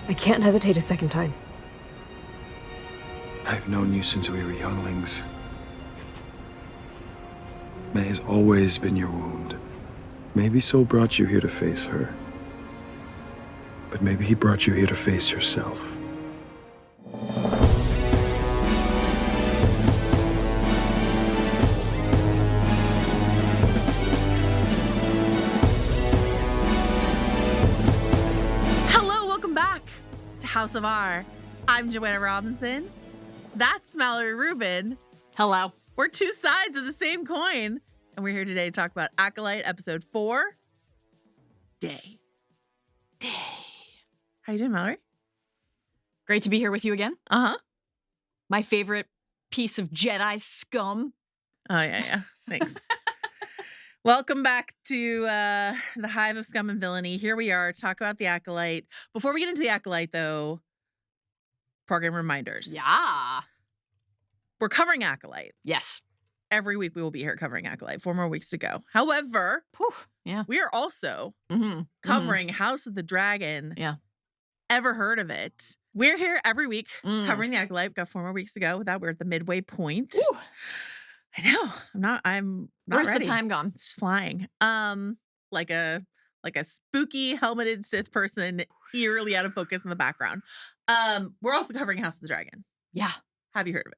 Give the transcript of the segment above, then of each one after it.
I can't hesitate a second time. I've known you since we were younglings. May has always been your wound. Maybe Saul brought you here to face her. But maybe he brought you here to face yourself. Hello, welcome back to House of R. I'm Joanna Robinson. That's Mallory Rubin. Hello. We're two sides of the same coin. And we're here today to talk about Acolyte episode 4, Day. How you doing, Mallory? Great to be here with you again. Uh-huh. My favorite piece of Jedi scum. Oh, yeah. Thanks. Welcome back to the Hive of Scum and Villainy. Here we are, talk about the Acolyte. Before we get into the Acolyte, though, program reminders. Yeah. We're covering Acolyte. Yes. Every week we will be here covering Acolyte. 4 more weeks to go. However, yeah, we are also Mm-hmm. covering House of the Dragon. Yeah. Ever heard of it? We're here every week Mm. covering the Acolyte. We've got 4 more weeks to go. With that, we're at the midway point. Ooh. I know. I'm not Where's ready. the time gone? It's just flying. Like a spooky helmeted Sith person eerily out of focus in the background. We're also covering House of the Dragon. Yeah. Have you heard of it?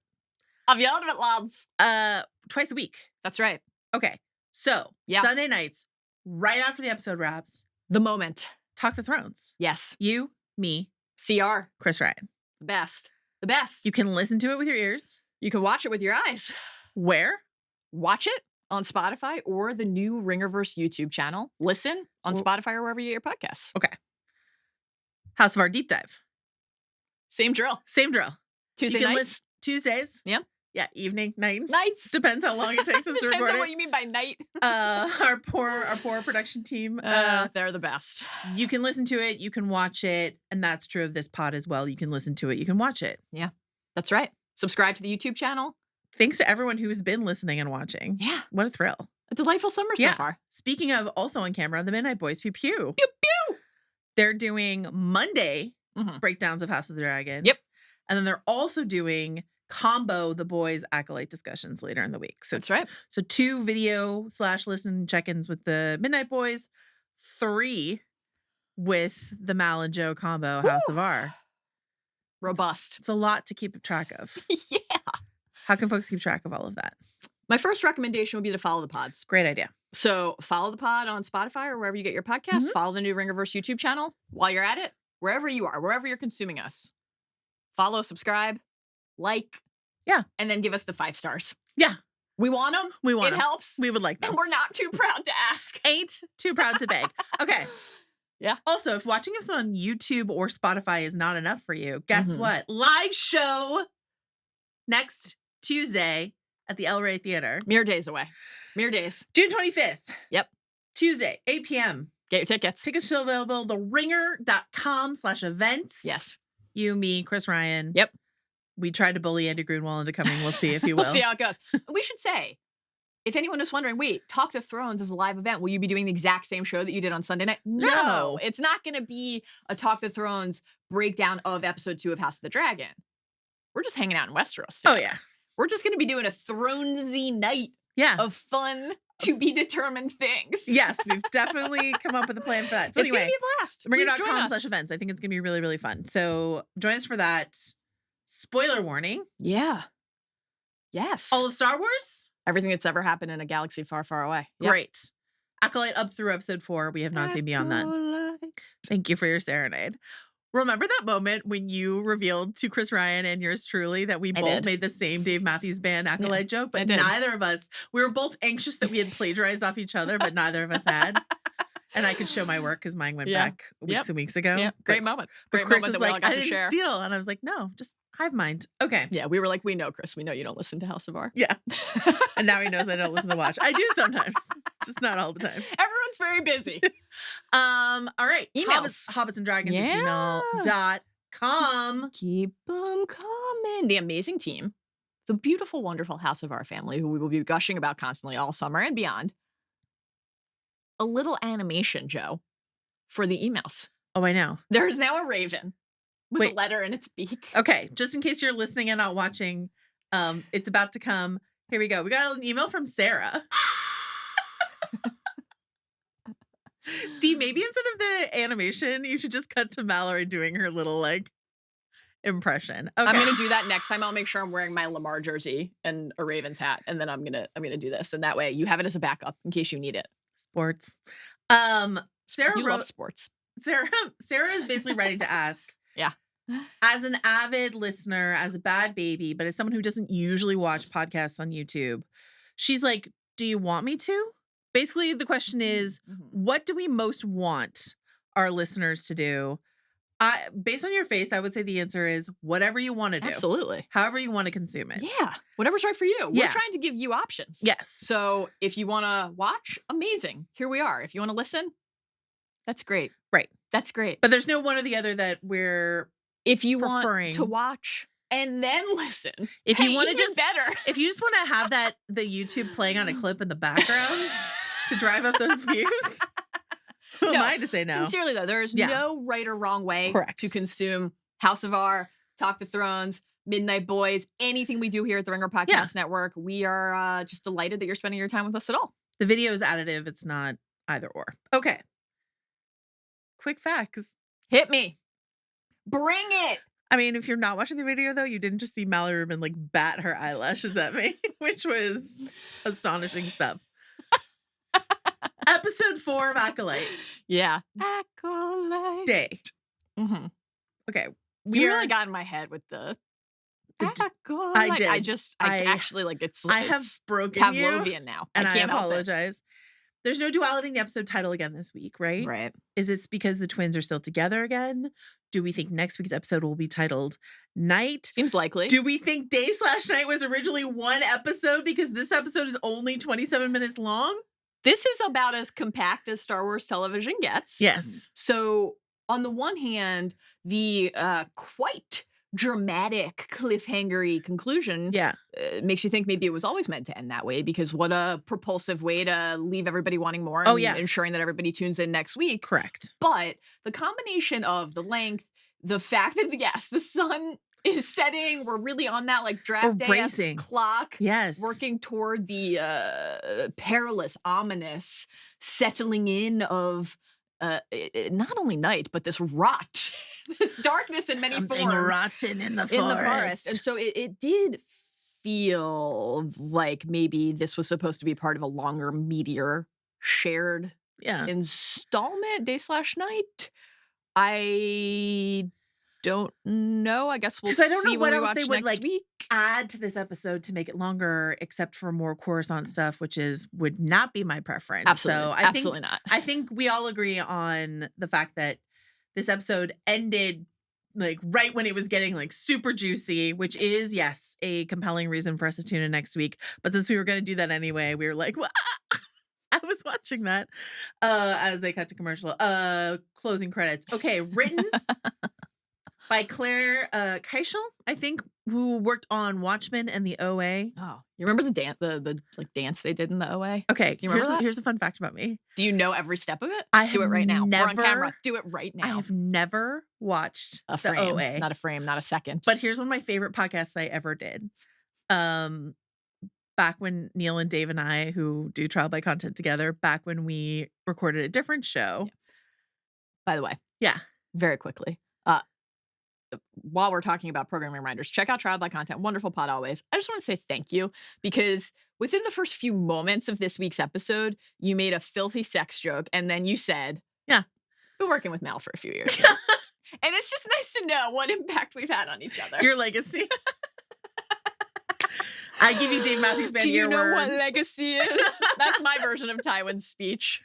I've yelled of it, lads. Twice a week. That's right. Okay. So Yeah. Sunday nights, right after the episode wraps, The moment. Talk the Thrones. Yes. You, me, CR. Chris Ryan. The best. The best. You can listen to it with your ears. You can watch it with your eyes. Where? Watch it on Spotify or the new Ringerverse YouTube channel. Listen on Well- Spotify or wherever you get your podcasts. Okay. House of our Deep Dive. Same drill. Same drill. Tuesday you can nights. listen Tuesdays. Yep. Yeah, evening, night. Nights. Depends how long it takes us to Depends record on what it. you mean by night. Our poor production team. They're the best. You can listen to it, you can watch it, and that's true of this pod as well. You can listen to it, you can watch it. That's right. Subscribe to the YouTube channel. Thanks to everyone who's been listening and watching. Yeah. What a thrill. A delightful summer so Yeah. far. Speaking of also on camera, the Midnight Boys Pew Pew. Pew pew. They're doing Monday Mhm. breakdowns of House of the Dragon. Yep. And then they're also doing combo the boys Acolyte discussions later in the week. So That's right. So 2 video/listen check-ins with the Midnight Boys, 3 with the Mal and Joe combo House of R. Robust. It's a lot to keep track of. Yeah. How can folks keep track of all of that? My first recommendation would be to follow the pods. Great idea. So follow the pod on Spotify or wherever you get your podcasts. Mhm. Follow the new Ringerverse YouTube channel. While you're at it, wherever you are, wherever you're consuming us, follow, subscribe, like. Yeah. And then give us the 5 stars. Yeah. We want them. We want It 'em. helps. We would like them. And we're not too proud to ask. Ain't too proud to beg. Okay. Yeah. Also, if watching us on YouTube or Spotify is not enough for you, guess Mhm. what? Live show next Tuesday at the El Rey Theater. Mere days away. Mere days. June 25th. Yep. Tuesday, 8 p.m. Get your tickets. Tickets still available. TheRinger.com/events. Yes. You, me, Chris Ryan. Yep. We tried to bully Andy Grunwald into coming. We'll see if he will. We'll see how it goes. We should say, if anyone was wondering, wait, Talk to Thrones is a live event. Will you be doing the exact same show that you did on Sunday night? No. It's not going to be a Talk to Thrones breakdown of episode 2 of House of the Dragon. We're just hanging out in Westeros Oh, together. yeah. We're just going to be doing a Thronesy night Yeah. of fun to be determined things. Yes, we've definitely come up with a plan for that. So It's going anyway, to be a blast. Please join us. Ringer.com/events. I think it's going to be really, really fun. So join us for that. Spoiler warning. Yeah. Yes. All of Star Wars? Everything that's ever happened in a galaxy far, far away. Yep. Great. Acolyte up through episode 4. We have not seen beyond that. Acolyte. Thank you for your serenade. Remember that moment when you revealed to Chris Ryan and yours truly that we I both did. made the same Dave Matthews Band Acolyte joke, I but did. neither of us, we were both anxious that we had plagiarized off each other, but neither of us had. And I could show my work because mine went Yeah. back weeks Yep. and weeks ago. Yeah. But- Great moment. But Great Chris moment was that we all like, got I to didn't share. steal. And I was like, no, just hive mind. Okay. Yeah, we were like, we know, Chris. We know you don't listen to House of R. Yeah. And now he knows I don't listen to Watch. I do sometimes, just not all the time. Everyone's very busy. All right. Emails. Hobbits and Dragons at Yeah. gmail.com. Keep them coming. The amazing team, the beautiful, wonderful House of R family, who we will be gushing about constantly all summer and beyond. A little animation, Joe, for the emails. Oh, I know. There is now a raven With Wait. a letter in its beak. Okay, just in case you're listening and not watching, it's about to come. Here we go. We got an email from Sarah. Steve, maybe instead of the animation, you should just cut to Mallory doing her little like impression. Okay. I'm gonna do that next time. I'll make sure I'm wearing my Lamar jersey and a Ravens hat, and then I'm gonna do this, and that way you have it as a backup in case you need it. Sports. Sarah You wrote love sports. Sarah is basically writing to ask. Yeah. As an avid listener, as a bad baby, but as someone who doesn't usually watch podcasts on YouTube, she's like, do you want me to? Basically, the question is, what do we most want our listeners to do? Based on your face, I would say the answer is whatever you want to do. Absolutely. However you want to consume it. Yeah. Whatever's right for you. Yeah. We're trying to give you options. Yes. So if you want to watch, amazing. Here we are. If you want to listen, that's great. Right. That's great. But there's no one or the other that we're If you preferring. want to watch and then listen, if you want to even just better. If you just want to have the YouTube playing on a clip in the background to drive up those views. Who am I to say no? Sincerely, though, there is no right or wrong way to consume House of R, Talk the Thrones, Midnight Boys, anything we do here at the Ringer Podcast Network. We are just delighted that you're spending your time with us at all. The video is additive. It's not either or. Okay. Quick facts. Hit me. Bring it. I mean, if you're not watching the video, though, you didn't just see Mallory Rubin like bat her eyelashes at me, which was astonishing stuff. Episode 4 of Acolyte. Yeah. Acolyte. Date. Mm-hmm. Okay. You really got in my head with the Acolyte. I did. I actually like it's. I have broken Pavlovian you, now, and I can't apologize. There's no duality in the episode title again this week, right? Right. Is this because the twins are still together again? Do we think next week's episode will be titled Night? Seems likely. Do we think Day/Night was originally one episode because this episode is only 27 minutes long? This is about as compact as Star Wars television gets. Yes. So on the one hand, the quite dramatic cliffhangery conclusion makes you think maybe it was always meant to end that way, because what a propulsive way to leave everybody wanting more and ensuring that everybody tunes in next week. Correct. But the combination of the length, the fact that the sun is setting, we're really on that like draft day clock. Yes. Working toward the perilous, ominous settling in of not only night, but this rot, this darkness in many Something forms. rotten in the forest. And so it did feel like maybe this was supposed to be part of a longer, meatier, shared installment, Day/Night. I don't know. I guess we'll see. I don't know what when we else watch they would next week. Add to this episode to make it longer, except for more Coruscant stuff, which would not be my preference. Absolutely, so absolutely not. I think we all agree on the fact that this episode ended like right when it was getting like super juicy, which is a compelling reason for us to tune in next week. But since we were going to do that anyway, we were like, well, I was watching that as they cut to commercial. Closing credits. Okay, written by Claire Keischel, I think, who worked on Watchmen and the OA. Oh, you remember the dance, the dance they did in the OA? Okay, you remember here's a fun fact about me. Do you know every step of it? Do it right now. We're on camera. Do it right now. I have never watched a frame, the OA. Not a frame, not a second. But here's one of my favorite podcasts I ever did. Back when Neil and Dave and I, who do Trial by Content together, back when we recorded a different show. Yeah. By the way. Yeah. Very quickly. While we're talking about programming reminders, check out Trial by Content. Wonderful pod always. I just want to say thank you, because within the first few moments of this week's episode, you made a filthy sex joke, and then you said, been working with Mal for a few years now. And it's just nice to know what impact we've had on each other. Your legacy. I give you Dave Matthews Band. Do you know what legacy is? That's my version of Tywin's speech.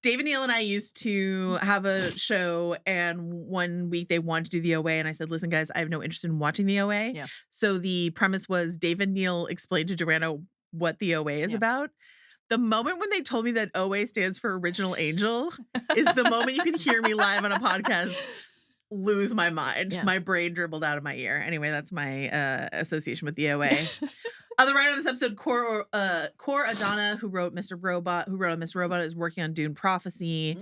Dave and Neil and I used to have a show, and one week they wanted to do the OA, and I said, listen, guys, I have no interest in watching the OA. Yeah. So the premise was Dave and Neil explained to Joanna what the OA is about. The moment when they told me that OA stands for Original Angel is the moment you can hear me live on a podcast lose my mind. Yeah. My brain dribbled out of my ear. Anyway, that's my association with the OA. Other writer on this episode, Cor Adana, who wrote Mr. Robot, is working on Dune Prophecy.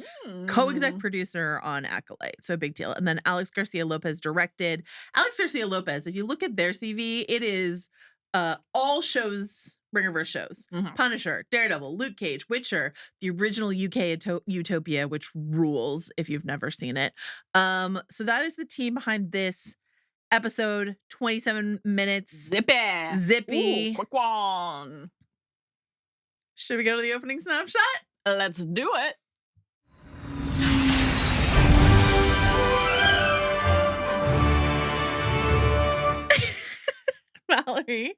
Co-exec producer on Acolyte. So a big deal. And then Alex Garcia Lopez directed. Alex Garcia Lopez, if you look at their CV, it is all shows, Ringerverse shows. Punisher, Daredevil, Luke Cage, Witcher, the original UK Utopia, which rules if you've never seen it. So that is the team behind this episode. 27 minutes. Zippy. Ooh, quick one. Should we go to the opening snapshot? Let's do it. Mallory.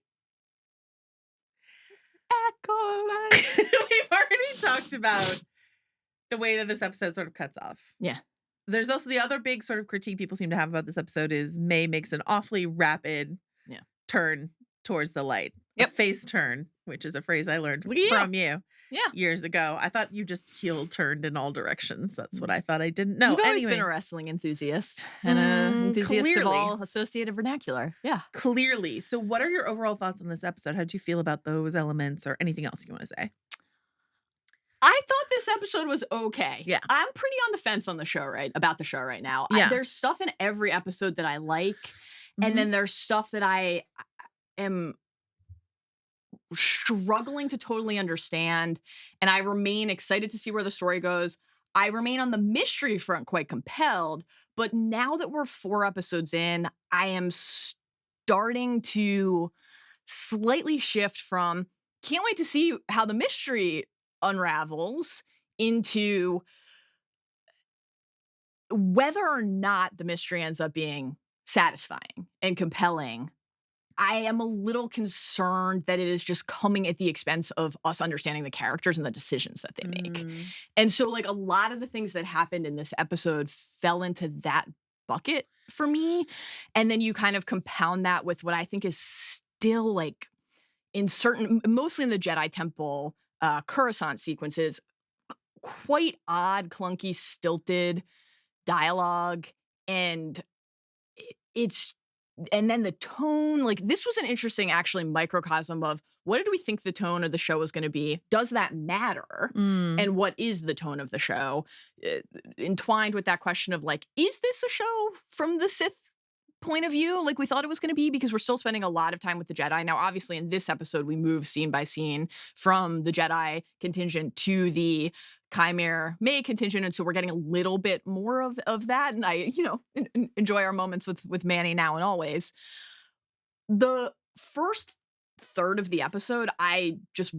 Acolyte. We've already talked about the way that this episode sort of cuts off. Yeah. There's also the other big sort of critique people seem to have about this episode is May makes an awfully rapid turn towards the light. Yep. A face turn, which is a phrase I learned Yeah. from you years ago. I thought you just heel turned in all directions. That's what I thought. I didn't know. You've always Anyway, been a wrestling enthusiast and an enthusiast of clearly. all associated vernacular. Yeah. Clearly. So what are your overall thoughts on this episode? How did you feel about those elements or anything else you want to say? I thought this episode was okay. Yeah. I'm pretty on the fence on the show about the show right now. Yeah. There's stuff in every episode that I like, and then there's stuff that I am struggling to totally understand, and I remain excited to see where the story goes. I remain on the mystery front quite compelled, but now that we're 4 episodes in, I am starting to slightly shift from can't wait to see how the mystery unravels into whether or not the mystery ends up being satisfying and compelling. I am a little concerned that it is just coming at the expense of us understanding the characters and the decisions that they make. And so, like, a lot of the things that happened in this episode fell into that bucket for me. And then you kind of compound that with what I think is still, like, in certain, mostly in the Jedi Temple, Coruscant sequences, quite odd, clunky, stilted dialogue. And and then the tone, like, this was an interesting, actually, microcosm of what did we think the tone of the show was going to be? Does that matter? And what is the tone of the show? Entwined with that question of, like, is this a show from the Sith point of view like we thought it was going to be? Because we're still spending a lot of time with the Jedi. Now, obviously, in this episode, we move scene by scene from the Jedi contingent to the Qimir May contingent, and so we're getting a little bit more of that, and I, enjoy our moments with Manny now and always. The first third of the episode, I just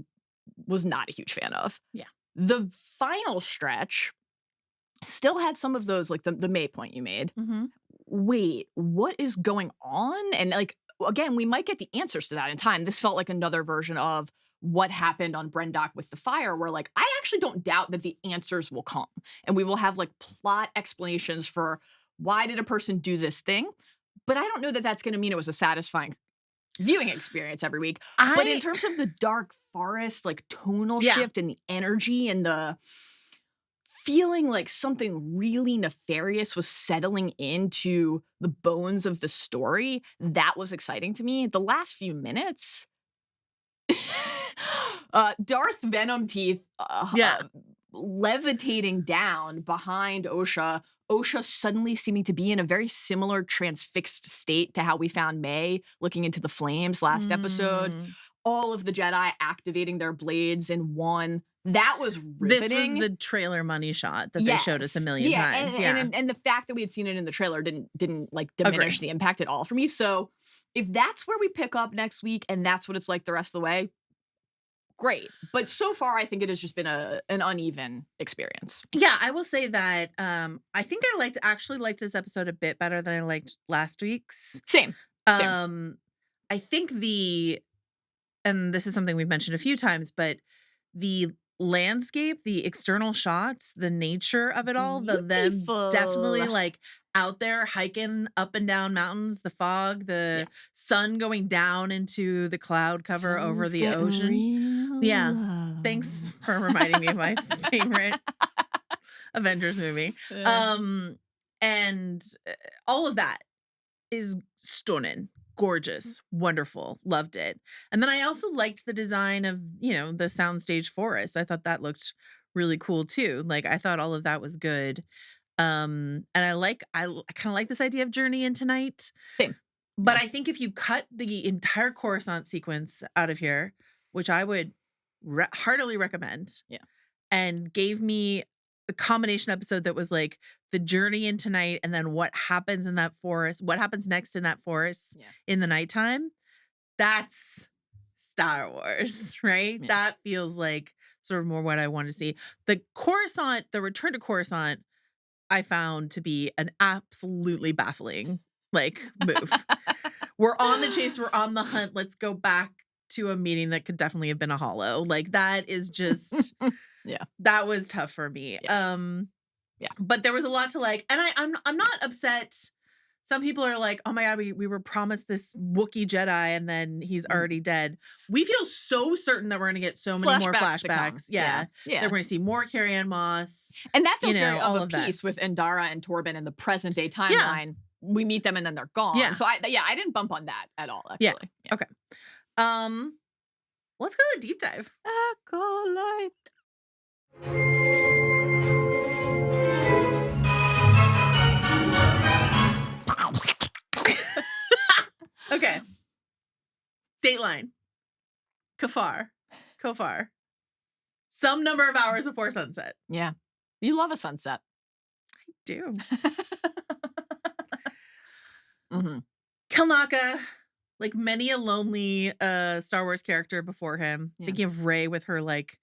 was not a huge fan of. Yeah. The final stretch still had some of those, like the May point you made. Wait, what is going on? And, like, again, we might get the answers to that in time. This felt like another version of what happened on Brendock with the fire, where, like, I actually don't doubt that the answers will come and we will have, like, plot explanations for why did a person do this thing. But I don't know that that's going to mean it was a satisfying viewing experience every week. But in terms of the dark forest, like, tonal shift and the energy and the feeling like something really nefarious was settling into the bones of the story, that was exciting to me. The last few minutes, Darth Venom Teeth levitating down behind Osha suddenly seeming to be in a very similar transfixed state to how we found May looking into the flames last episode. All of the Jedi activating their blades in one. That was riveting. This was the trailer money shot that they showed us a million times. And the fact that we had seen it in the trailer didn't like diminish the impact at all for me. So if that's where we pick up next week and that's what it's like the rest of the way, great. But so far, I think it has just been an uneven experience. Yeah, I will say that I think I actually liked this episode a bit better than I liked last week's. Same. I think and this is something we've mentioned a few times, but the landscape, the external shots, the nature of it all, them definitely, like, out there hiking up and down mountains, the fog, the sun going down into the cloud cover over the ocean. Thanks for reminding me of my favorite Avengers movie. And all of that is stunning. gorgeous, wonderful, loved it. And then I also liked the design of, the soundstage forest. I thought that looked really cool too. Like I thought all of that was good. And I kind of like this idea of journey into night. Same. But Yeah. I think if you cut the entire Coruscant sequence out of here, which I would heartily recommend, Yeah. and gave me a combination episode that was like the journey into night and then what happens in that forest, what happens next in that forest in the nighttime, that's Star Wars, right? Yeah. That feels like sort of more what I want to see. The return to Coruscant, I found to be an absolutely baffling move. We're on the chase, we're on the hunt. Let's go back to a meeting that could definitely have been a hollow. Like that is just Yeah. That was tough for me. Yeah. But there was a lot to like, and I'm not upset. Some people are like, oh my God, we were promised this Wookiee Jedi and then he's already dead. We feel so certain that we're going to get so many more Flashbacks to come. flashbacks. Yeah. Yeah. That we're going to see more Carrie-Ann Moss. And that feels very all of a of that. piece with Endara and Torben in the present day timeline. We meet them and then they're gone. Yeah. So I didn't bump on that at all, actually. Yeah. Okay. Let's go to the deep dive. Acolyte. Okay. Dateline. Khofar. Some number of hours before sunset. Yeah. You love a sunset. I do. Mm-hmm. Kelnaka, like many a lonely Star Wars character before him. Yeah. Thinking of Rey with her like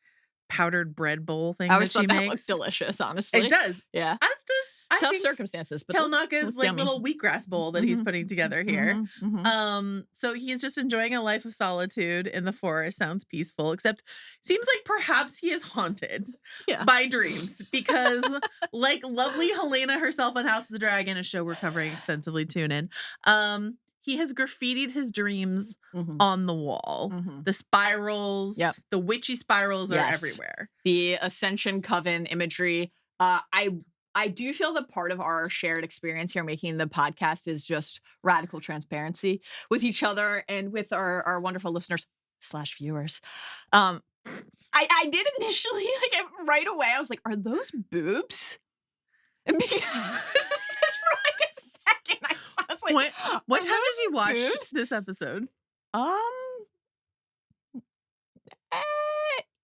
powdered bread bowl thing I that always she thought that makes. looked delicious, honestly. It does. Yeah. As does I Tough think circumstances, but Kelnaka's looks like yummy. little wheatgrass bowl that he's Mhm. putting together here. Mhm, mhm. So he's just enjoying a life of solitude in the forest. Sounds peaceful, except seems like perhaps he is haunted Yeah. by dreams because like lovely Helena herself on House of the Dragon, a show we're covering extensively, tune in. He has graffitied his dreams Mhm. on the wall. Mhm. The spirals, Yep. the witchy spirals are Yes. everywhere. The Ascension Coven imagery. I do feel that part of our shared experience here making the podcast is just radical transparency with each other and with our wonderful listeners / viewers. I did initially, like right away, I was like, are those boobs? And because for like a second, I was like, What are time did you those watch boobs? this episode?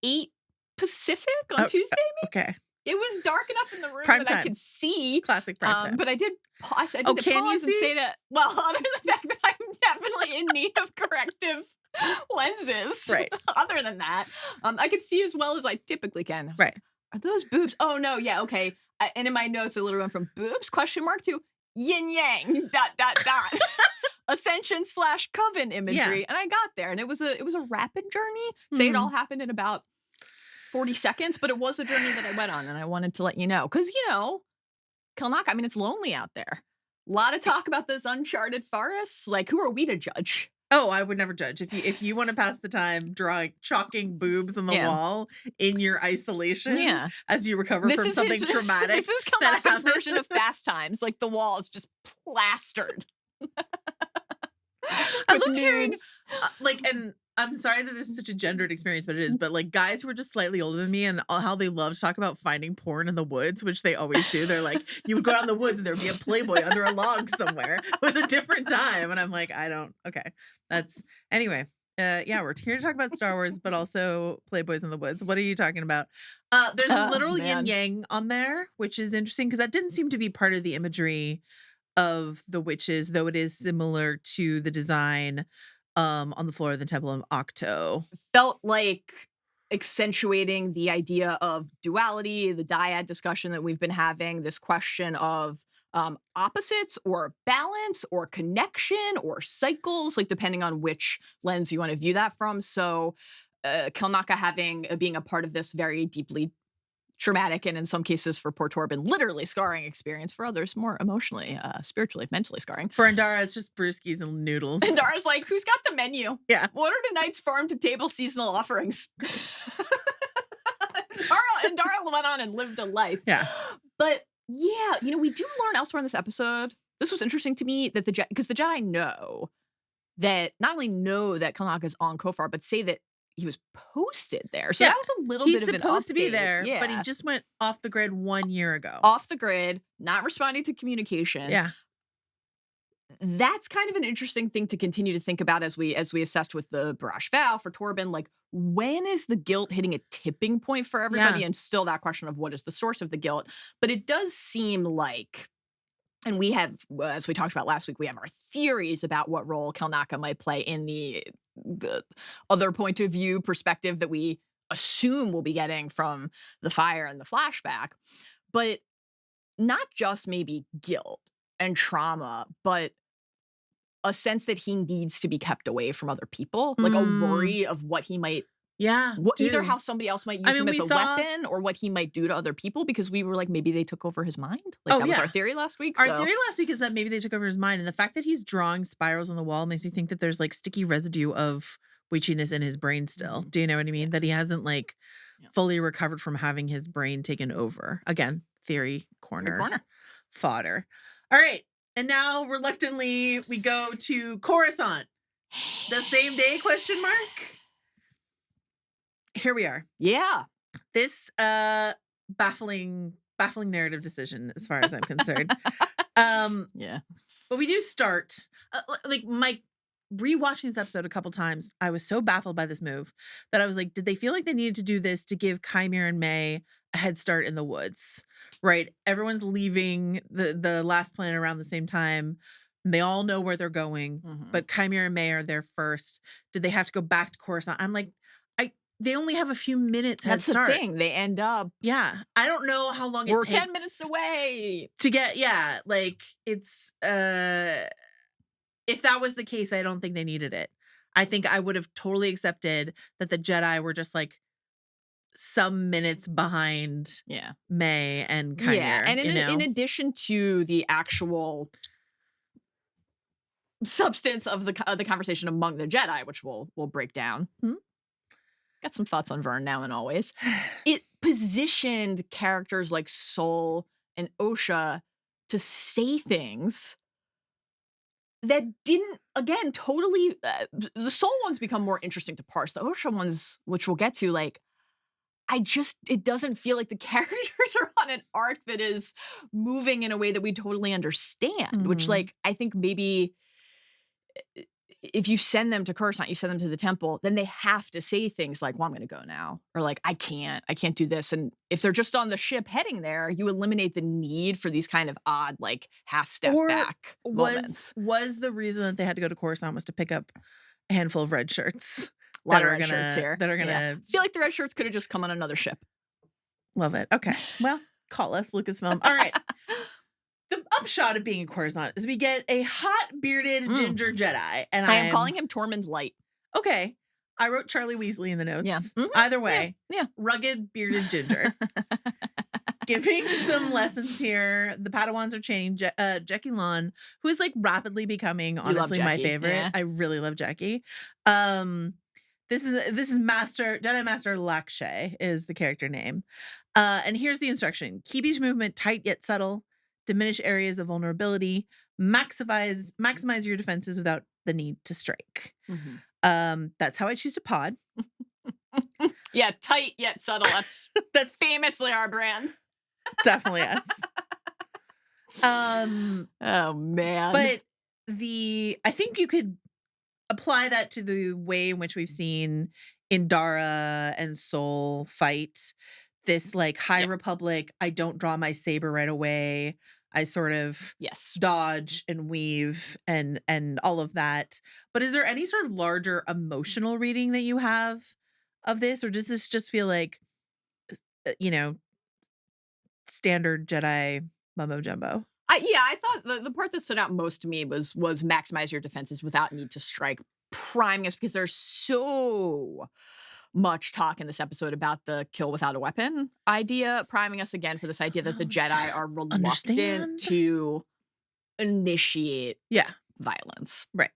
8 Pacific on Tuesday, maybe? Okay. It was dark enough in the room Prime that I time. could see. Classic prime time. But I did pause. I Oh, did the can you pause and see? say that. Well, other than the fact that I'm definitely in need of corrective lenses. Right. Other than that, I could see as well as I typically can. I was Right. like, are those boobs? Oh no, yeah, okay. And in my notes, I literally went from boobs ? To yin yang ... Ascension / coven imagery, and I got there, and it was a rapid journey. Say it all happened in about 40 seconds, but it was a journey that I went on, and I wanted to let you know. Because, Kelnaka, I mean, it's lonely out there. A lot of talk about those uncharted forests. Like, who are we to judge? Oh, I would never judge. If you want to pass the time chalking boobs on the Yeah. wall in your isolation Yeah. as you recover from something traumatic. This is that Kelnaka's happened. version of Fast Times. Like, the wall is just plastered. I with love hearing, nudes. and I'm sorry that this is such a gendered experience, but it is. But like guys who are just slightly older than me and how they love to talk about finding porn in the woods, which they always do. They're like, you would go out in the woods and there'd be a Playboy under a log somewhere. It was a different time. And I'm like, okay. Anyway. Yeah, we're here to talk about Star Wars, but also Playboys in the woods. What are you talking about? There's a literal yin yang on there, which is interesting because that didn't seem to be part of the imagery of the witches, though it is similar to the design on the floor of the Temple of Octo. Felt like accentuating the idea of duality, the dyad discussion that we've been having, this question of opposites or balance or connection or cycles, like depending on which lens you want to view that from. So Kelnaka being a part of this very deeply traumatic and in some cases for poor Torben, literally scarring experience. For others, more emotionally, spiritually, mentally scarring. For Endara, it's just brewskis and noodles. Endara's like, who's got the menu? Yeah. What are tonight's farm to table seasonal offerings? Endara went on and lived a life. Yeah. But yeah, we do learn elsewhere in this episode. This was interesting to me that because the Jedi know that not only know that Kalnaka's on Khofar, but say that he was posted there. So Yeah, that was a little He's bit of an supposed to be update. there, but he Yeah. just went off the grid 1 year ago. Off the grid, not responding to communication. Yeah. That's kind of an interesting thing to continue to think about as we assessed with the Barash Vow for Torben. Like, when is the guilt hitting a tipping point for everybody? Yeah. And still that question of what is the source of the guilt. But it does seem like, and we have, as we talked about last week, we have our theories about what role Kalnaka might play in the other point of view perspective that we assume we'll be getting from the fire and the flashback. But not just maybe guilt and trauma, but a sense that he needs to be kept away from other people, like a worry of what he might, either how somebody else might use him as a weapon or what he might do to other people, because we were like, maybe they took over his mind. Like that was our theory last week. Our theory last week is that maybe they took over his mind, and the fact that he's drawing spirals on the wall makes me think that there's like sticky residue of witchiness in his brain still. Do you know what I mean? That he hasn't like fully recovered from having his brain taken over. Again, theory corner. Fodder. All right. And now reluctantly we go to Coruscant. The same day, question mark? Here we are. Yeah. This baffling narrative decision as far as I'm concerned. Yeah. But we do start like Mike rewatching this episode a couple times. I was so baffled by this move that I was like, did they feel like they needed to do this to give Qimir and May a head start in the woods? Right? Everyone's leaving the last planet around the same time. They all know where they're going, but Qimir and May are there first. Did they have to go back to Coruscant? I'm like, they only have a few minutes head start. That's the thing. They end up. Yeah. I don't know how long we're it takes. 10 minutes away to get. Yeah. Like it's, if that was the case, I don't think they needed it. I think I would have totally accepted that the Jedi were just like some minutes behind May and Qimir. Yeah. And in addition to the actual substance of the conversation among the Jedi, which we'll break down. Got some thoughts on Vern now and always. It positioned characters like Saul and Osha to say things that didn't, again, totally. The Saul ones become more interesting to parse. The Osha ones, which we'll get to, like, it doesn't feel like the characters are on an arc that is moving in a way that we totally understand, which, like, I think maybe if you send them to Coruscant, you send them to the temple, then they have to say things like, well, I'm going to go now. Or like, I can't do this. And if they're just on the ship heading there, you eliminate the need for these kind of odd, like half step back moments. Was the reason that they had to go to Coruscant was to pick up a handful of red shirts? A lot of red shirts here. That are going to... I feel like the red shirts could have just come on another ship. Love it. Okay. Well, call us, Lucasfilm. All right. The upshot of being in Coruscant is we get a hot bearded ginger Jedi, and I am calling him Tormund Light. Okay, I wrote Charlie Weasley in the notes. Yeah. Either way, yeah, rugged bearded ginger, giving some lessons here. The Padawans are training Jackie Lon, who is like rapidly becoming honestly my favorite. Yeah. I really love Jackie. This is Jedi Master Lakshay is the character name, and here's the instruction: keep each movement tight yet subtle. Diminish areas of vulnerability, maximize your defenses without the need to strike. That's how I choose to pod. Yeah, tight yet subtle. That's famously our brand. Definitely us. Oh man. But I think you could apply that to the way in which we've seen Indara and Saul fight. This like High Republic, I don't draw my saber right away. I sort of dodge and weave and all of that. But is there any sort of larger emotional reading that you have of this? Or does this just feel like, standard Jedi mumbo jumbo? I thought the part that stood out most to me was maximize your defenses without need to strike, priming us because there's so much talk in this episode about the kill without a weapon idea, priming us again for this idea that the Jedi are reluctant to initiate violence. Right.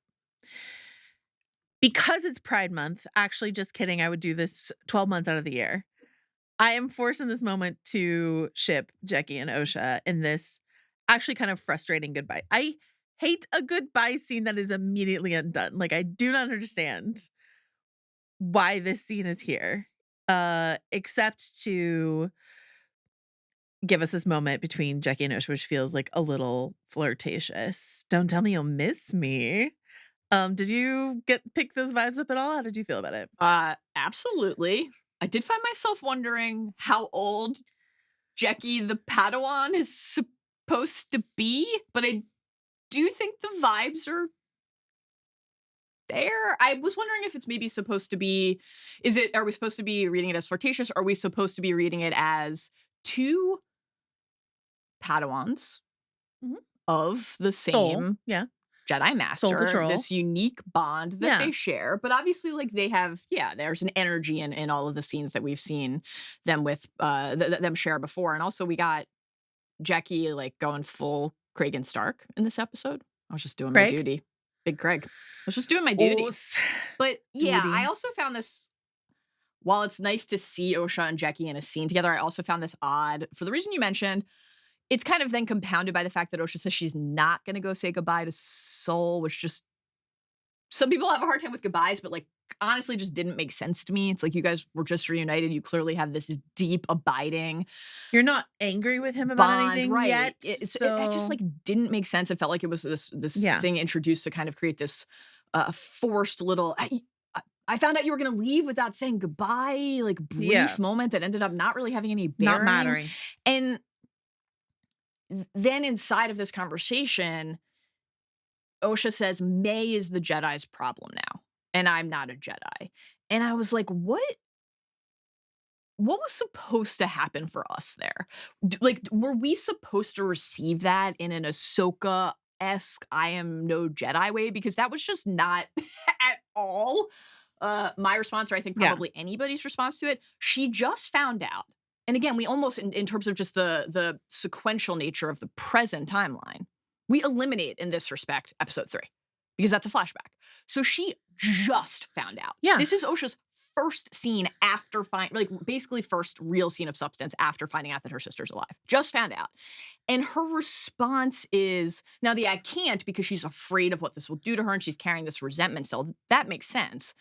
Because it's Pride Month, actually, just kidding, I would do this 12 months out of the year. I am forced in this moment to ship Jackie and Osha in this actually kind of frustrating goodbye. I hate a goodbye scene that is immediately undone. Like, I do not understand why this scene is here, except to give us this moment between Jackie and Osha, which feels like a little flirtatious. Don't tell me you'll miss me. Did you pick those vibes up at all? How did you feel about it? Absolutely. I did find myself wondering how old Jackie the Padawan is supposed to be, but I do think the vibes are there. I was wondering if it's maybe supposed to be, are we supposed to be reading it as flirtatious? Or are we supposed to be reading it as two Padawans Mhm. of the Soul. same Yeah. Jedi Soul Master, Patrol. this unique bond that Yeah. they share, but obviously, like, they have, there's an energy in all of the scenes that we've seen them with, them share before, and also we got Jackie, like, going full Craig and Stark in this episode. I was just doing my Craig? duty. Big Craig. I was just doing my duty. But, yeah, Duty. I also found this, while it's nice to see Osha and Jackie in a scene together, I also found this odd, for the reason you mentioned. It's kind of then compounded by the fact that Osha says she's not gonna go say goodbye to Saul, which just, some people have a hard time with goodbyes, but, like, honestly just didn't make sense to me. It's like, you guys were just reunited. You clearly have this deep, abiding You're not angry with him about bond, anything right? yet. It So just, like, didn't make sense. It felt like it was this Yeah. thing introduced to kind of create this forced little, I found out you were gonna leave without saying goodbye, like, brief Yeah. moment that ended up not really having any not bearing. mattering. And then inside of this conversation, Osha says, May is the Jedi's problem now, and I'm not a Jedi. And I was like, what was supposed to happen for us there? Like, were we supposed to receive that in an Ahsoka-esque I am no Jedi way? Because that was just not at all my response, or I think Yeah. probably anybody's response to it. She just found out. And again, we almost, in terms of just the sequential nature of the present timeline, we eliminate, in this respect, episode 3, because that's a flashback. So she just found out. Yeah. This is Osha's first scene after basically first real scene of substance after finding out that her sister's alive. Just found out. And her response is, now I can't, because she's afraid of what this will do to her and she's carrying this resentment. So that makes sense.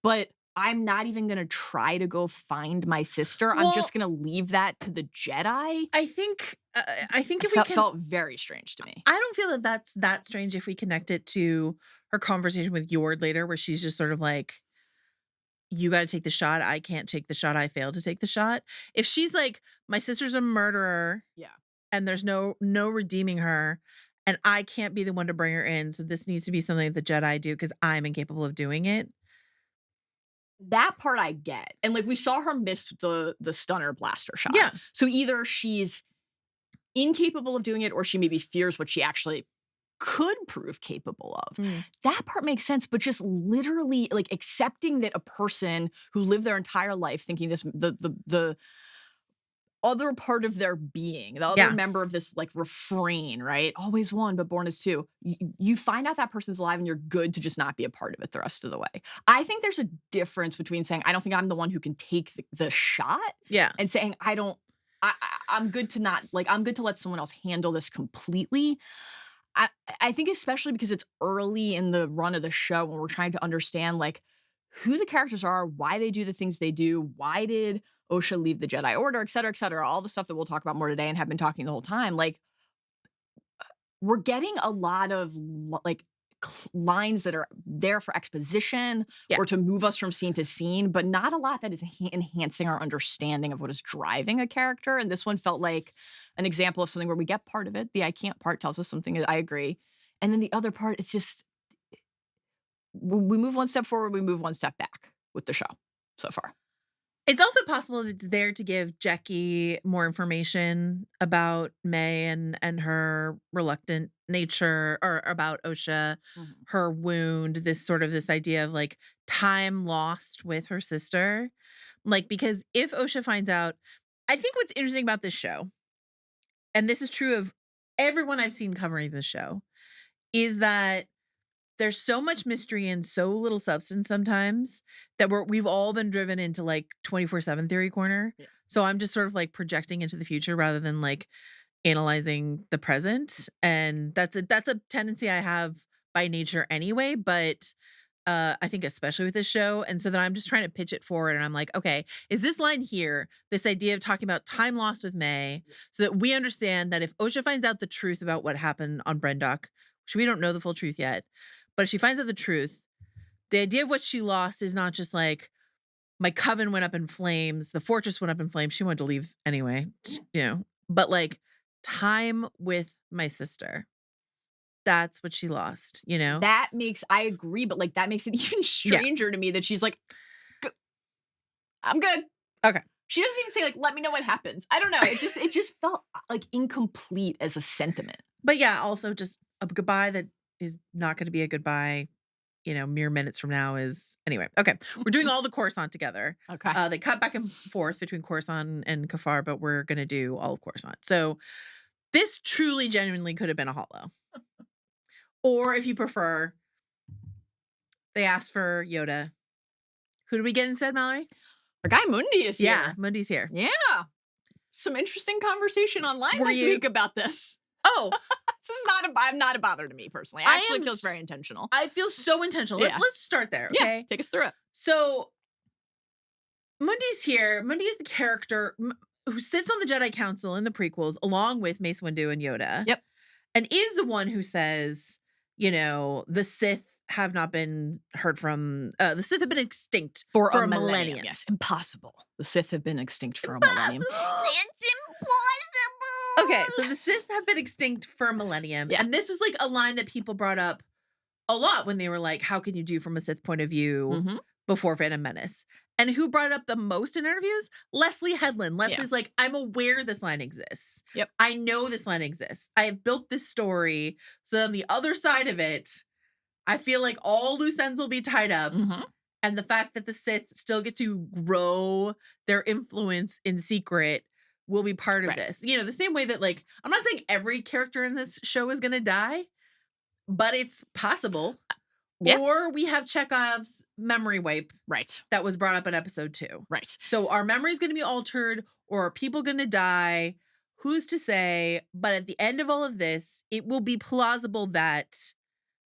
But I'm not even going to try to go find my sister. I'm just going to leave that to the Jedi. I think if It felt very strange to me. I don't feel that that's that strange if we connect it to her conversation with Yord later, where she's just sort of like, you got to take the shot. I can't take the shot. I failed to take the shot. If she's like, my sister's a murderer. Yeah. And there's no redeeming her, and I can't be the one to bring her in. So this needs to be something that the Jedi do because I'm incapable of doing it. That part I get. And, like, we saw her miss the stunner blaster shot. Yeah. So either she's incapable of doing it, or she maybe fears what she actually could prove capable of. That part makes sense, but just literally, like, accepting that a person who lived their entire life thinking this, the other part of their being, the other member of this, like, refrain, right? Always one, but born as two. You find out that person's alive and you're good to just not be a part of it the rest of the way. I think there's a difference between saying, I don't think I'm the one who can take the shot. Yeah. And saying, I'm good to not, like, I'm good to let someone else handle this completely. I think especially because it's early in the run of the show when we're trying to understand, like, who the characters are, why they do the things they do, why did Osha leave the Jedi Order, et cetera, all the stuff that we'll talk about more today and have been talking the whole time. Like, we're getting a lot of, like, lines that are there for exposition or to move us from scene to scene, but not a lot that is enhancing our understanding of what is driving a character. And this one felt like an example of something where we get part of it. The I can't part tells us something. I agree. And then the other part, it's just, we move one step forward, we move one step back with the show so far. It's also possible that it's there to give Jackie more information about May and her reluctant nature, or about Osha, her wound, this idea of, like, time lost with her sister. Like, because if Osha finds out, I think what's interesting about this show, and this is true of everyone I've seen covering this show, is that there's so much mystery and so little substance sometimes that we've all been driven into, like, 24/7 theory corner. Yeah. So I'm just sort of, like, projecting into the future rather than, like, analyzing the present, and that's a tendency I have by nature anyway, but I think especially with this show. And so then I'm just trying to pitch it forward, and I'm like, okay, is this line here, this idea of talking about time lost with May, so that we understand that if Osha finds out the truth about what happened on Brendock, which we don't know the full truth yet, but if she finds out the truth, the idea of what she lost is not just like, my coven went up in flames, the fortress went up in flames, she wanted to leave anyway, but like time with my sister. That's what she lost, That makes, I agree, but like that makes it even stranger to me that she's like, I'm good. Okay. She doesn't even say like, let me know what happens. I don't know. It just felt like incomplete as a sentiment. But yeah, also just a goodbye that is not going to be a goodbye, mere minutes from now is anyway. Okay. We're doing all the Coruscant together. Okay. They cut back and forth between Coruscant and Khofar, but we're going to do all of Coruscant. So this truly genuinely could have been a holo. Or if you prefer, they asked for Yoda. Who did we get instead, Mallory? Our guy Mundi is here. Yeah, Mundi's here. Yeah. Some interesting conversation online this week about this. Oh, this is not a bother to me personally. It actually feels very intentional. I feel so intentional. Yeah. Let's start there, okay? Yeah, take us through it. So Mundi's here. Mundi is the character who sits on the Jedi Council in the prequels along with Mace Windu and Yoda. Yep. And is the one who says, the Sith have not been heard from. The Sith have been extinct for a millennium. Yes, impossible. The Sith have been extinct for a millennium. It's impossible. Okay, so the Sith have been extinct for a millennium. Yeah. And this was like a line that people brought up a lot when they were like, how can you do from a Sith point of view before Phantom Menace? And who brought it up the most in interviews? Leslie Headland. Leslie's like, I'm aware this line exists. Yep. I know this line exists. I have built this story. So on the other side of it, I feel like all loose ends will be tied up. And the fact that the Sith still get to grow their influence in secret will be part of this. The same way that, like, I'm not saying every character in this show is going to die, but it's possible. Yeah. Or we have Chekhov's memory wipe. Right. That was brought up in episode 2. Right. So our memory is going to be altered, or are people going to die? Who's to say? But at the end of all of this, it will be plausible that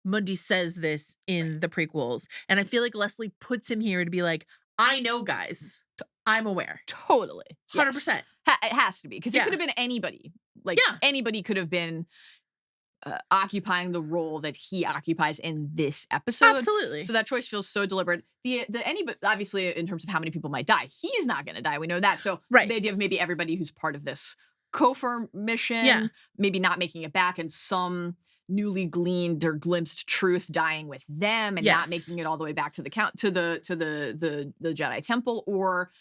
Mundi says this in the prequels. And I feel like Leslie puts him here to be like, I know, guys. I'm aware. Totally. 100%. Yes. It has to be. Because it could have been anybody. Like, anybody could have been occupying the role that he occupies in this episode. Absolutely. So that choice feels so deliberate. Anybody, obviously, in terms of how many people might die, he's not going to die. We know that. So the idea of maybe everybody who's part of this Khofar mission, maybe not making it back, and some newly gleaned or glimpsed truth dying with them, and not making it all the way back to the Jedi Temple, or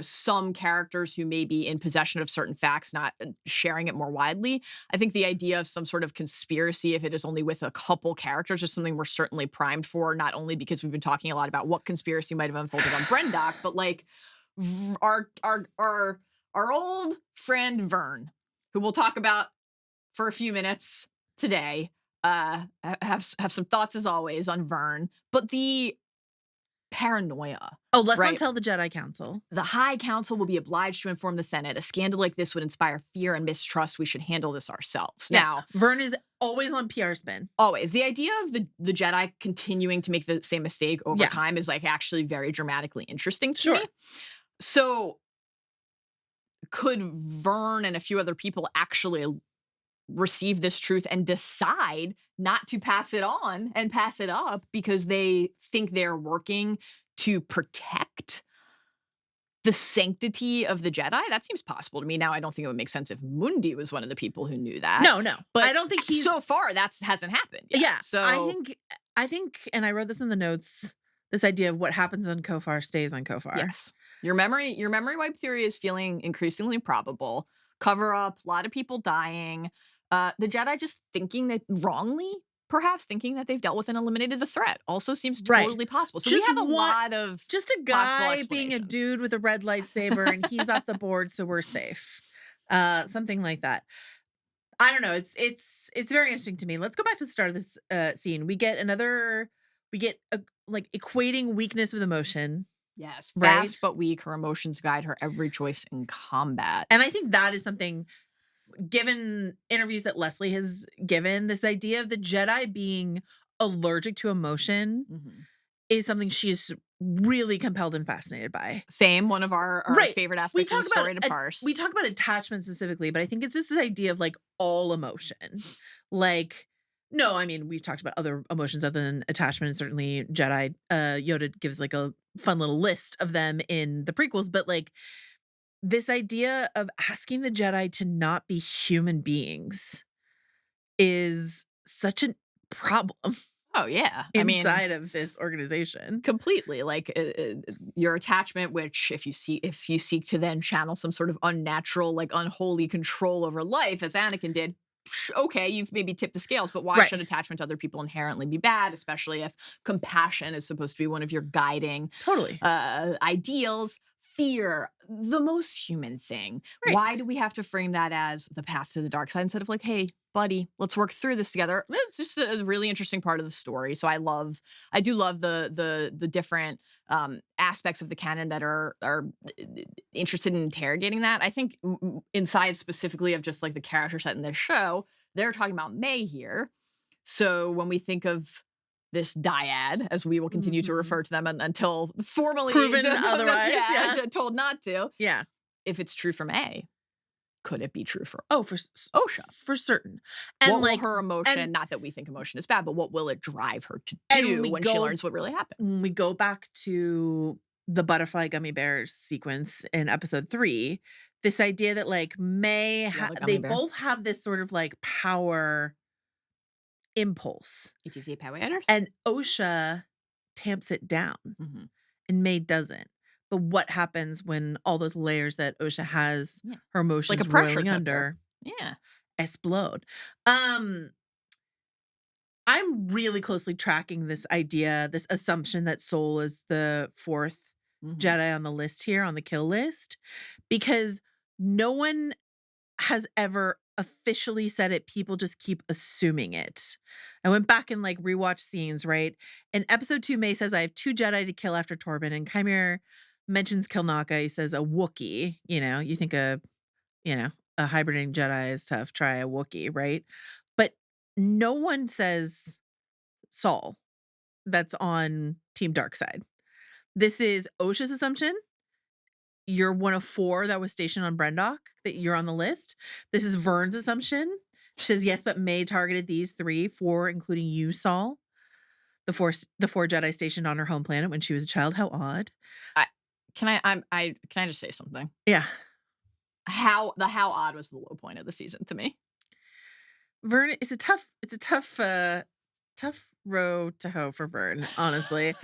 some characters who may be in possession of certain facts, not sharing it more widely. I think the idea of some sort of conspiracy, if it is only with a couple characters, is something we're certainly primed for, not only because we've been talking a lot about what conspiracy might have unfolded on Brendock, but like our old friend Vern, who we'll talk about for a few minutes today, have some thoughts as always on Vern, but the paranoia. Oh, let's not tell the Jedi Council. The High Council will be obliged to inform the Senate. A scandal like this would inspire fear and mistrust. We should handle this ourselves. Yeah. Now, Vern is always on PR spin. Always. The idea of the Jedi continuing to make the same mistake over time is like actually very dramatically interesting to me. So could Vern and a few other people actually receive this truth and decide not to pass it on and pass it up because they think they're working to protect the sanctity of the Jedi? That seems possible to me. Now, I don't think it would make sense if Mundi was one of the people who knew that. No. But I don't think he's... So far, that hasn't happened yet. Yeah. So I think, and I wrote this in the notes, this idea of what happens on Khofar stays on Khofar. Yes. Your memory wipe theory is feeling increasingly probable. Cover up, a lot of people dying. The Jedi just thinking that wrongly, perhaps thinking that they've dealt with and eliminated the threat also seems totally possible. So we have a lot of just a guy being a dude with a red lightsaber and he's off the board, so we're safe. Something like that. I don't know. It's very interesting to me. Let's go back to the start of this scene. We get like equating weakness with emotion. Yes, fast but weak. Her emotions guide her every choice in combat. And I think that is something given interviews that Leslie has given, this idea of the Jedi being allergic to emotion Mhm. is something she is really compelled and fascinated by. Same, one of our Right. favorite We aspects of talk the about story to parse. we talk about attachment specifically, but I think it's just this idea of like all emotion. Like, no, I mean, we've talked about other emotions other than attachment. Certainly, Jedi, Yoda gives like a fun little list of them in the prequels, but like this idea of asking the Jedi to not be human beings is such a problem Oh yeah, I mean, inside of this organization. completely. Like your attachment, which if you seek to then channel some sort of unnatural, like unholy control over life, as Anakin did. Okay, you've maybe tipped the scales, but why Right. should attachment to other people inherently be bad, especially if compassion is supposed to be one of your guiding Totally. ideals? Fear, the most human thing. Right. Why do we have to frame that as the path to the dark side instead of like, hey, buddy, let's work through this together? It's just a really interesting part of the story. So I do love the different aspects of the canon that are interested in interrogating that. I think inside specifically of just like the character set in this show, they're talking about May here. So when we think of this dyad, as we will continue to Mhm. refer to them until formally Proven otherwise, yeah, yeah. told not to. Yeah. If it's true for May, could it be true for Oh, for Osha? for certain. And What like will her emotion, and- not that we think emotion is bad, but what will it drive her to And do we when she go- learns what really happened? when we go back to the butterfly gummy bears sequence in episode 3, this idea that like May, Yeah, the gummy they bear. both have this sort of like power impulse, It is a power energy. and Osha tamps it down, Mhm. and May doesn't. But what happens when all those layers that Osha has, Yeah. her emotions pressure roiling cooker. under, Yeah. explode? I'm really closely tracking this idea, this assumption that Soul is the 4th Mhm. Jedi on the list here, on the kill list, because no one has ever officially said it. People just keep assuming it. I went back and like rewatched scenes, right? In episode 2, May says, I have 2 Jedi to kill after Torben, and Qimir mentions Kilnaka. He says a Wookiee. You think a hibernating Jedi is tough. Try a Wookiee, right? But no one says Saul that's on Team Darkside. This is Osha's assumption. You're one of 4 that was stationed on Brendock, that you're on the list. This is Vern's assumption. She says, yes, but May targeted these 4, including you, Saul. The 4 Jedi stationed on her home planet when she was a child. How odd. Can I just say something? Yeah. How odd was the low point of the season to me? Vern, it's a tough row to hoe for Vern, honestly.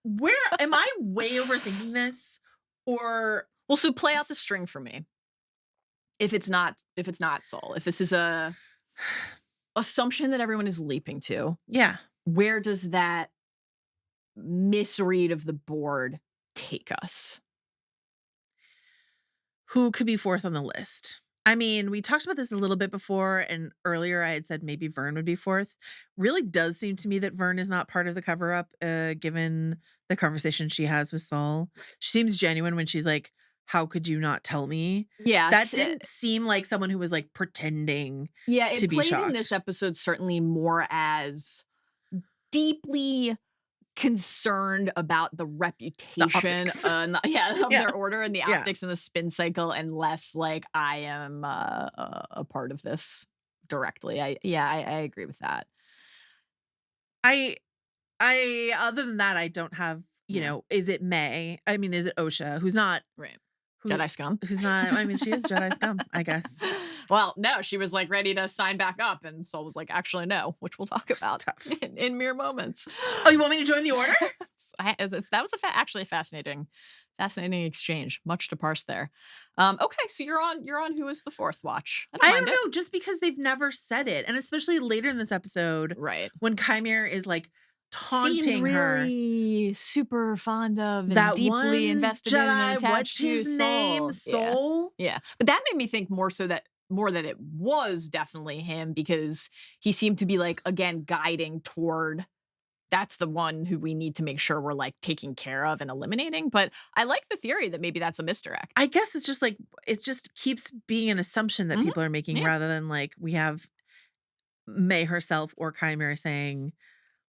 Where am I way overthinking this? Or Well, so play out the string for me. If it's not Saul, if this is a assumption that everyone is leaping to, yeah. where does that misread of the board take us? Who could be 4th on the list? I mean, we talked about this a little bit before, and earlier I had said maybe Vern would be 4th. Really does seem to me that Vern is not part of the cover-up, given the conversation she has with Saul. She seems genuine when she's like, how could you not tell me? Yeah, That didn't seem like someone who was like pretending. Yeah, it to be played in this shocked. episode certainly more as deeply concerned about the reputation optics. of Yeah. their order and the Yeah. optics and the spin cycle, and less like I am a part of this directly. I agree with that. I other than that, I don't have, Yeah. Is it May? I mean, is it Osha? Who's not Right. who- Jedi scum. Who's not, I mean, she is Jedi scum, I guess. Well, no, she was like ready to sign back up, and Saul was like, actually, no, which we'll talk about Stuff. in mere moments. Oh, you want me to join the order? That was actually a fascinating exchange. Much to parse there. Okay, so you're on who is the 4th watch? I mind don't it. know, just because they've never said it. And especially later in this episode, Right. when Qimir is like Seemed taunting her. really super fond of and That deeply one invested in and Jedi, attached what's to his name? Saul. Yeah. Soul? Yeah. But that made me think more that it was definitely him, because he seemed to be like, again, guiding toward that's the one who we need to make sure we're like taking care of and eliminating. But I like the theory that maybe that's a misdirect. I guess it's just like, it just keeps being an assumption that Mhm. people are making Yeah. rather than like we have May herself or Qimir saying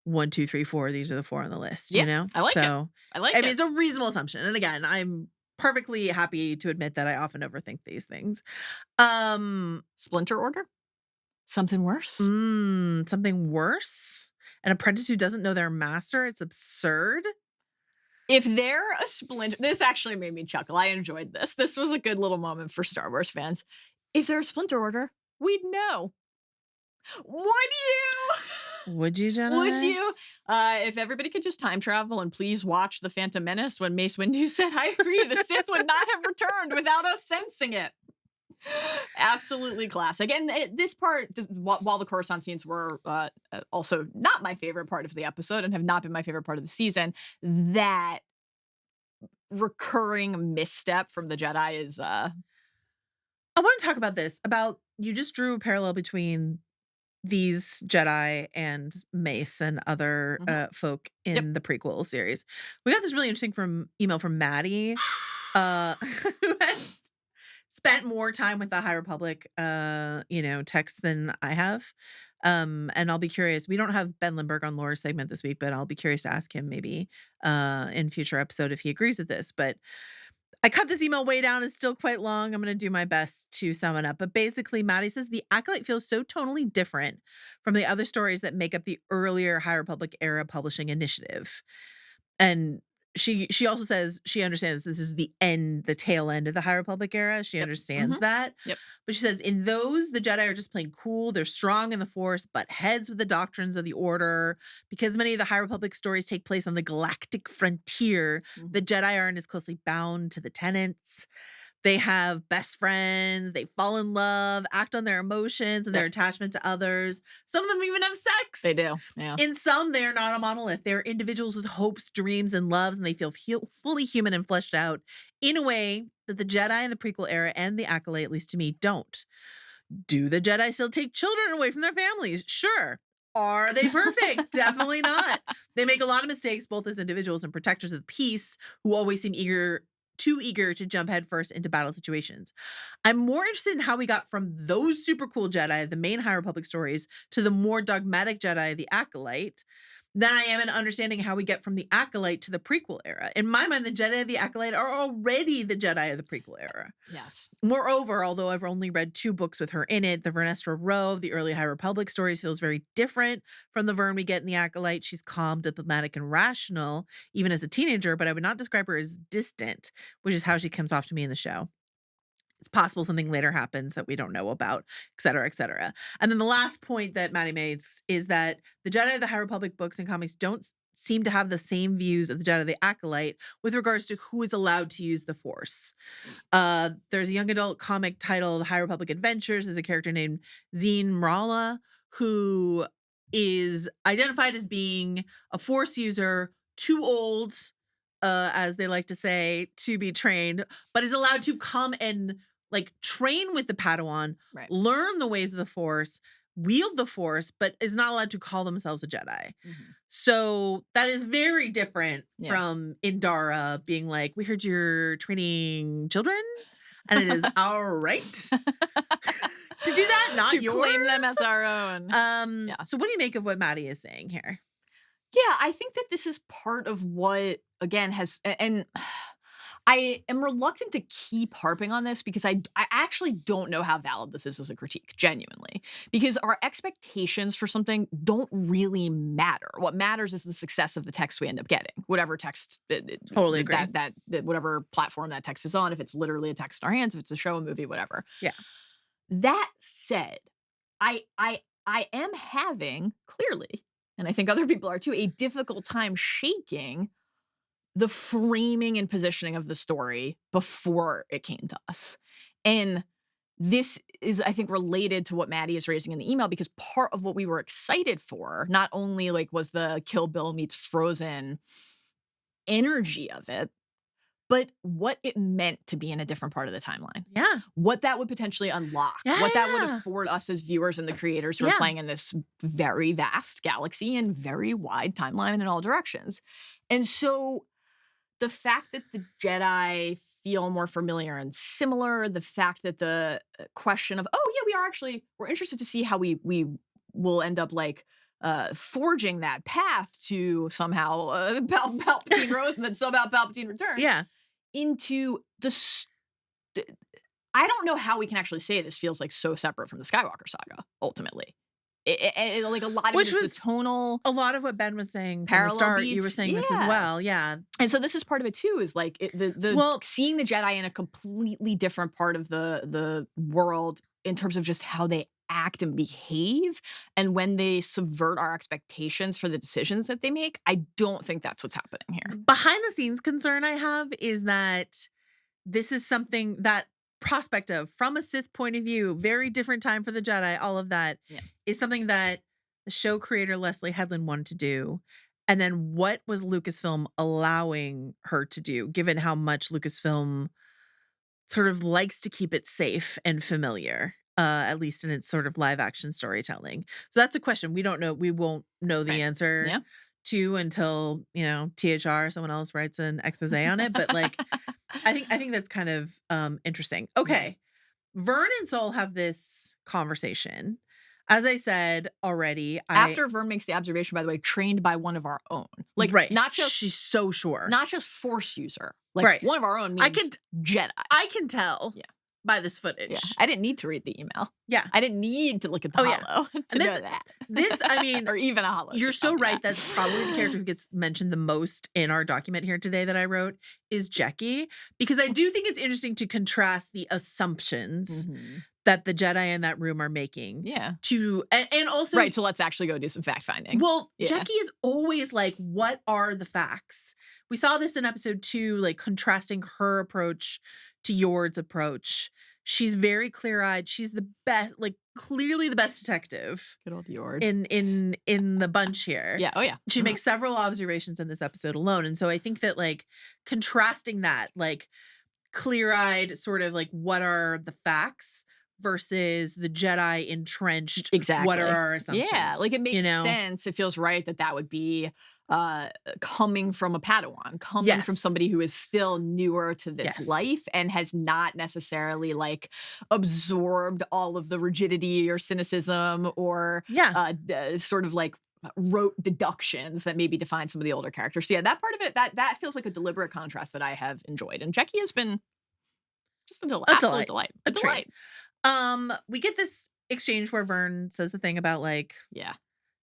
1, 2, 3, 4. These are the 4 on the list, Yeah, you know? I like it. So, I like I mean, it. it's a reasonable assumption. And again, I'm perfectly happy to admit that I often overthink these things. Splinter Order? Something worse? Something worse? An apprentice who doesn't know their master? It's absurd. If they're a splinter, this actually made me chuckle. I enjoyed this. This was a good little moment for Star Wars fans. If they're a splinter order, we'd know. Would you? Would you, Jedi? Would you? If everybody could just time travel and please watch The Phantom Menace when Mace Windu said, I agree, the Sith would not have returned without us sensing it. Absolutely classic. And this part, while the Coruscant scenes were also not my favorite part of the episode and have not been my favorite part of the season, that recurring misstep from the Jedi is I want to talk about this. About you just drew a parallel between these Jedi and Mace and other folk in the prequel series. We got this really interesting email from Maddie, who has spent more time with the High Republic, text than I have. And I'll be curious. We don't have Ben Lindbergh on Laura's segment this week, but I'll be curious to ask him maybe in future episode if he agrees with this. But I cut this email way down. It's still quite long. I'm going to do my best to sum it up. But basically, Maddie says the Acolyte feels so tonally different from the other stories that make up the earlier High Republic era publishing initiative. And she also says she understands this is the tail end of the High Republic era. She understands that. Yep. But she says in those, the Jedi are just plain cool. They're strong in the Force, but heads with the doctrines of the Order. Because many of the High Republic stories take place on the galactic frontier, the Jedi aren't as closely bound to the tenets. They have best friends, they fall in love, act on their emotions and their attachment to others. Some of them even have sex. They do, yeah. In some, they're not a monolith. They're individuals with hopes, dreams, and loves, and they feel fully human and fleshed out in a way that the Jedi in the prequel era and the Acolyte, at least to me, don't. Do the Jedi still take children away from their families? Sure. Are they perfect? Definitely not. They make a lot of mistakes, both as individuals and protectors of peace, who always seem too eager to jump headfirst into battle situations. I'm more interested in how we got from those super cool Jedi, the main High Republic stories, to the more dogmatic Jedi, the Acolyte, than I am in understanding how we get from the Acolyte to the prequel era. In my mind, the Jedi of the Acolyte are already the Jedi of the prequel era. Yes. Moreover, although I've only read 2 books with her in it, the Vernestra Rove, the early High Republic stories, feels very different from the Vern we get in the Acolyte. She's calm, diplomatic, and rational, even as a teenager, but I would not describe her as distant, which is how she comes off to me in the show. It's possible something later happens that we don't know about, et cetera, et cetera. And then the last point that Maddie made is that the Jedi of the High Republic books and comics don't seem to have the same views of the Jedi of the Acolyte with regards to who is allowed to use the Force. There's a young adult comic titled High Republic Adventures. There's a character named Zine Mrala who is identified as being a Force user, too old, as they like to say, to be trained, but is allowed to come and like train with the Padawan, learn the ways of the Force, wield the Force, but is not allowed to call themselves a Jedi. So that is very different from Indara being like, we heard you're training children and it is our right to do that, not to yours. Claim them as our own. So what do you make of what Maddie is saying here? Yeah, I think that this is part of what, again, and I am reluctant to keep harping on this because I actually don't know how valid this is as a critique, genuinely. Because our expectations for something don't really matter. What matters is the success of the text we end up getting, whatever text, totally agree. That whatever platform that text is on, if it's literally a text in our hands, if it's a show, a movie, whatever. Yeah. That said, I am having, clearly, and I think other people are too, a difficult time shaking the framing and positioning of the story before it came to us. And this is, I think, related to what Maddie is raising in the email, because part of what we were excited for, not only like was the Kill Bill meets Frozen energy of it, but what it meant to be in a different part of the timeline. Yeah. What that would potentially unlock. Yeah, what that would yeah. afford us as viewers and the creators who are Yeah. playing in this very vast galaxy and very wide timeline in all directions. And so the fact that the Jedi feel more familiar and similar, the fact that the question of, oh yeah, we're interested to see how we will end up like forging that path to somehow Palpatine rose and then somehow Palpatine returned. Yeah. Into I don't know how we can actually say this feels like so separate from the Skywalker saga, ultimately. Like a lot of Which it is was the tonal. A lot of what Ben was saying from the Parallel start. You were beats, saying this as yeah. well. Yeah. And so this is part of it too, is like seeing the Jedi in a completely different part of the world in terms of just how they act and behave, and when they subvert our expectations for the decisions that they make. I don't think that's what's happening here. Behind the scenes concern I have is that this is something that prospect of, from a Sith point of view, very different time for the Jedi, all of that is something that the show creator Leslie Headland wanted to do. And then what was Lucasfilm allowing her to do, given how much Lucasfilm sort of likes to keep it safe and familiar, at least in its sort of live action storytelling. So that's a question we don't know. We won't know the answer to until, THR or someone else writes an expose on it. But like, I think that's kind of interesting. Okay. Vern and Saul have this conversation. As I said already, after Vern makes the observation, by the way, trained by one of our own. Like, not just, she's so sure. Not just Force user. Like, one of our own means Jedi. I can tell by this footage. Yeah. I didn't need to read the email. Yeah. I didn't need to look at the holo to know that. This, I mean. Or even a holo. You're so right. That's probably the character who gets mentioned the most in our document here today that I wrote is Jecki. Because I do think it's interesting to contrast the assumptions that the Jedi in that room are making. Yeah. And also. Right. So let's actually go do some fact finding. Well, Jecki is always like, what are the facts? We saw this in episode 2, like contrasting her approach to Yord's approach. She's very clear-eyed. She's the best, like clearly the best detective. Good old Yord. In the bunch here. Yeah. Oh yeah. She makes several observations in this episode alone. And so I think that like contrasting that, like clear-eyed sort of like what are the facts versus the Jedi entrenched. Exactly. What are our assumptions? Yeah. Like it makes sense. It feels right that would be coming from a Padawan, coming from somebody who is still newer to this life and has not necessarily like absorbed all of the rigidity or cynicism or sort of like rote deductions that maybe define some of the older characters. So yeah, that part of it, that feels like a deliberate contrast that I have enjoyed. And Jecki has been just a delight. A delight. We get this exchange where Vern says the thing about like,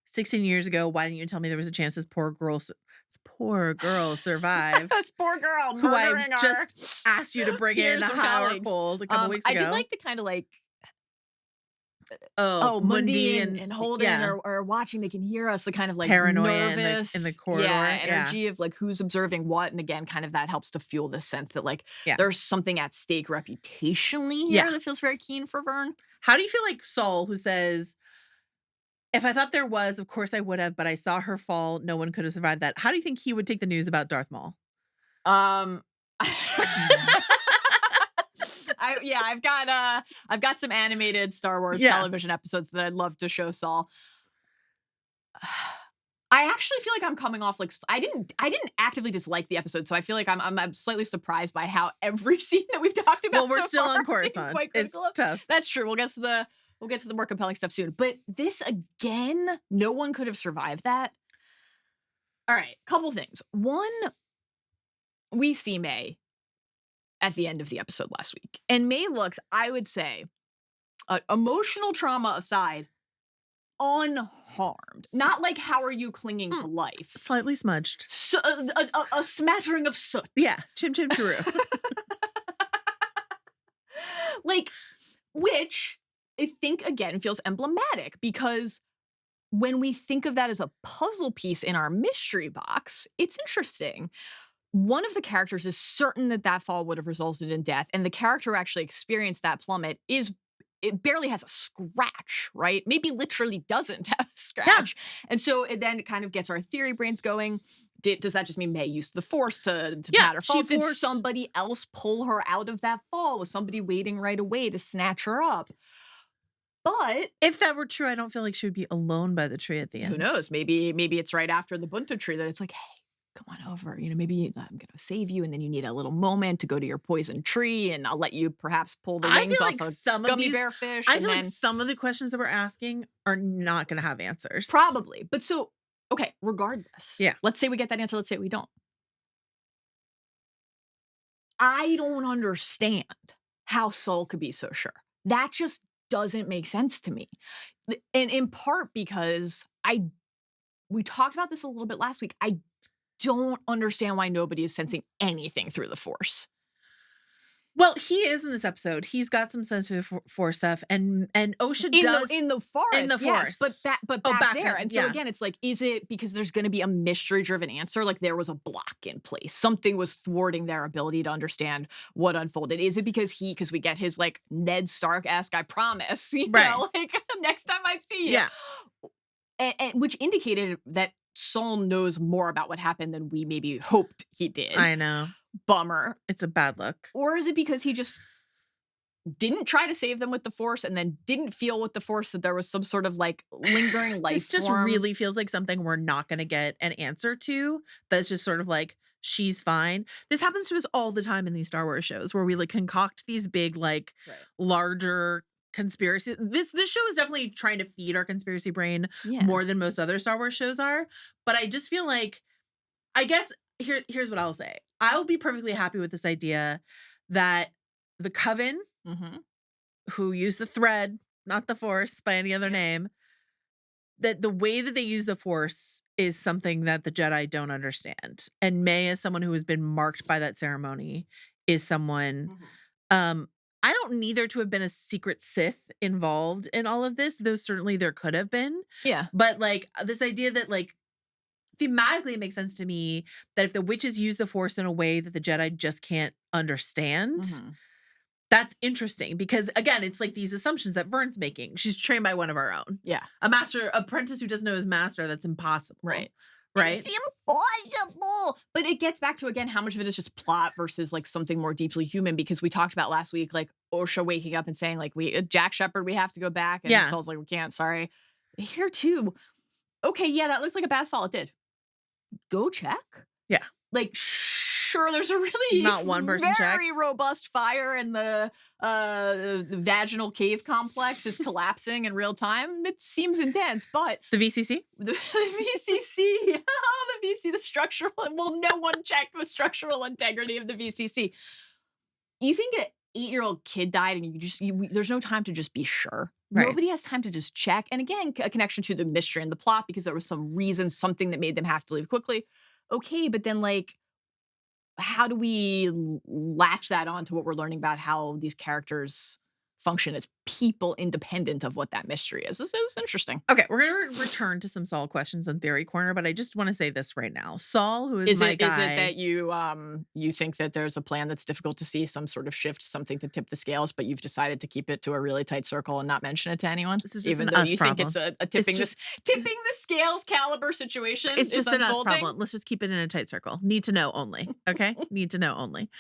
16 years ago, why didn't you tell me there was a chance this poor girl survived? This poor girl who I just asked you to bring in a hot or cold a couple weeks ago. I did like the kind of like Mundi and Holden or watching, they can hear us, the kind of like paranoia nervous in the corridor. Energy of like who's observing what. And again, kind of that helps to fuel the sense that like there's something at stake reputationally here that feels very keen for Vern. How do you feel like Saul, who says, if I thought there was, of course I would have, but I saw her fall. No one could have survived that. How do you think he would take the news about Darth Maul? I've got some animated Star Wars television episodes that I'd love to show Saul. I actually feel like I'm coming off like I didn't actively dislike the episode, so I feel like I'm slightly surprised by how every scene that we've talked about. Well, we're still far on Coruscant. It's tough. That's true. We'll get to the more compelling stuff soon. But this again, no one could have survived that. All right, couple things. One, we see May at the end of the episode last week, and May looks, I would say, emotional trauma aside, unharmed. Not like how are you clinging to life? Slightly smudged. So, a smattering of soot. Yeah, chim chim chiroo. Like, which I think again feels emblematic, because when we think of that as a puzzle piece in our mystery box, it's interesting. One of the characters is certain that fall would have resulted in death, and the character who actually experienced that plummet is it barely has a scratch, right? Maybe literally doesn't have a scratch. And so it then kind of gets our theory brains going. Does that just mean May used the Force to pat her fall? Did somebody else pull her out of that fall? Was somebody waiting right away to snatch her up? But if that were true, I don't feel like she would be alone by the tree at the end. Who knows? Maybe it's right after the Bunto tree that it's like, hey, come on over. Maybe I'm going to save you, and then you need a little moment to go to your poison tree, and I'll let you perhaps pull the wings off a gummy bear fish. I feel like some of the questions that we're asking are not going to have answers. Probably. But so, okay, regardless. Yeah. Let's say we get that answer. Let's say we don't. I don't understand how Saul could be so sure. That just doesn't make sense to me. And in part because we talked about this a little bit last week. I don't understand why nobody is sensing anything through the Force. Well, he is in this episode. He's got some sense of the Force stuff, and Osha does in the forest. In the forest, yes, but back there. And so again, it's like, is it because there's going to be a mystery-driven answer? Like there was a block in place, something was thwarting their ability to understand what unfolded. Is it because we get his like Ned Stark-esque, I promise, you know, like next time I see you, and which indicated that Saul knows more about what happened than we maybe hoped he did. I know. Bummer. It's a bad look. Or is it because he just didn't try to save them with the Force and then didn't feel with the Force that there was some sort of like lingering life This just really feels like something we're not going to get an answer to. That's just sort of like, she's fine. This happens to us all the time in these Star Wars shows where we like concoct these big, like larger conspiracy. This show is definitely trying to feed our conspiracy brain more than most other Star Wars shows are. But I just feel like, I guess here's what I'll say. I will be perfectly happy with this idea that the Coven, who use the thread, not the Force by any other name, that the way that they use the Force is something that the Jedi don't understand. And May, as someone who has been marked by that ceremony, is someone I don't need there to have been a secret Sith involved in all of this, though certainly there could have been. Yeah. But like this idea that like thematically it makes sense to me that if the witches use the Force in a way that the Jedi just can't understand, that's interesting because again, it's like these assumptions that Vern's making. She's trained by one of our own. Yeah. A master apprentice who doesn't know his master, that's impossible. Right. It's impossible. But it gets back to, again, how much of it is just plot versus like something more deeply human, because we talked about last week, like Osha waking up and saying like, Jack Shepherd, we have to go back. And Saul's like, we can't, sorry. Here too. Okay. Yeah. That looks like a bad fall. It did. Go check. Yeah. Like, sure, there's a really not one person very robust fire and the vaginal cave complex is collapsing in real time. It seems intense, but the VCC? The VCC. Oh, the VCC, the structural, well, no one checked the structural integrity of the VCC. You think an 8-year-old kid died and there's no time to just be sure. Right. Nobody has time to just check. And again, a connection to the mystery and the plot because there was some reason, something that made them have to leave quickly. Okay, but then like, how do we latch that on to what we're learning about how these characters function as people independent of what that mystery is? This is interesting. Okay, we're going to return to some Saul questions on Theory Corner, but I just want to say this right now. Saul, who is my guy... Is it that you think that there's a plan that's difficult to see, some sort of shift, something to tip the scales, but you've decided to keep it to a really tight circle and not mention it to anyone? This is just even an though us you problem. Think it's a tipping the scales caliber situation. It's just an unfolding. us problem. Let's just keep it in a tight circle. Need to know only. Okay? Need to know only.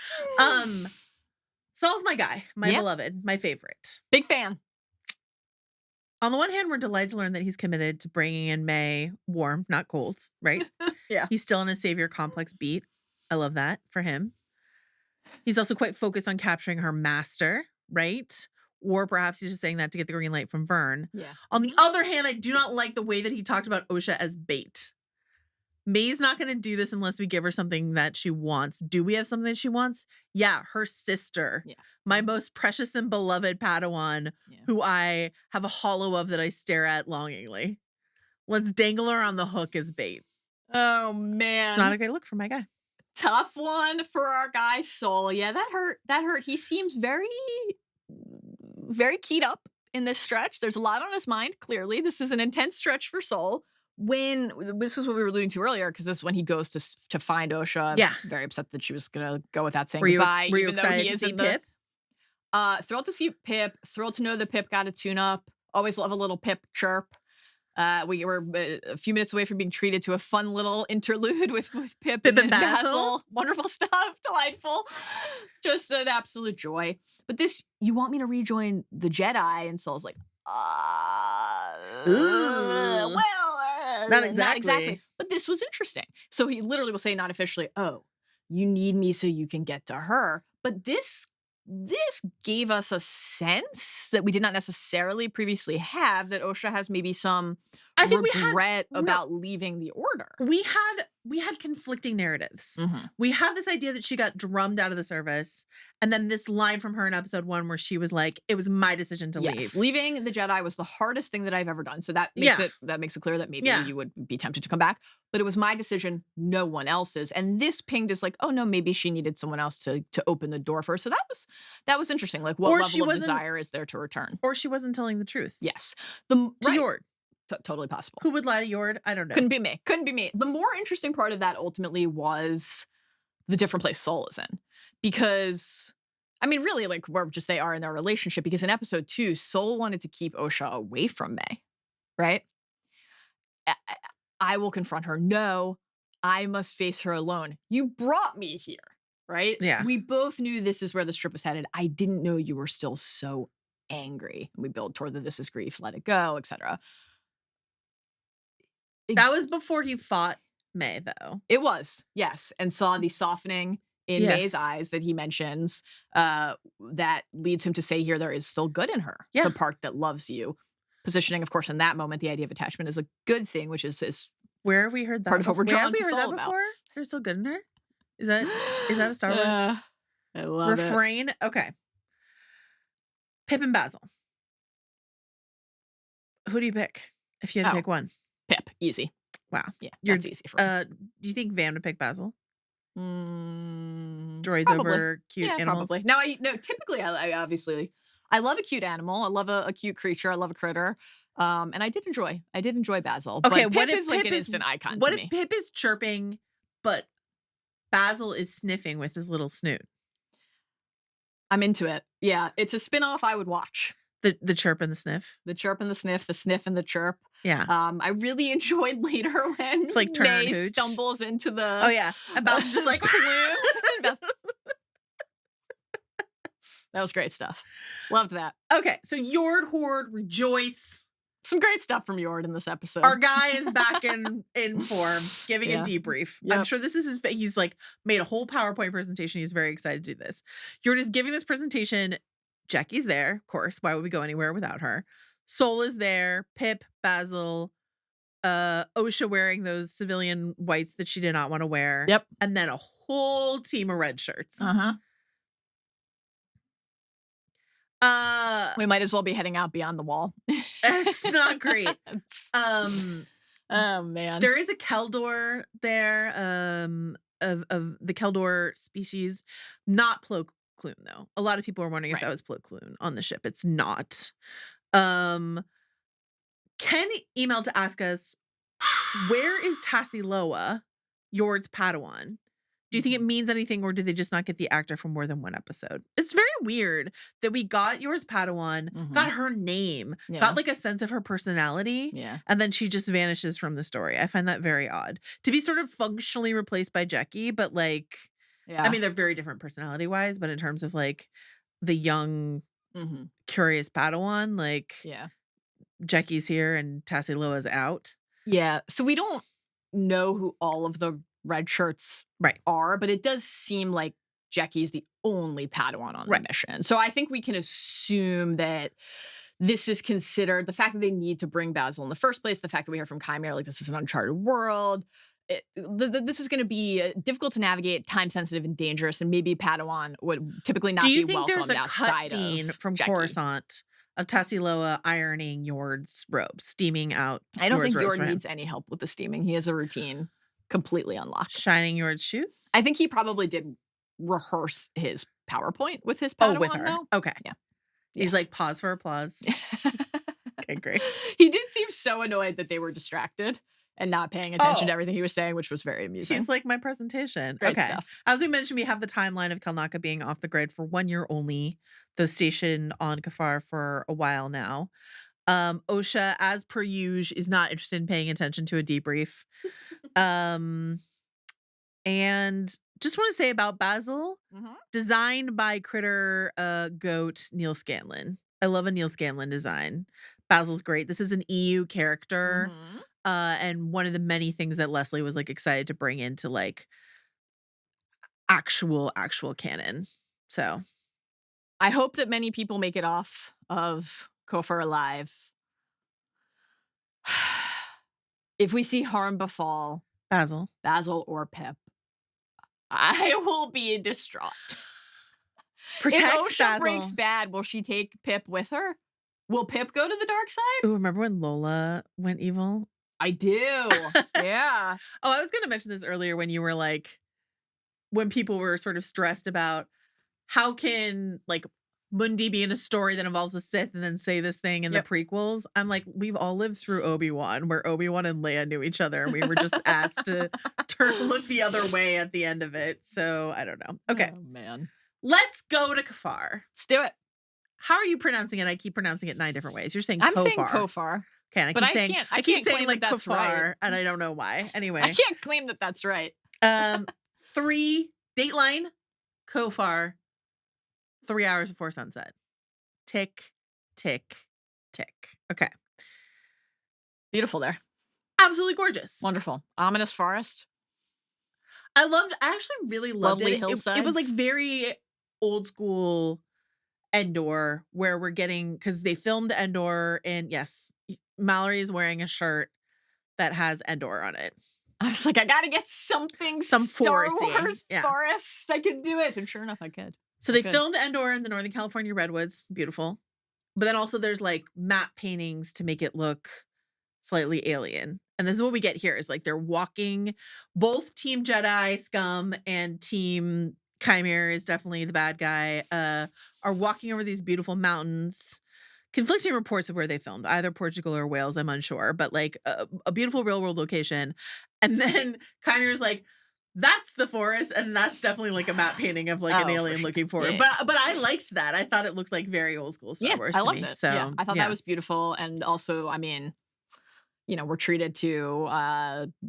Saul's my guy, my beloved, my favorite. Big fan. On the one hand, we're delighted to learn that he's committed to bringing in May warm, not cold, right? Yeah. He's still in a savior complex beat. I love that for him. He's also quite focused on capturing her master, right? Or perhaps he's just saying that to get the green light from Vern. Yeah. On the other hand, I do not like the way that he talked about Osha as bait. May's not going to do this unless we give her something that she wants. Do we have something that she wants? Yeah, her sister. Yeah. My most precious and beloved Padawan, who I have a hollow of that I stare at longingly. Let's dangle her on the hook as bait. Oh, man. It's not a great look for my guy. Tough one for our guy, Saul. Yeah, that hurt. He seems very, very keyed up in this stretch. There's a lot on his mind, clearly. This is an intense stretch for Saul. When this is what we were alluding to earlier, because this is when he goes to find Osha. Yeah, very upset that she was gonna go without saying goodbye. Were you excited to see Pip? Thrilled to see Pip. Thrilled to know that Pip got a tune-up. Always love a little Pip chirp. We were a few minutes away from being treated to a fun little interlude with Pip and Basil. Wonderful stuff. Delightful. Just an absolute joy. But this, you want me to rejoin the Jedi? And Saul's like, Not exactly. But this was interesting. So he literally will say, not officially, oh, you need me so you can get to her. But this gave us a sense that we did not necessarily previously have, that Osha has maybe some regret about leaving the Order. We had conflicting narratives. Mm-hmm. We had this idea that she got drummed out of the service, and then this line from her in episode 1 where she was like, "It was my decision to leave." Leaving the Jedi was the hardest thing that I've ever done. So that makes it clear that maybe you would be tempted to come back. But it was my decision, no one else's. And this pinged is like, oh no, maybe she needed someone else to open the door for her. So that was interesting. Like, what level of desire is there to return? Or she wasn't telling the truth. Yes. Yord. Totally possible. Who would lie to Yord? I don't know. Couldn't be me. The more interesting part of that ultimately was the different place Saul is in. Because, I mean, really, like, where just they are in their relationship. Because in episode 2, Saul wanted to keep Osha away from May. Right? I will confront her. No, I must face her alone. You brought me here. Right? Yeah. We both knew this is where the strip was headed. I didn't know you were still so angry. We build toward the this is grief, let it go, etc. That was before he fought May, though. It was, yes. And saw the softening in May's eyes that he mentions that leads him to say here there is still good in her. Yeah. The part that loves you. Positioning, of course, in that moment, the idea of attachment is a good thing, which is where have we heard that? Part of what we're drawn to Where have we heard Saul that about. before? There's still good in her? Is that a Star Wars I love refrain? it. Okay. Pip and Basil. Who do you pick if you had to pick one? Pip, easy. Wow. Yeah, that's easy for me. Do you think Van would pick Basil? Droids Probably. over cute animals? Probably. Now, typically, I obviously, I love a cute animal. I love a cute creature. I love a critter. And I did enjoy Basil. Okay, but what Pip if is like Pip an is instant icon What to if me. Pip is chirping, but Basil is sniffing with his little snoot? I'm into it. Yeah, it's a spinoff I would watch. The chirp and the sniff. The chirp and the sniff and the chirp. Yeah. I really enjoyed later when It's like turn May hooch. stumbles into the. Oh yeah, and Basil's just like That was great stuff. Loved that. Okay, so Yord Horde rejoice. Some great stuff from Yord in this episode. Our guy is back in form, giving a debrief. Yep. I'm sure this is he's like made a whole PowerPoint presentation. He's very excited to do this. Yord is giving this presentation. Jackie's there, of course. Why would we go anywhere without her? Saul is there. Pip, Basil, Osha wearing those civilian whites that she did not want to wear. Yep. And then a whole team of red shirts. We might as well be heading out beyond the wall. It's not great. Oh man. There is a Keldor there, of the Keldor species, not Plo Koon, though. A lot of people are wondering if that was Plo Koon on the ship. It's not. Ken emailed to ask us, where is Tassiloa, Yord's Padawan? Do you think it means anything, or did they just not get the actor for more than one episode? It's very weird that we got Yord's Padawan, got her name, got like a sense of her personality, and then she just vanishes from the story. I find that very odd. To be sort of functionally replaced by Jackie, but like, I mean, they're very different personality-wise, but in terms of like the young, curious Padawan, like Jackie's here and Tassiloa's out. Yeah, so we don't know who all of the red shirts are, but it does seem like Jackie's the only Padawan on the mission. So I think we can assume that this is considered, the fact that they need to bring Basil in the first place, the fact that we hear from Qimir, like this is an uncharted world. This is going to be difficult to navigate, time sensitive and dangerous, and maybe Padawan would typically not be welcomed outside of. Do you think there's a cutscene from Jackie. Coruscant of Tassiloa ironing Yord's robes, steaming out? I don't think Yord's Yord robes needs any help with the steaming. He has a routine completely unlocked. Shining Yord's shoes? I think he probably did rehearse his PowerPoint with his Padawan, with her. though. Okay. Yeah. He's like, pause for applause. Okay, great. He did seem so annoyed that they were distracted and not paying attention Oh. to everything he was saying, which was very amusing. She's like my presentation. Great Okay. stuff. As we mentioned, we have the timeline of Kalnaka being off the grid for 1 year only, though stationed on Khofar for a while now. Osha, as per usual, is not interested in paying attention to a debrief. And just want to say about Basil, designed by critter goat Neil Scanlon. I love a Neil Scanlon design. Basil's great. This is an EU character. And one of the many things that Leslie was like excited to bring into like actual canon. So I hope that many people make it off of Khofar alive. If we see harm befall Basil or Pip, I will be distraught. protect If Osha Basil. breaks bad, will she take Pip with her? Will Pip go to the dark side? Ooh, remember when Lola went evil? I do. Yeah. Oh, I was going to mention this earlier when you were like, when people were sort of stressed about how can like Mundi be in a story that involves a Sith and then say this thing in the prequels. I'm like, we've all lived through Obi-Wan, where Obi-Wan and Leia knew each other, and we were just asked to look the other way at the end of it. So I don't know. Okay, Oh, man. let's go to Khofar. Let's do it. How are you pronouncing it? I keep pronouncing it 9 different ways. You're saying I'm Khofar. saying Khofar. Okay, and But I I keep saying can't- I I keep can't saying claim like that that's Khofar, right. and I don't know why. Anyway, I can't claim that that's right. 3 Dateline, Khofar, 3 hours before sunset. Tick, tick, tick. Okay. Beautiful there. Absolutely gorgeous. Wonderful. Ominous forest. I actually really loved Lovely it. It was like hillsides. very old school Endor, where we're getting, because they filmed Endor, and yes, Mallory is wearing a shirt that has Endor on it. I was like, I gotta get something Some Star foresty. Wars Yeah. forest. I could do it. And sure enough, I could. So they Good. filmed Endor in the Northern California redwoods. Beautiful. But then also there's like matte paintings to make it look slightly alien. And this is what we get here is like they're walking, both Team Jedi scum and Team Qimir is definitely the bad guy, are walking over these beautiful mountains. Conflicting reports of where they filmed, either Portugal or Wales, I'm unsure, but like a beautiful real world location. And then Chimir's like, that's the forest, and that's definitely like a matte painting of like an Oh, for alien sure. looking for it. Yeah. But I liked that. I thought it looked like very old school Star Wars. I to loved me. it. So yeah, I thought yeah. that was beautiful. And also, I mean, you know, we're treated to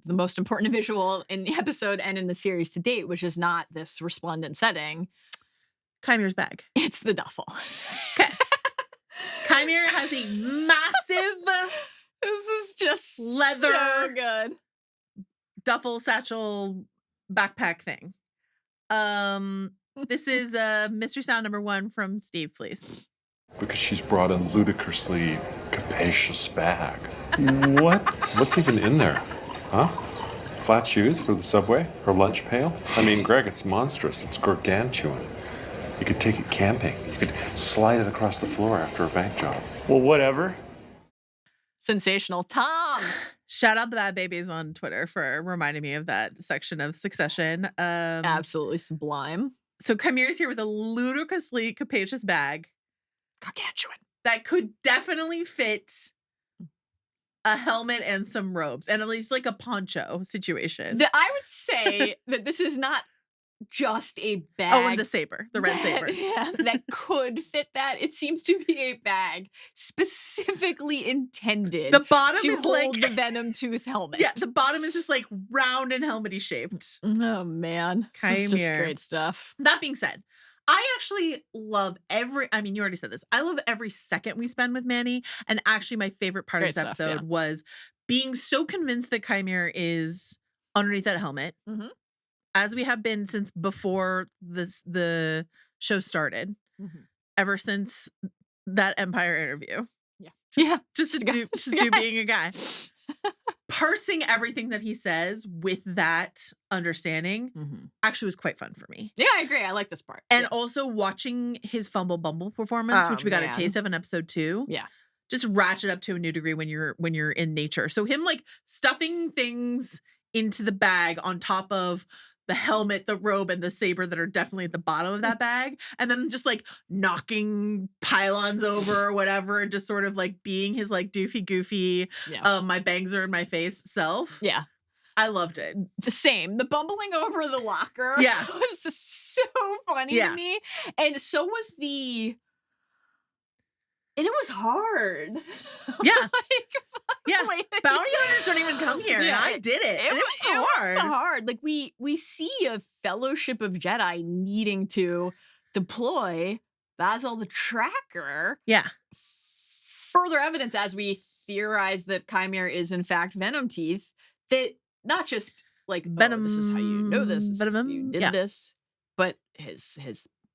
the most important visual in the episode and in the series to date, which is not this resplendent setting. Chimir's bag. It's the duffel. Okay. Qimir has a massive This is just leather so good. duffel satchel backpack thing. This is mystery sound number 1 from Steve, please. Because she's brought a ludicrously capacious bag. What? What's even in there? Huh? Flat shoes for the subway? Her lunch pail? I mean, Greg, it's monstrous. It's gargantuan. You could take it camping. You could slide it across the floor after a bank job. Well, whatever. Sensational. Tom. Shout out the Bad Babies on Twitter for reminding me of that section of Succession. Absolutely sublime. So Chimir's here with a ludicrously capacious bag Gargantuan. that could definitely fit a helmet and some robes, and at least like a poncho situation. I would say that this is not just a bag. Oh, and the saber, the red saber. Yeah, that could fit that. It seems to be a bag specifically intended The bottom to is hold like the venom tooth helmet. yeah, the bottom is just like round and helmety shaped. Oh man, this is just Qimir. great stuff. That being said, I actually love I mean, you already said this. I love every second we spend with Manny. And actually, my favorite part Great of this stuff, episode yeah. was being so convinced that Qimir is underneath that helmet, Mhm. as we have been since before the show started, ever since that Empire interview. Yeah, Just to Just a guy. do, Just just a do guy. being a guy. Parsing everything that he says with that understanding actually was quite fun for me. Yeah, I agree. I like this part. And Yeah. also watching his Fumble Bumble performance, Oh, which we got a man. taste of in episode 2. Yeah. Just ratchet up to a new degree when you're in nature. So him like stuffing things into the bag on top of the helmet, the robe, and the saber that are definitely at the bottom of that bag, and then just like knocking pylons over or whatever, and just sort of like being his like doofy goofy, my bangs are in my face self. Yeah. I loved it. The same. The bumbling over the locker was so funny to me. And so was and it was hard. Yeah. Wait. Bounty hunters don't even come here. And I did it. And it was hard. It was hard. Like we see a fellowship of Jedi needing to deploy Basil the Tracker. Yeah. Further evidence as we theorize that Qimir is in fact Venom Teeth, that not just like Venom, this is how you know this is how you did this, but his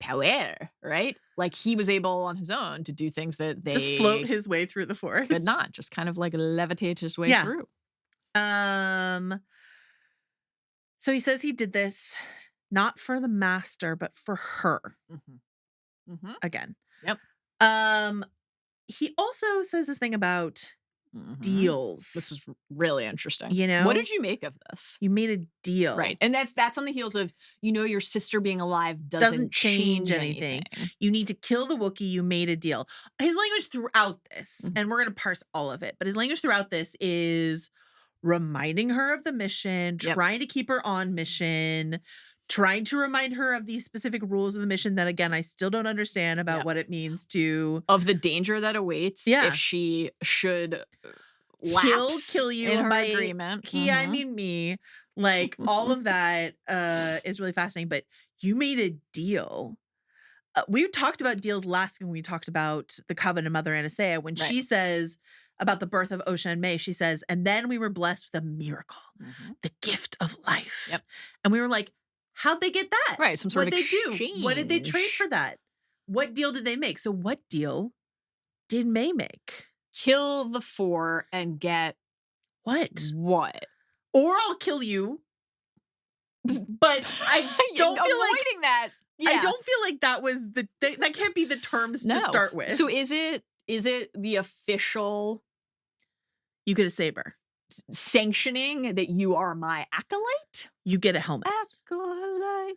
power, right? Like he was able on his own to do things that they just float his way through the forest. Could not, just kind of like levitate his way through. So he says he did this not for the master, but for her. Again. Yep. He also says this thing about deals. This is really interesting. You know? What did you make of this? You made a deal. Right. And that's on the heels of, your sister being alive doesn't change anything. You need to kill the Wookiee. You made a deal. His language throughout this, and we're going to parse all of it, but his language throughout this is reminding her of the mission, trying to keep her on mission, trying to remind her of these specific rules of the mission that, again, I still don't understand about what it means to... Of the danger that awaits if she should lapse kill you in her by agreement. Ki-Adi-Mundi. Like, all of that is really fascinating. But you made a deal. We talked about deals last when we talked about the Coven of Mother Anastasia. When she says about the birth of Osha and May, she says, and then we were blessed with a miracle, the gift of life. Yep. And we were like, how'd they get that? Right, some sort of exchange. Do? What did they trade for that? What deal did they make? So what deal did May make? Kill the 4 and get what? Or I'll kill you. But I don't feel like that. Yeah. I don't feel like that was that can't be the terms to start with. So is it the official? You get a saber. Sanctioning that you are my acolyte? You get a helmet. Acolyte.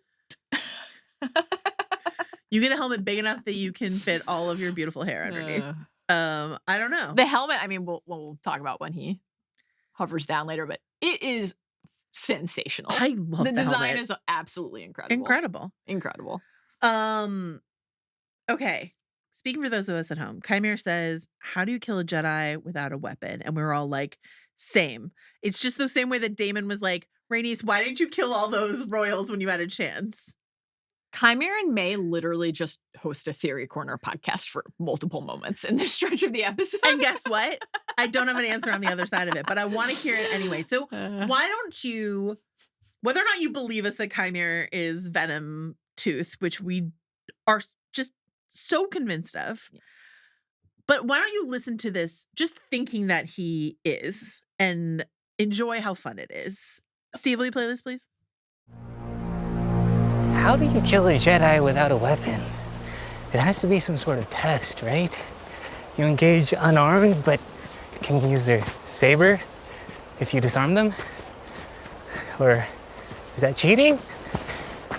You get a helmet big enough that you can fit all of your beautiful hair underneath. I don't know. The helmet, I mean, we'll talk about when he hovers down later, but it is sensational. I love the design helmet. is absolutely incredible. Incredible. Okay. Speaking for those of us at home, Qimir says, how do you kill a Jedi without a weapon? And we were all like, same. It's just the same way that Damon was like, Rhaenys, why didn't you kill all those royals when you had a chance? Qimir and May literally just host a Theory Corner podcast for multiple moments in this stretch of the episode. And guess what? I don't have an answer on the other side of it, but I want to hear it anyway. So why don't you, whether or not you believe us that Qimir is Venom Tooth, which we are just so convinced of, but why don't you listen to this just thinking that he is and enjoy how fun it is. Steve, will you play this, please? How do you kill a Jedi without a weapon? It has to be some sort of test, right? You engage unarmed, but can use their saber if you disarm them? Or is that cheating?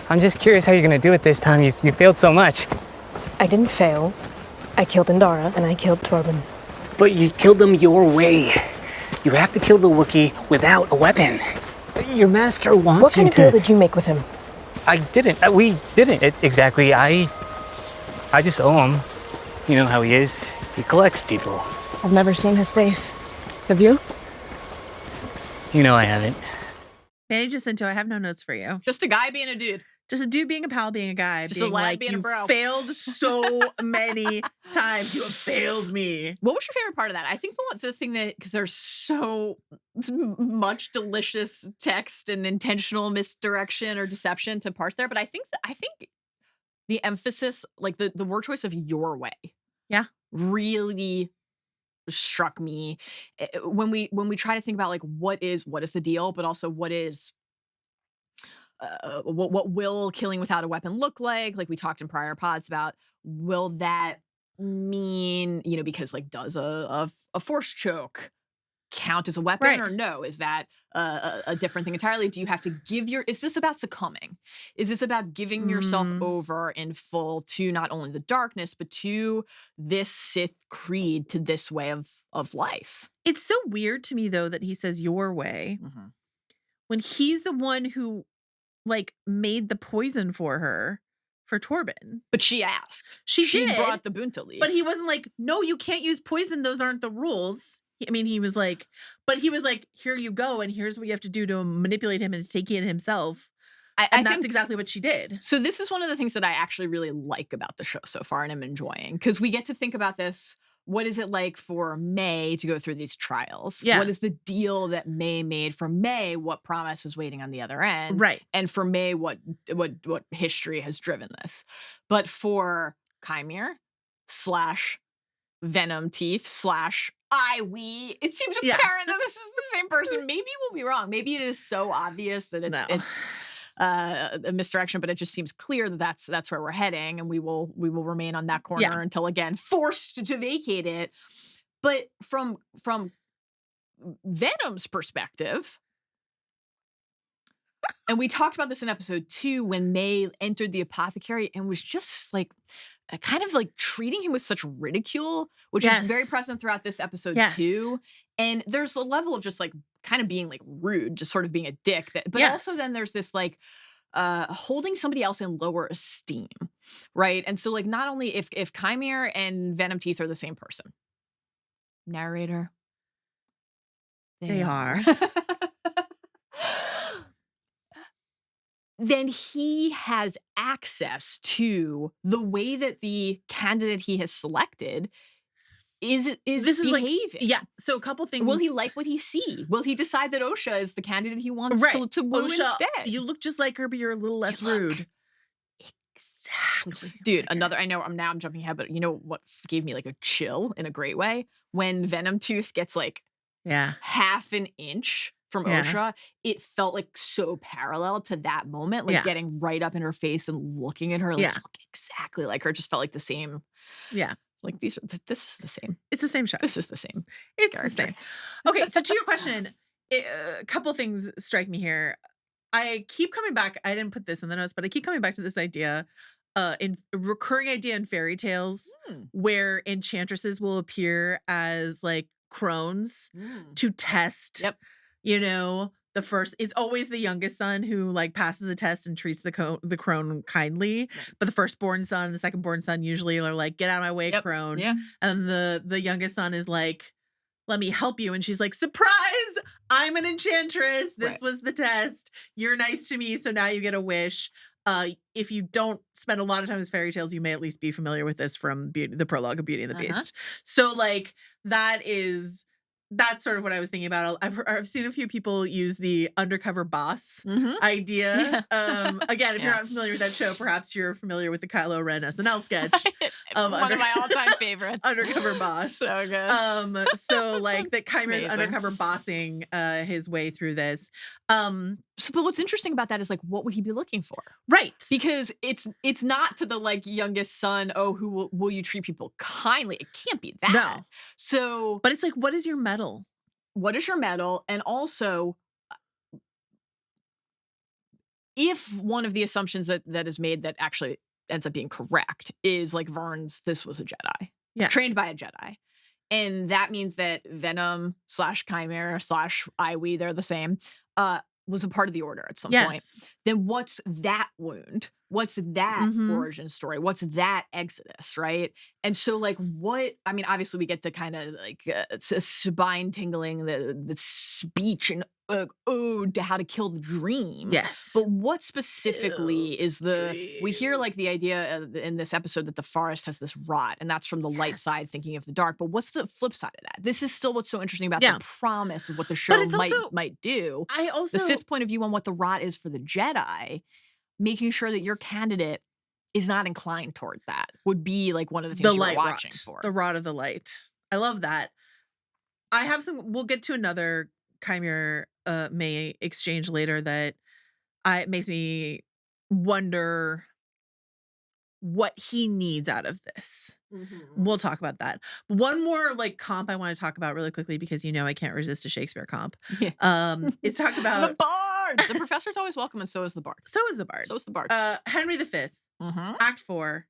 I'm just curious how you're gonna do it this time. You failed so much. I didn't fail. I killed Indara and I killed Torben. But you killed them your way. You have to kill the Wookiee without a weapon. Your master wants What kind you of deal did you make with him? I didn't. We didn't exactly. I just owe him. You know how he is. He collects people. I've never seen his face. Have you? You know I haven't. Manny Jacinto, I have no notes for you. Just a guy being a dude. Just a dude being a pal, being a guy. Just being a lad like, being a you bro. failed so many times. You have failed me. What was your favorite part of that? I think the thing that, because there's so much delicious text and intentional misdirection or deception to parse there, but I think the emphasis, like the word choice of your way, really struck me when we try to think about like what is the deal, but also what is what will killing without a weapon look like? Like we talked in prior pods about, will that mean, because like does a force choke count as a weapon Right. or no? Is that a different thing entirely? Do you have to give is this about succumbing? Is this about giving yourself over in full to not only the darkness, but to this Sith creed, to this way of life? It's so weird to me, though, that he says your way when he's the one who, like, made the poison for her, for Torben. But she asked. She did, brought the Bunta leaf. but he wasn't like, no, you can't use poison. Those aren't the rules. He was like, here you go, and here's what you have to do to manipulate him and to take in himself. I And that's think exactly what she did. So this is one of the things that I actually really like about the show so far, and I'm enjoying, because we get to think about this. What is it like for May to go through these trials? Yeah. What is the deal that May made for May? What promise is waiting on the other end? Right. And for May, what history has driven this? But for Qimir / Venom Teeth / it seems apparent that this is the same person. Maybe we'll be wrong. Maybe it is so obvious that it's a misdirection, but it just seems clear that that's where we're heading, and we will remain on that corner until again forced to vacate it. But from Venom's perspective, and we talked about this in episode 2 when May entered the apothecary and was just like kind of like treating him with such ridicule, which is very present throughout this episode too. And there's a level of just like kind of being like rude, just sort of being a dick. But also then there's this like holding somebody else in lower esteem, right? And so like not only if Qimir and Venom Teeth are the same person, narrator, They are. then he has access to the way that the candidate he has selected is behaving. So a couple things. Will he like what he see? Will he decide that Osha is the candidate he wants to woo Osha, instead? you look just like her, but you're a little less rude. Exactly. Dude, I'm jumping ahead, but you know what gave me like a chill in a great way? When Venom Tooth gets like half an inch from Osha, it felt like so parallel to that moment, like getting right up in her face and looking at her, like looking exactly like her. It just felt like the same. Yeah. Like this is the same. It's the same show. This is the same. It's the same. Okay, so to your question, a couple things strike me here. I keep coming back. I didn't put this in the notes, but I keep coming back to this idea, in recurring idea in fairy tales, where enchantresses will appear as like crones to test. You know, it's always the youngest son who like passes the test and treats the crone kindly. But the firstborn son and the secondborn son usually are like, get out of my way, crone. Yeah. And the youngest son is like, let me help you. And she's like, surprise, I'm an enchantress. This was the test. You're nice to me, so now you get a wish. If you don't spend a lot of time with fairy tales, you may at least be familiar with this from the prologue of Beauty and the Beast. So like that's sort of what I was thinking about. I've seen a few people use the undercover boss idea. Again, if you're not familiar with that show, perhaps you're familiar with the Kylo Ren SNL sketch. One of my all-time favorites. Undercover boss. So good. So like that Qimir is undercover bossing his way through this. But what's interesting about that is like, what would he be looking for? Right. Because it's not to the like youngest son, who will you treat people kindly? It can't be that. No. So, but it's like, what is your medal? What is your medal? And also, if one of the assumptions that is made that actually ends up being correct is like Vern's, this was a Jedi. Trained by a Jedi. And that means that Venom / Qimir / Iwi, they're the same, was a part of the Order at some point. Then what's that wound? What's that origin story? What's that exodus, right? And so like obviously we get the kind of like spine tingling, the speech and ode to how to kill the dream. Yes. But what specifically is we hear like the idea in this episode that the forest has this rot, and that's from the light side thinking of the dark. But what's the flip side of that? This is still what's so interesting about the promise of what the show might do. The Sith point of view on what the rot is for the Jedi, making sure that your candidate is not inclined toward that would be like one of the things you're watching for. The rot of the light. I love that. I have we'll get to another Qimir May exchange later that it makes me wonder what he needs out of this. We'll talk about that. One more like comp I want to talk about really quickly because I can't resist a Shakespeare comp. Yeah. Is talk The about bard. The professor's always welcome, and so is the bard. so is the bard. So is the bard. Henry V, Act 4.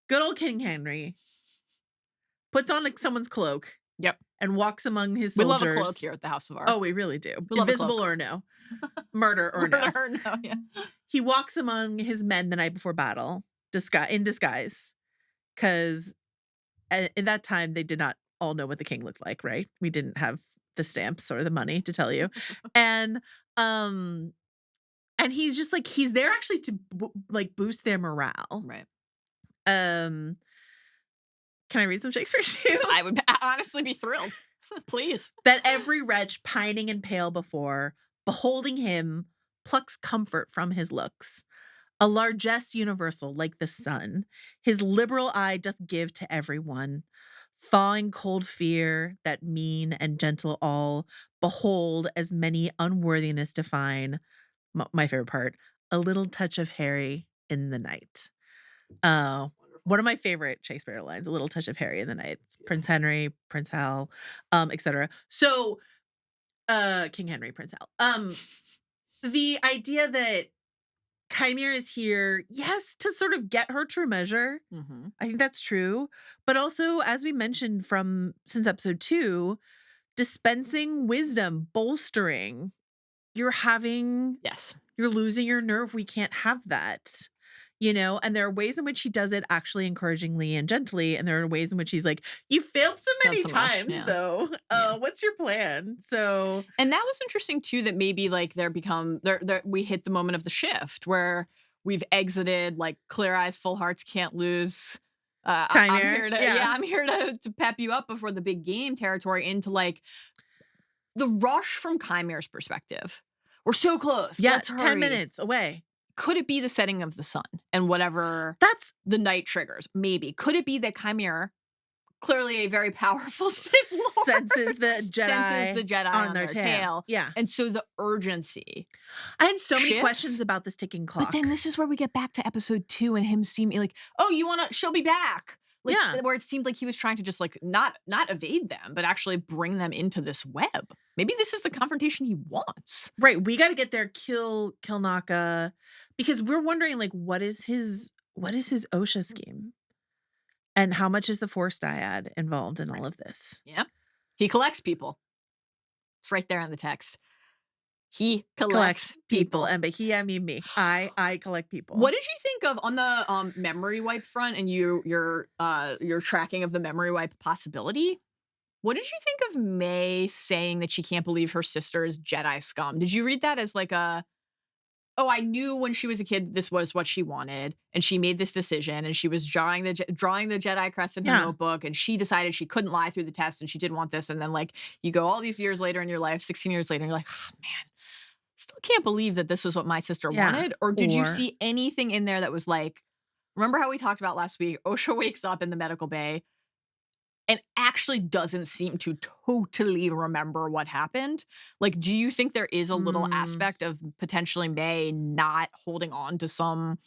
Good old King Henry puts on like someone's cloak. Yep. And walks among his We soldiers. love a cloak here at the House of R. Oh, we really do. We love a Invisible cloak. or no. Murder or no. Murder or no, yeah. He walks among his men the night before battle, in disguise. Because in that time, they did not all know what the king looked like, right? We didn't have the stamps or the money to tell you. And he's just like, he's there actually to boost their morale. Right. Can I read some Shakespeare to you? I would honestly be thrilled. Please. That every wretch pining and pale before, beholding him, plucks comfort from his looks. A largesse universal like the sun, his liberal eye doth give to every one. Thawing cold fear, that mean and gentle all, behold as many unworthiness define. My favorite part, a little touch of Harry in the night. One of my favorite Shakespeare lines, a little touch of Harry in the night. It's Prince Henry, Prince Hal, etc. So, King Henry, Prince Hal. The idea that Qimir is here, yes, to sort of get her true measure. I think that's true. But also, as we mentioned since episode 2, dispensing wisdom, bolstering. You're losing your nerve. We can't have that. And there are ways in which he does it actually encouragingly and gently. And there are ways in which he's like, you failed so many times, though. What's your plan? So. And that was interesting, too, that maybe like we hit the moment of the shift where we've exited like clear eyes, full hearts, can't lose. I'm here to pep you up before the big game territory into like the rush from Qimir's perspective. We're so close. Yeah, Let's hurry. 10 minutes away. Could it be the setting of the sun and whatever that's the night triggers? Maybe. Could it be that Qimir, clearly a very powerful Sith Lord, senses the Jedi on their tail? Yeah. And so the urgency. I had so many shifts. Questions about this ticking clock. But then this is where we get back to episode 2 and him seeming like, oh, she'll be back. Like, where it seemed like he was trying to just like not evade them, but actually bring them into this web. Maybe this is the confrontation he wants. Right. We got to get there, kill Naka, because we're wondering like what is his OSHA scheme, and how much is the Force dyad involved in all of this? Yeah, he collects people. It's right there in the text. He collects people. And by he, I mean me. I collect people. What did you think of on the memory wipe front and your tracking of the memory wipe possibility? What did you think of May saying that she can't believe her sister is Jedi scum? Did you read that as like I knew when she was a kid this was what she wanted, and she made this decision, and she was drawing the Jedi crest in her notebook, and she decided she couldn't lie through the test, and she didn't want this, and then like you go all these years later in your life, 16 years later, and you're like, oh man, still can't believe that this was what my sister wanted. Or did you see anything in there that was like, remember how we talked about last week? Osha wakes up in the medical bay and actually doesn't seem to totally remember what happened. Like, do you think there is a little aspect of potentially May not holding on to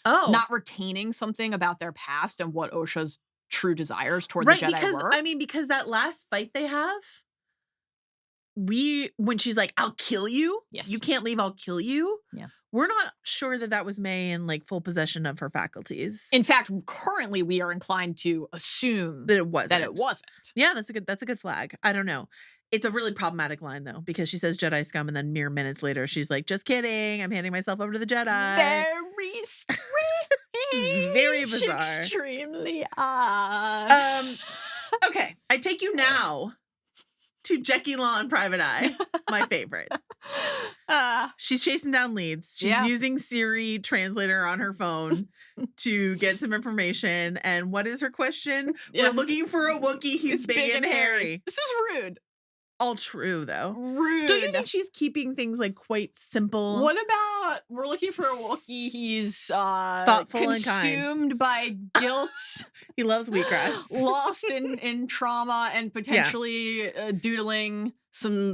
not retaining something about their past and what Osha's true desires toward the Jedi were? Because that last fight they have, when she's like, I'll kill you. Yes. You can't leave, I'll kill you. Yeah. We're not sure that was May in like full possession of her faculties. In fact, currently we are inclined to assume that it wasn't. Yeah, that's a good flag. I don't know. It's a really problematic line though, because she says Jedi scum and then mere minutes later she's like, just kidding, I'm handing myself over to the Jedi. Very strange. Very bizarre. Extremely odd. Okay, I take you now to Jackie Law and Private Eye, my favorite. She's chasing down leads. She's using Siri translator on her phone to get some information. And what is her question? We're looking for a Wookiee. He's big and hairy. This is rude. All true, though. Rude. Don't you think she's keeping things like quite simple? What about we're looking for a Wookiee? He's thoughtful and consumed by guilt. He loves wheatgrass. Lost in trauma and potentially doodling some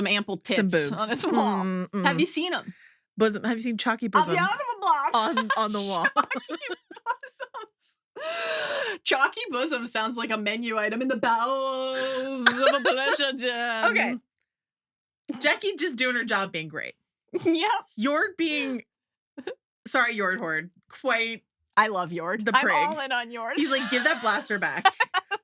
ample tits some boobs on his wall. Have you seen them? Have you seen chalky bosoms on the block on the wall? Chalky bosoms. Chalky bosom sounds like a menu item in the bowels of a pleasure den. Okay. Jackie just doing her job being great. Yep. Yord being, sorry, Yord Horde, quite, I love Yord. The I'm prig. all in on Yord. he's like, give that blaster back.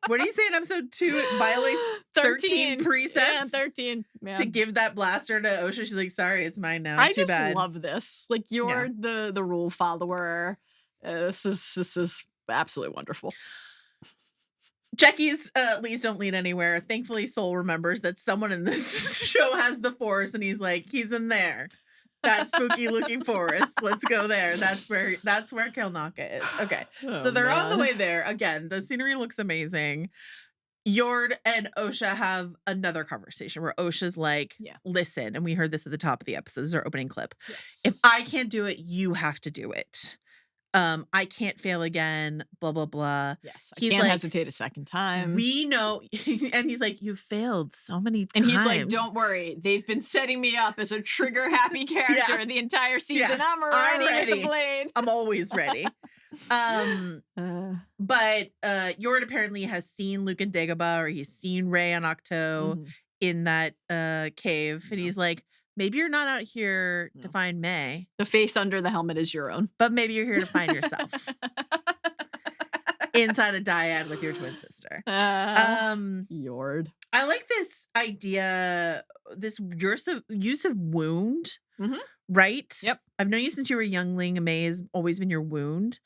What do you say in episode 2? It violates 13 precepts Yeah, 13. Man. to give that blaster to Osha. She's like, sorry, it's mine now. I Too just bad. love this. Like, you're the rule follower. This is absolutely wonderful. Jackie's leads don't lead anywhere. Thankfully, Saul remembers that someone in this show has the Force, and he's like, he's in there. That spooky looking forest. Let's go there. That's where Kelnaka is. Okay. Oh, So they're on the man. way there. Again, the scenery looks amazing. Yord and Osha have another conversation where Osha's like, Yeah. listen, and we heard this at the top of the episode. This is our opening clip. Yes. If I can't do it, you have to do it. I can't fail again, blah, blah, blah. Yes. I He's can't like, hesitate a second time. We know, and he's like, you failed so many And times. he's like, don't worry. They've been setting me up as a trigger happy character the entire season. Yeah. I'm ready I'm with the ready. blade. I'm always ready. But Yord apparently has seen Luke and Dagobah, or he's seen Rey on Octo Mhm. in that cave. And Yeah. he's like, maybe you're not out here to No. find May, The face under the helmet is your own. but maybe you're here to find yourself inside a dyad with your twin sister. Yord. I like this idea, this use of wound, Mhm. right? Yep. I've known you since you were a youngling. May has always been your wound.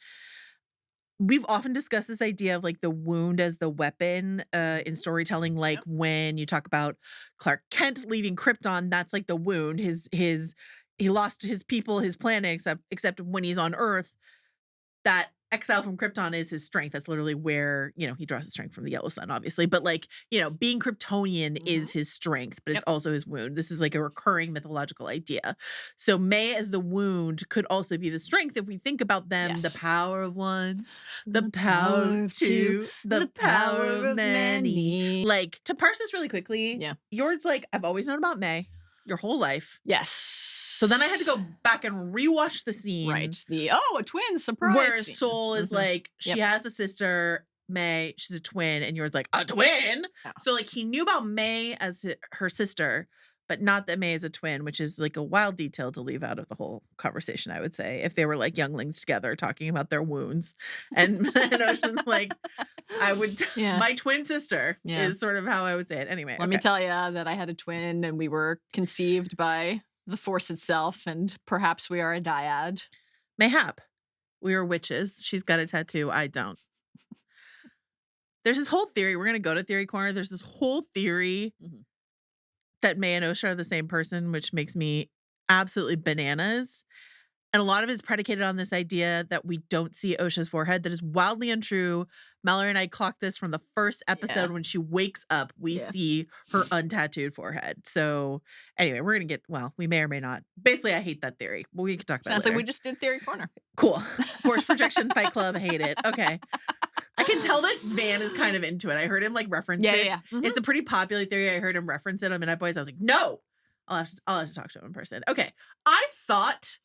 We've often discussed this idea of like the wound as the weapon in storytelling. Like when you talk about Clark Kent leaving Krypton, that's like the wound. He lost his people, his planet, except when he's on Earth, that exile from Krypton is his strength. That's literally where, he draws his strength from the yellow sun, obviously. But like, being Kryptonian is his strength, but it's also his wound. This is like a recurring mythological idea. So May as the wound could also be the strength if we think about them, Yes. the power of one, the power of two, the power of many. Like, to parse this really quickly, Yeah. Yord's like, I've always known about May your whole life. Yes. So then I had to go back and rewatch the scene. Right. A twin surprise. Where scene. Saul is Mhm. like, she Yep. has a sister, May, she's a twin, and yours like, a twin? Yeah. So like he knew about May as her sister, but not that May is a twin, which is like a wild detail to leave out of the whole conversation, I would say, if they were like younglings together talking about their wounds. And Ocean's like, Yeah. my twin sister Yeah. is sort of how I would say it. Anyway. Let me tell you that I had a twin and we were conceived by the Force itself, and perhaps we are a dyad. Mayhap. We are witches. She's got a tattoo. I don't. There's this whole theory. We're going to go to Theory Corner. There's this whole theory that May and Osha are the same person, which makes me absolutely bananas. And a lot of it is predicated on this idea that we don't see Osha's forehead. That is wildly untrue. Mallory and I clocked this from the first episode. When she wakes up, we see her untattooed forehead. So anyway, we're going to we may or may not. Basically, I hate that theory. But we can talk about Sounds it like later. we just did Theory Corner. Cool. Force projection, Fight Club, hate it. Okay. I can tell that Van is kind of into it. I heard him like reference it. Yeah. Mhm. It's a pretty popular theory. I heard him reference it on Midnight Boys. I was like, no, I'll have to talk to him in person. Okay. I thought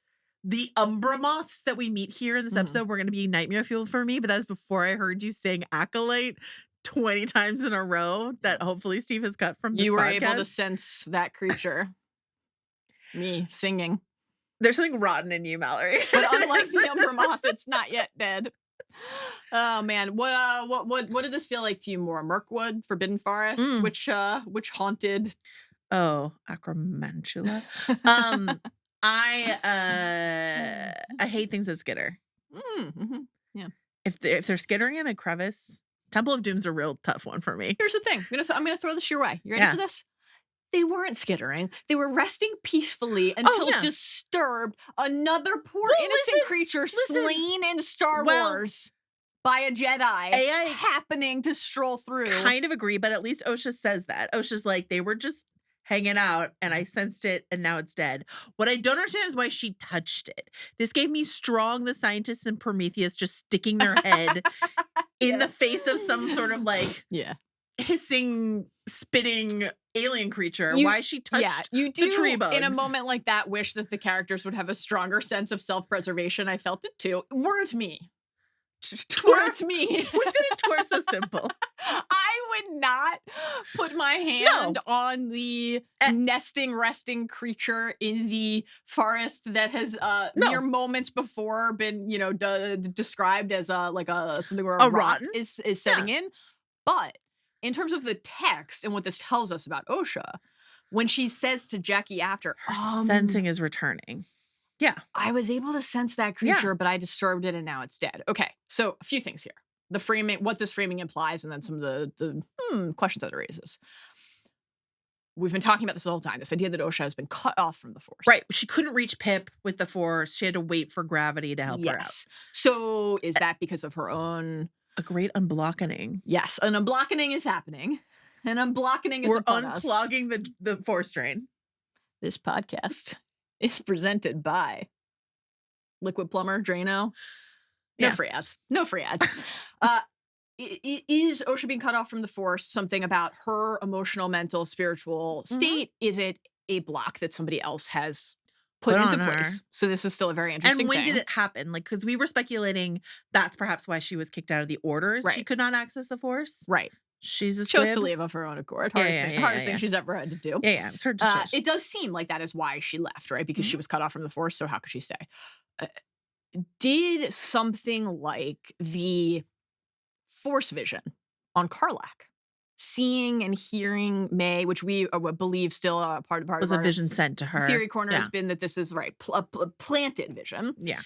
the Umbra moths that we meet here in this episode were going to be nightmare fuel for me, but that was before I heard you saying Acolyte 20 times in a row that hopefully Steve has cut from this You were podcast. able to sense that creature. Me singing. There's something rotten in you, Mallory. But unlike the Umbra Moth, it's not yet dead. Oh man, what did this feel like to you more? Mirkwood, Forbidden Forest, which haunted? Oh, Acromantula. I hate things that skitter. Yeah. If they're skittering in a crevice, Temple of Doom's a real tough one for me. Here's the thing. I'm gonna throw this your way. You ready for this? They weren't skittering. They were resting peacefully until disturbed. Another poor innocent creature slain in Star Wars by a Jedi happening to stroll through. Kind of agree, but at least Osha says that. Osha's like, they were just hanging out and I sensed it and now it's dead. What I don't understand is why she touched it. This gave me Strong, the scientists, and Prometheus just sticking their head in the face of some sort of like hissing, spitting alien creature. Why she touched you do, the tree bugs. In a moment like that, wish that the characters would have a stronger sense of self-preservation. I felt it too. Weren't me. towards me. We didn't twerk so simple. I would not put my hand on the nesting, resting creature in the forest that has mere moments before been, described as something where a rot rotten is setting in. But in terms of the text and what this tells us about Osha, when she says to Jackie after, her sensing is returning. Yeah. I was able to sense that creature, but I disturbed it and now it's dead. Okay, so a few things here. The framing, what this framing implies, and then some of the questions that it raises. We've been talking about this the whole time, this idea that Osha has been cut off from the Force. Right. She couldn't reach Pip with the Force. She had to wait for gravity to help her out. So is that because of her own... A great unblockening. Yes, an unblockening is happening. An unblockening is upon us. We're unplugging the Force drain. This podcast is presented by Liquid Plumber, Drano. No free ads. No free ads. Is Osha being cut off from the Force something about her emotional, mental, spiritual state? Is it a block that somebody else has put into place? So this is still a very interesting thing. And when did it happen? Like, because we were speculating that's perhaps why she was kicked out of the orders. Right. She could not access the Force. Right. She's a chose to leave of her own accord. Hardest thing she's ever had to do. Yeah. It's her decision. It does seem like that is why she left, right? Because she was cut off from the Force. So how could she stay? Did something like the Force vision on Karlak, seeing and hearing May, which we believe still part was of a our vision sent to her. Theory corner has been that this is planted vision. Yeah.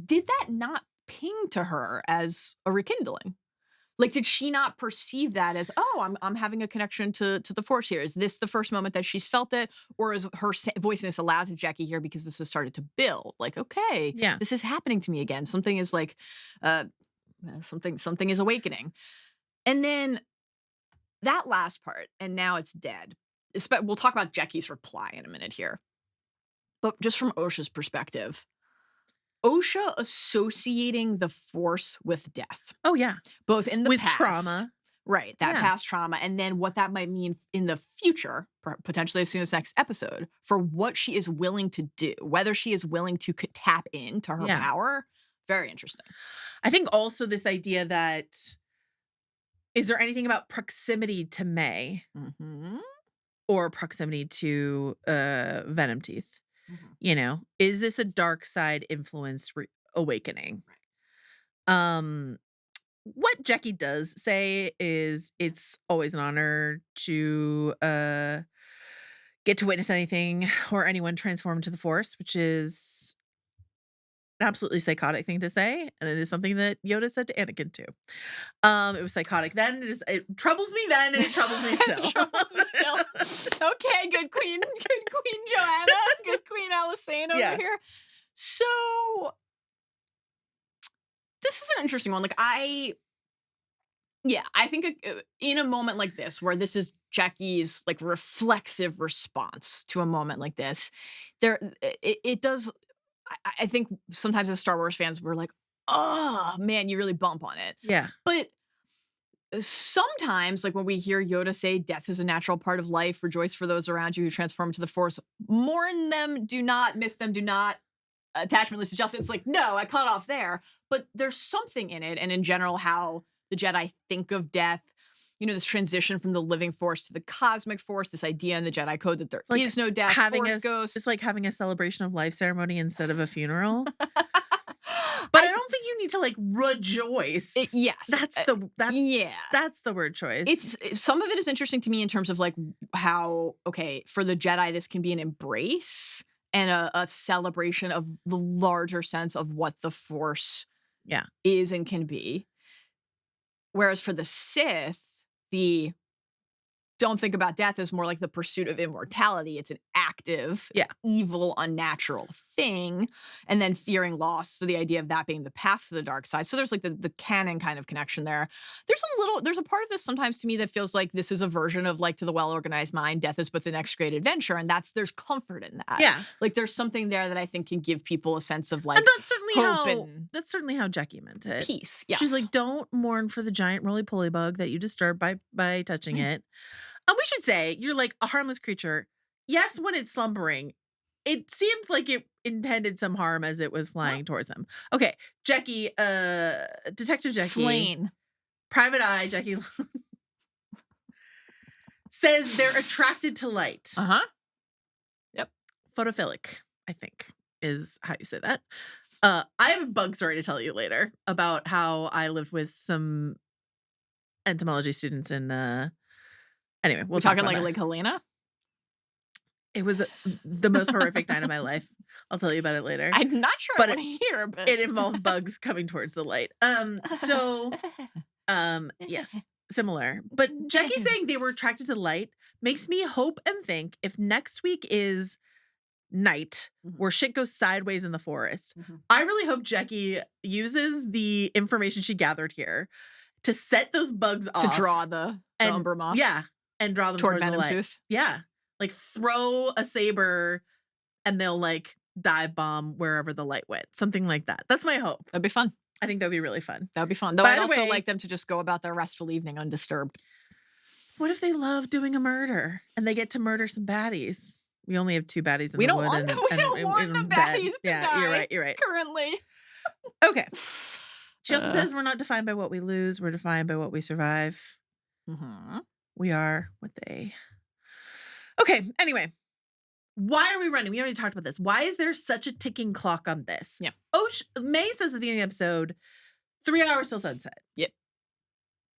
Did that not ping to her as a rekindling? Like, did she not perceive that as, I'm having a connection to the Force here? Is this the first moment that she's felt it? Or is her voicing this aloud to Jackie here because this has started to build? Like, okay, this is happening to me again. Something is like, something is awakening. And then that last part, and now it's dead. We'll talk about Jackie's reply in a minute here. But just from Osha's perspective, Osha associating the Force with death. Oh, yeah. Both in the with past. Trauma. Right. That past trauma. And then what that might mean in the future, potentially as soon as next episode, for what she is willing to do, whether she is willing to tap into her power. Very interesting. I think also this idea that, is there anything about proximity to May or proximity to Venom Teeth? Is this a dark side influenced awakening? What Jackie does say is it's always an honor to get to witness anything or anyone transform into the Force, which is an absolutely psychotic thing to say, and it is something that Yoda said to Anakin too. It was psychotic then. It troubles me then, and it troubles me still. Okay, good Queen Joanna, good Queen Alicene over here. So this is an interesting one. Like I think in a moment like this, where this is Jackie's like reflexive response to a moment like this, it does. I think sometimes as Star Wars fans, we're like, oh man, you really bump on it. Yeah. But sometimes, like when we hear Yoda say death is a natural part of life, rejoice for those around you who transform into the Force, mourn them, do not miss them, do not attachment to justice. It's like, no, I cut off there. But there's something in it. And in general, how the Jedi think of death, this transition from the living Force to the cosmic Force, this idea in the Jedi code that there is no death, Force ghosts. It's like having a celebration of life ceremony instead of a funeral. But I don't think you need to like rejoice. That's the word choice. Some of it is interesting to me in terms of like how, okay, for the Jedi, this can be an embrace and a celebration of the larger sense of what the Force is and can be. Whereas for the Sith, the don't think about death as more like the pursuit of immortality. It's an active, evil, unnatural thing. And then fearing loss. So the idea of that being the path to the dark side. So there's like the canon kind of connection there. There's a part of this sometimes to me that feels like this is a version of like to the well-organized mind, death is but the next great adventure. And there's comfort in that. Yeah. Like there's something there that I think can give people a sense of like, and that's certainly how Jackie meant it. Peace. Yes. She's like, don't mourn for the giant roly-poly bug that you disturbed by touching it. And we should say, you're like a harmless creature. Yes, when it's slumbering, it seemed like it intended some harm as it was flying towards them. Okay, Jackie, Detective Jackie, Slain. Private Eye Jackie says they're attracted to light. Uh-huh. Photophilic, I think, is how you say that. I have a bug story to tell you later about how I lived with some entomology students in anyway, we'll We're talk talking about like that. Helena? It was the most horrific night of my life. I'll tell you about it later. I'm not sure But I want to hear, but It involved bugs coming towards the light. So yes, similar. But Jackie saying they were attracted to light makes me hope and think if next week is night where shit goes sideways in the forest, I really hope Jackie uses the information she gathered here to set those bugs off. to draw the umber moth. Yeah. And draw them Toward towards the Venom light. Tooth. Yeah. Like throw a saber and they'll like dive bomb wherever the light went. Something like that. That's my hope. That'd be fun. I think that'd be really fun. That'd be fun. Though By I'd the also way- like them to just go about their restful evening undisturbed. What if they love doing a murder and they get to murder some baddies? We only have 2 baddies in We the don't wood. want and, we and- don't and- want and the bed. baddies to Yeah, die. you're right. You're right. Currently. Okay. She also says we're not defined by what we lose. We're defined by what we survive. Mm-hmm. We are what they. Okay. Anyway, why are we running? We already talked about this. Why is there such a ticking clock on this? Yeah. May says at the beginning of the episode, 3 hours till sunset. Yep.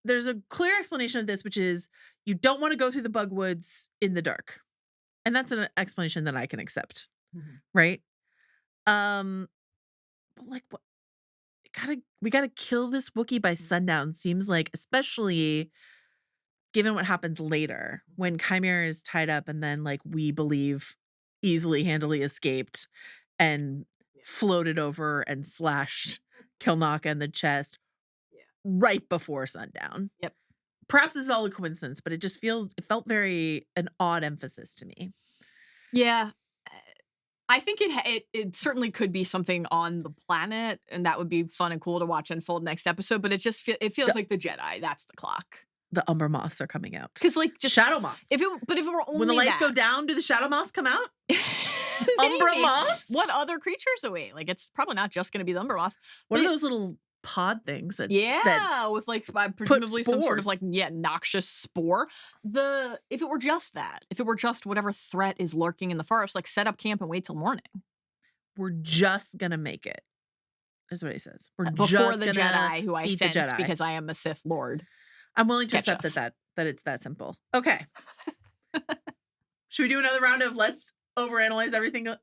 There's a clear explanation of this, which is you don't want to go through the bug woods in the dark. And that's an explanation that I can accept. Right? But like what we gotta kill this Wookiee by sundown, seems like, especially given what happens later when Qimir is tied up and then like we believe easily handily escaped and floated over and slashed Kilnaka in the chest right before sundown. Yep. Perhaps this is all a coincidence, but it felt very an odd emphasis to me. Yeah. I think it certainly could be something on the planet, and that would be fun and cool to watch unfold next episode. But it just feels like the Jedi. That's the clock. The Umber Moths are coming out. Because like just Shadow Moths. if it were only When the lights that, go down, do the Shadow Moths come out? maybe. Umber Moths? What other creatures are we? Like it's probably not just going to be the Umber Moths. What are But- those little pod things that with like presumably some sort of spores. like noxious spore. If it were just that, if it were just whatever threat is lurking in the forest, like set up camp and wait till morning we're just gonna make it, is what he says. We're before just the gonna Jedi who I beat the sense Jedi. because I am a Sith Lord. I'm willing to catch accept us. that it's that simple. Okay. Should we do another round of let's overanalyze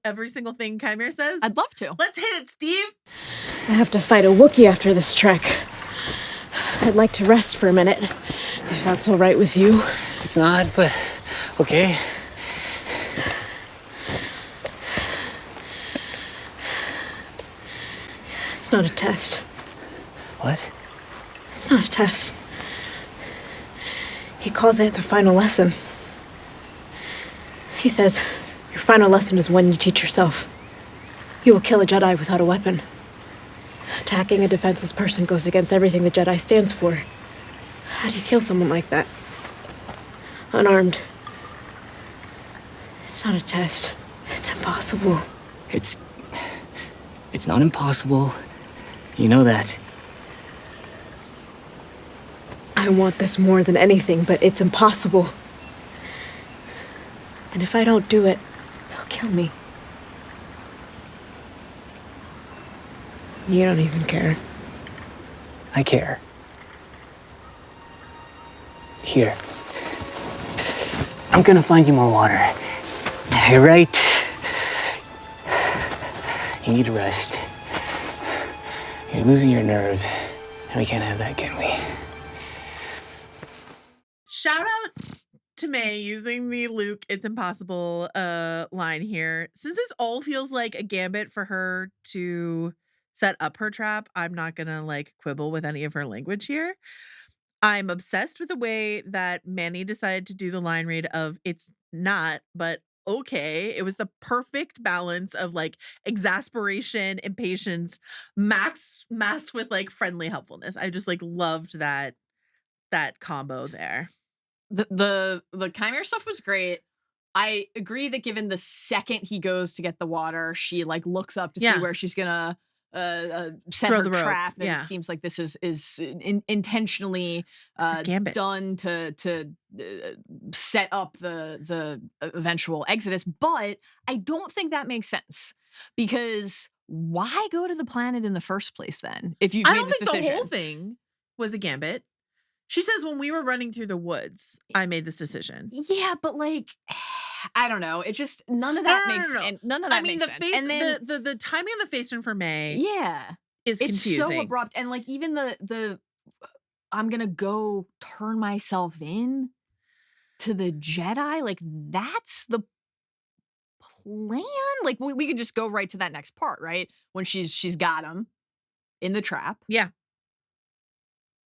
every single thing Qimir says? I'd love to. Let's hit it, Steve. I have to fight a Wookiee after this trek. I'd like to rest for a minute, if that's all right with you. It's not, but okay. It's not a test. What? It's not a test. He calls it the final lesson. He says, your final lesson is when you teach yourself. You will kill a Jedi without a weapon. Attacking a defenseless person goes against everything the Jedi stands for. How do you kill someone like that? Unarmed. It's not a test. It's impossible. It's not impossible. You know that. I want this more than anything, but it's impossible. And if I don't do it, he'll kill me. You don't even care. I care. Here. I'm gonna find you more water. Hey, right? You need to rest. You're losing your nerve, and we can't have that, can we? Shout out to May using the Luke, it's impossible line here. Since this all feels like a gambit for her to set up her trap, I'm not gonna like quibble with any of her language here. I'm obsessed with the way that Manny decided to do the line read of it's not, but okay. It was the perfect balance of like exasperation, impatience, masked with like friendly helpfulness. I just like loved that combo there. The Qimir stuff was great. I agree that given the second he goes to get the water, she like looks up to see where she's gonna set Throw her the rope. trap. That Yeah. it seems like this is intentionally It's a gambit. done to set up the eventual exodus. But I don't think that makes sense, because why go to the planet in the first place then? If you've I made don't this think decision, the whole thing was a gambit. She says when we were running through the woods, I made this decision. yeah, but like, I don't know. It just none of that makes sense. None of that I mean, makes the sense. face, And then the timing of the face turn for May yeah, is it's confusing. so abrupt. And like even the I'm gonna go turn myself in to the Jedi, like that's the plan. Like we could just go right to that next part, right? When she's got him in the trap. Yeah.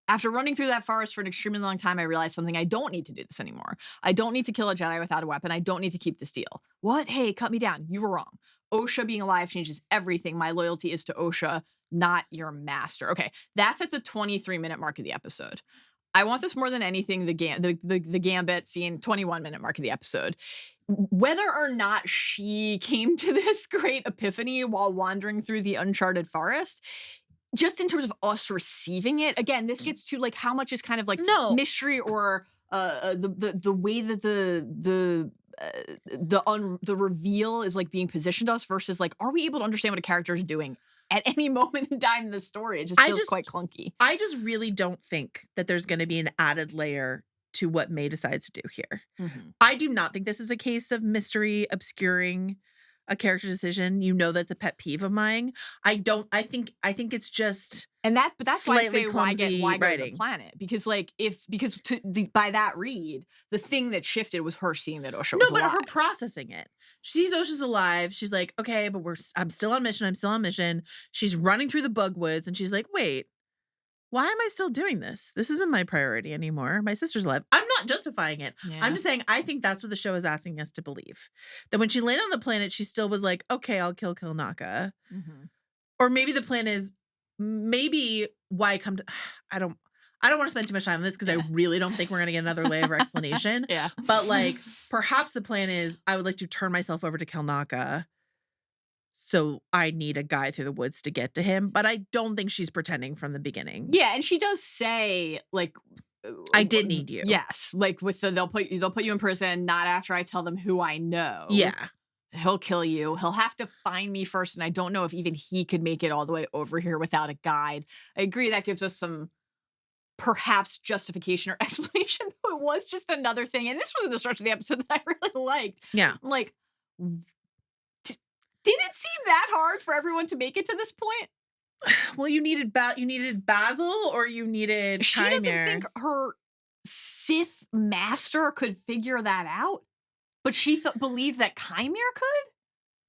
After running through that forest for an extremely long time, I realized something. I don't need to do this anymore. I don't need to kill a Jedi without a weapon. I don't need to keep this deal. What? Hey, cut me down. You were wrong. Osha being alive changes everything. My loyalty is to Osha, not your master. Okay, that's at the 23-minute mark of the episode. I want this more than anything, the Gambit scene, 21-minute mark of the episode. Whether or not she came to this great epiphany while wandering through the uncharted forest, just in terms of us receiving it, again, this gets to like how much is kind of like mystery or the way that the reveal is like being positioned to us versus like, are we able to understand what a character is doing at any moment in time in the story? It just feels quite clunky. I just really don't think that there's going to be an added layer to what May decides to do here. Mm-hmm. I do not think this is a case of mystery obscuring a character decision. You know, that's a pet peeve of mine. I think it's just, and that's why I say why go to the writing. planet, because like by that read, the thing that shifted was her seeing that Osha was alive. her processing it. She sees Osha's alive. She's like, okay, but I'm still on mission. She's running through the bug woods and she's like, wait, why am I still doing this? This isn't my priority anymore. My sister's alive. I'm not justifying it. Yeah. I'm just saying I think that's what the show is asking us to believe. That when she landed on the planet, she still was like, okay, I'll kill Kilnaka. Mm-hmm. Or maybe the plan is why come to I don't want to spend too much time on this because I really don't think we're going to get another layer of explanation. Yeah. But like perhaps the plan is I would like to turn myself over to Kilnaka. So I need a guy through the woods to get to him, but I don't think she's pretending from the beginning. Yeah, and she does say like, I did need you. Yes, like with they'll put you in prison not after I tell them who I know. Yeah. He'll kill you. He'll have to find me first, and I don't know if even he could make it all the way over here without a guide. I agree that gives us some perhaps justification or explanation, though it was just another thing. And this was in the stretch of the episode that I really liked. Yeah. Like, did it seem that hard for everyone to make it to this point? Well, you needed Basil or you needed She Qimir. doesn't think her Sith master could figure that out, but she believed that Qimir could?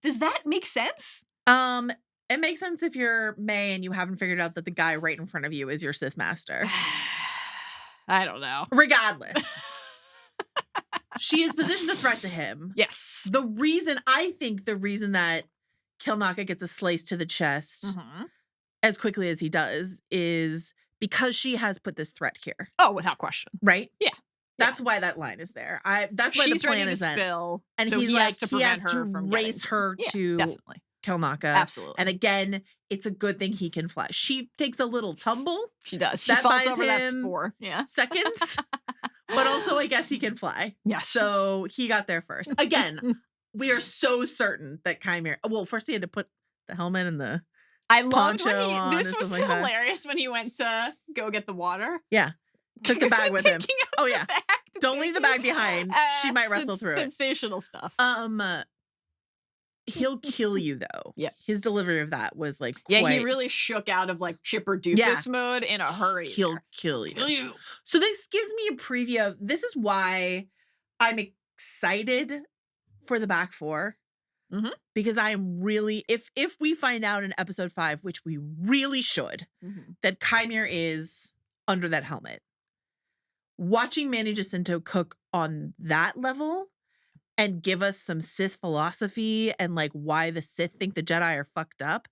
Does that make sense? It makes sense if you're May and you haven't figured out that the guy right in front of you is your Sith master. I don't know. Regardless. She is positioned a threat to him. Yes. The reason that Kilnaka gets a slice to the chest as quickly as he does is because she has put this threat here. Oh, without question. Right? Yeah. That's why that line is there. That's why She's the plan ready to is that. spill, And so he's he like, has to he prevent has her to from race getting her to definitely. Kilnaka. Absolutely. And again, it's a good thing he can fly. She takes a little tumble. She does. She That falls buys over that him spore. Yeah. Seconds. But also, I guess he can fly. Yes. So he got there first. Again, we are so certain that Qimir. Well, first he had to put the helmet and the. I loved when poncho on this and was stuff like that. hilarious when he went to go get the water. Yeah. Took the bag with him. Picking up Oh, the yeah. bag to Don't take leave the it. bag behind. She might wrestle through it. Sensational stuff. He'll kill you though. Yeah. His delivery of that was like Yeah, he quite- really shook out of like Chipper Doofus mode in a hurry. He'll there. kill you. Kill you. So this gives me a preview of this is why I'm excited for the back four. Mhm. Because I'm really if we find out in episode 5, which we really should, that Qimir is under that helmet. Watching Manny Jacinto cook on that level and give us some Sith philosophy and like why the Sith think the Jedi are fucked up,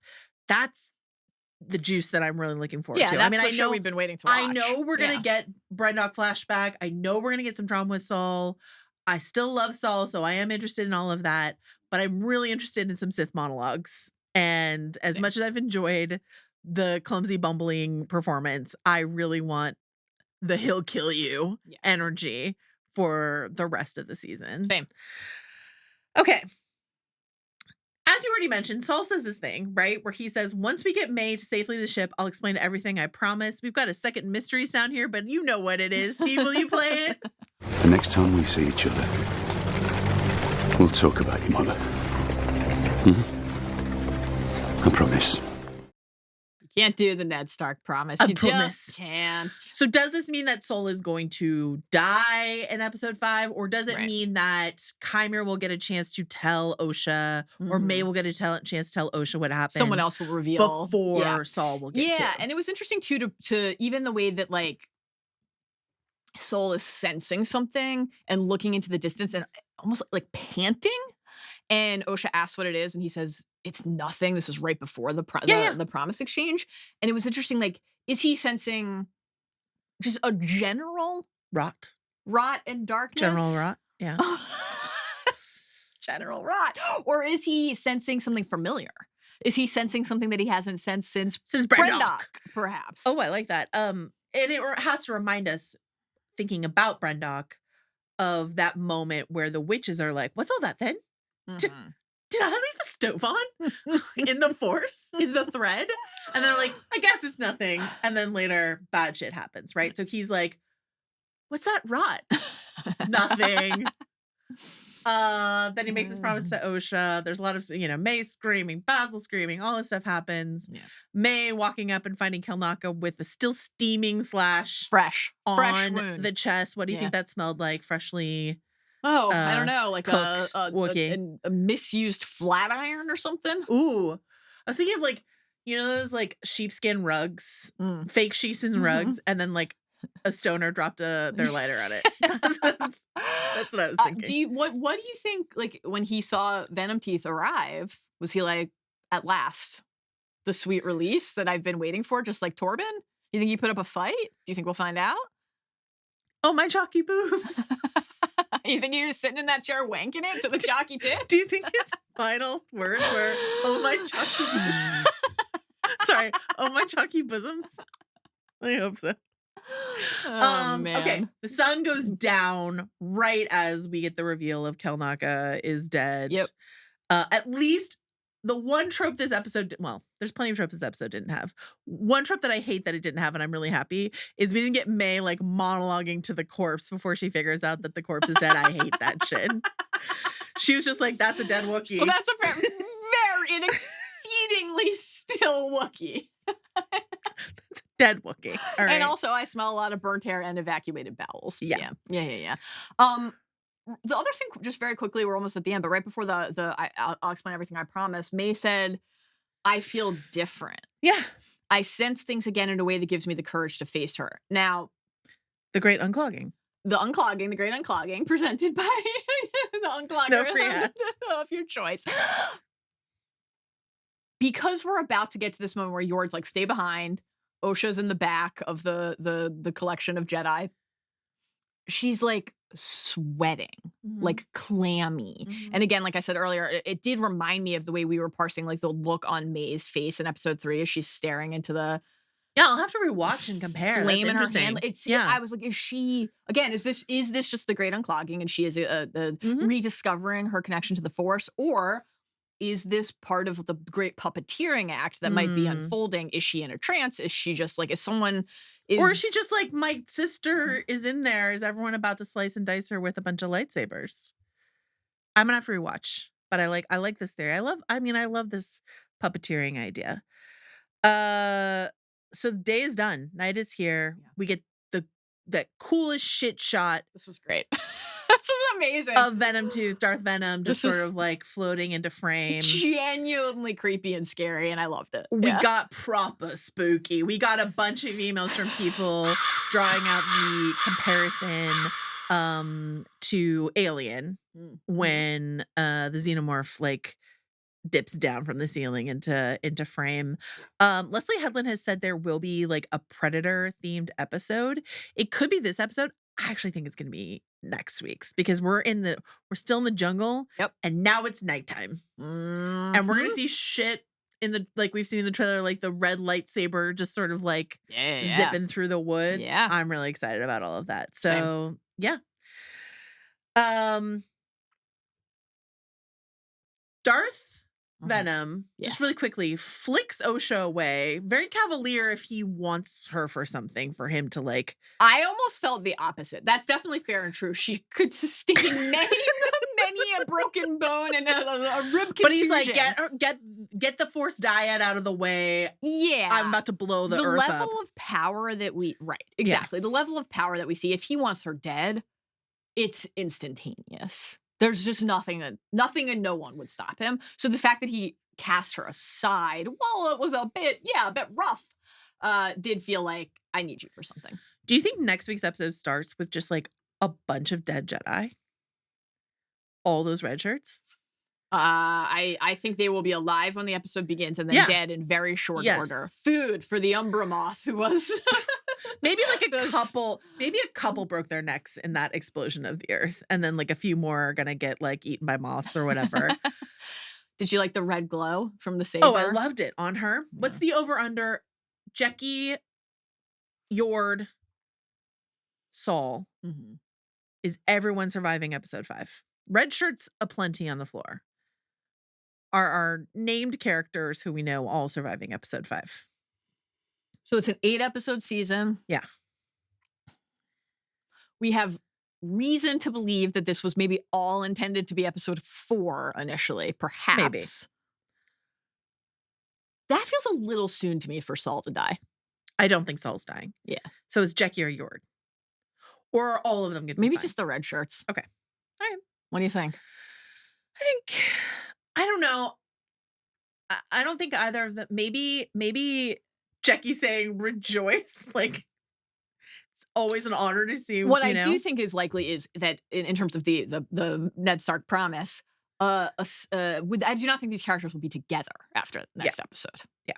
that's the juice that I'm really looking forward to. That's I mean, the I show know we've been waiting to watch. I know we're gonna get Brendok flashback. I know we're gonna get some drama with Saul. I still love Saul, so I am interested in all of that, but I'm really interested in some Sith monologues. And as Same. much as I've enjoyed the clumsy bumbling performance, I really want the he'll kill you Yeah. energy for the rest of the season. Same. Okay. As you already mentioned, Saul says this thing, right? Where he says, once we get May to safely to the ship, I'll explain everything, I promise. We've got a second mystery sound here, but you know what it is. Steve, will you play it? The next time we see each other, we'll talk about your mother. I promise. You can't do the Ned Stark promise. I You promise. just can't. So does this mean that Saul is going to die in episode 5? Or does it Right. mean that Qimir will get a chance to tell Osha, or May will get a chance to tell Osha what happened? Someone else will reveal before Yeah. Saul will get Yeah, to. and it was interesting too to even the way that like Soul is sensing something and looking into the distance and almost like panting. And Osha asks what it is, and he says it's nothing. This is right before the the promise exchange, and it was interesting. Like, is he sensing just a general Rot. and darkness? General rot. Yeah. General rot, or is he sensing something familiar? Is he sensing something that he hasn't sensed since Brendock. perhaps? Oh, I like that. And it has to remind us, thinking about Brendock, of that moment where the witches are like, "What's all that then? Mhm. Did I leave the stove on in the Force, in the thread?" And they're like, "I guess it's nothing." And then later, bad shit happens, right? So he's like, "What's that rot?" Nothing. Then he makes his promise to Osha. There's a lot of, May screaming, Basil screaming, all this stuff happens. Yeah. May walking up and finding Kelnaka with the still steaming slash fresh on wound. the chest. What do you Yeah. think that smelled like? Freshly. Oh, I don't know, like cooked Wookiee. a misused flat iron or something. Ooh. I was thinking of like, those like sheepskin rugs, fake sheepskin rugs, and then like a stoner dropped their lighter on it. That's what I was thinking. What do you think, like, when he saw Venom Teeth arrive, was he like, at last, the sweet release that I've been waiting for, just like Torben? You think he put up a fight? Do you think we'll find out? Oh, my chalky boobs. You think he was sitting in that chair wanking it to the chalky tits? Do you think his final words were, "Oh, my chalky Sorry, "Oh, my chalky bosoms"? I hope so. Oh, man. Okay, the sun goes down right as we get the reveal of Kelnaka is dead. Yep. At least the one trope this episode, well, there's plenty of tropes this episode didn't have. One trope that I hate that it didn't have, and I'm really happy, is we didn't get May like monologuing to the corpse before she figures out that the corpse is dead. I hate that shit. She was just like, "That's a dead Wookiee." So that's a very an exceedingly still Wookiee. Dead Wookiee. All right. And also, I smell a lot of burnt hair and evacuated bowels. Yeah. Yeah. The other thing, just very quickly, we're almost at the end, but right before I'll explain everything, I promise. May said, "I feel different. Yeah. I sense things again in a way that gives me the courage to face her." Now, The great unclogging. the great unclogging, presented by the unclogger No free ads. of your choice. Because we're about to get to this moment where Yord's like, "Stay behind." Osha's in the back of the collection of Jedi. She's like sweating, like clammy. And again, like I said earlier, it did remind me of the way we were parsing like the look on May's face in episode 3 as she's staring into the I'll have to rewatch and compare. flame That's in her interesting. hand. I was like, is she again? Is this just the great unclogging, and she is rediscovering her connection to the Force, or is this part of the great puppeteering act that might be unfolding? Is she in a trance? Is she just like, or is she just like, my sister is in there? Is everyone about to slice and dice her with a bunch of lightsabers? I'm gonna have to rewatch, but I like this theory. I love this puppeteering idea. So the day is done. Night is here. Yeah. We get that coolest shit shot This was great. This is amazing. of Venom Tooth, Darth Venom, just This sort was of like floating into frame. Genuinely creepy and scary, and I loved it. We Yeah. got proper spooky. We got a bunch of emails from people drawing out the comparison to Alien when the xenomorph like dips down from the ceiling into frame. Leslie Headland has said there will be like a Predator themed episode. It could be this episode. I actually think it's going to be next week's because we're still in the jungle. Yep. And now it's nighttime. And we're going to see shit in the, like we've seen in the trailer, like the red lightsaber just sort of like zipping through the woods. Yeah. I'm really excited about all of that. So Same. yeah. Darth Venom, just Yes. really quickly, flicks Osha away. Very cavalier if he wants her for something for him to like. I almost felt the opposite. That's definitely fair and true. She could sustain many a broken bone and a rib contusion. But he's like, get the Force dyad out of the way. Yeah. I'm about to blow the earth level up. of power that we exactly. The level of power that we see, if he wants her dead, it's instantaneous. There's just nothing and no one would stop him. So the fact that he cast her aside, while it was a bit rough, did feel like I need you for something. Do you think next week's episode starts with just like a bunch of dead Jedi? All those red shirts? I think they will be alive when the episode begins and then dead in very short order. Food for the Umbra Moth who was maybe like a couple broke their necks in that explosion of the earth, and then like a few more are gonna get like eaten by moths or whatever. Did you like the red glow from the saber? Oh, I loved it on her. Yeah. What's the over under? Jecki, Yord, Saul. Mm-hmm. Is everyone surviving episode 5? Red shirts aplenty on the floor. Are our named characters who we know all surviving episode 5? So it's an 8-episode season. Yeah. We have reason to believe that this was maybe all intended to be episode 4 initially, perhaps. Maybe. That feels a little soon to me for Saul to die. I don't think Saul's dying. Yeah. So it's Jecki or Yord. Or are all of them going to be maybe fine? Just the red shirts. Okay. All right. What do you think? I don't know. I don't think either of them. Maybe Jecki saying rejoice. Like, it's always an honor to see. What I do think is likely is that in terms of the Ned Stark promise, I do not think these characters will be together after the next episode. Yeah.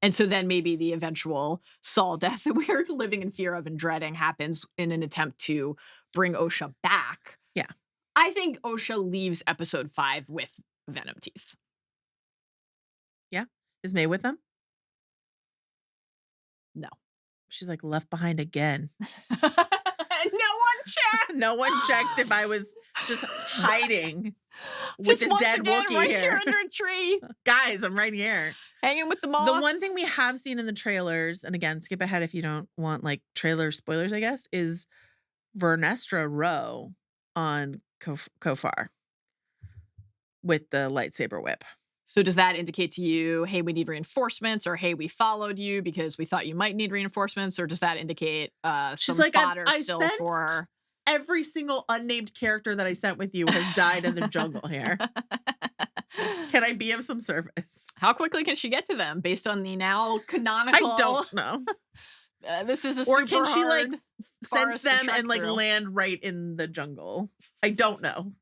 And so then maybe the eventual Saul death that we're living in fear of and dreading happens in an attempt to bring Osha back. Yeah. I think Osha leaves episode 5 with Venom teeth. Yeah. Is May with them? No. She's like left behind again. No one checked if I was just hiding with just this once dead again, Wookiee right here under a tree. Guys, I'm right here. Hanging with the moth. The one thing we have seen in the trailers, and again, skip ahead if you don't want like trailer spoilers, I guess, is Vernestra row on Khofar with the lightsaber whip. So does that indicate to you, hey, we need reinforcements, or hey, we followed you because we thought you might need reinforcements, or does that indicate She's some like, fodder I still sensed for every single unnamed character that I sent with you has died in the jungle here. Can I be of some service? How quickly can she get to them based on the now canonical? I don't know. This is a or super can she like hard sense forest to them trek and like through. land right in the jungle? I don't know.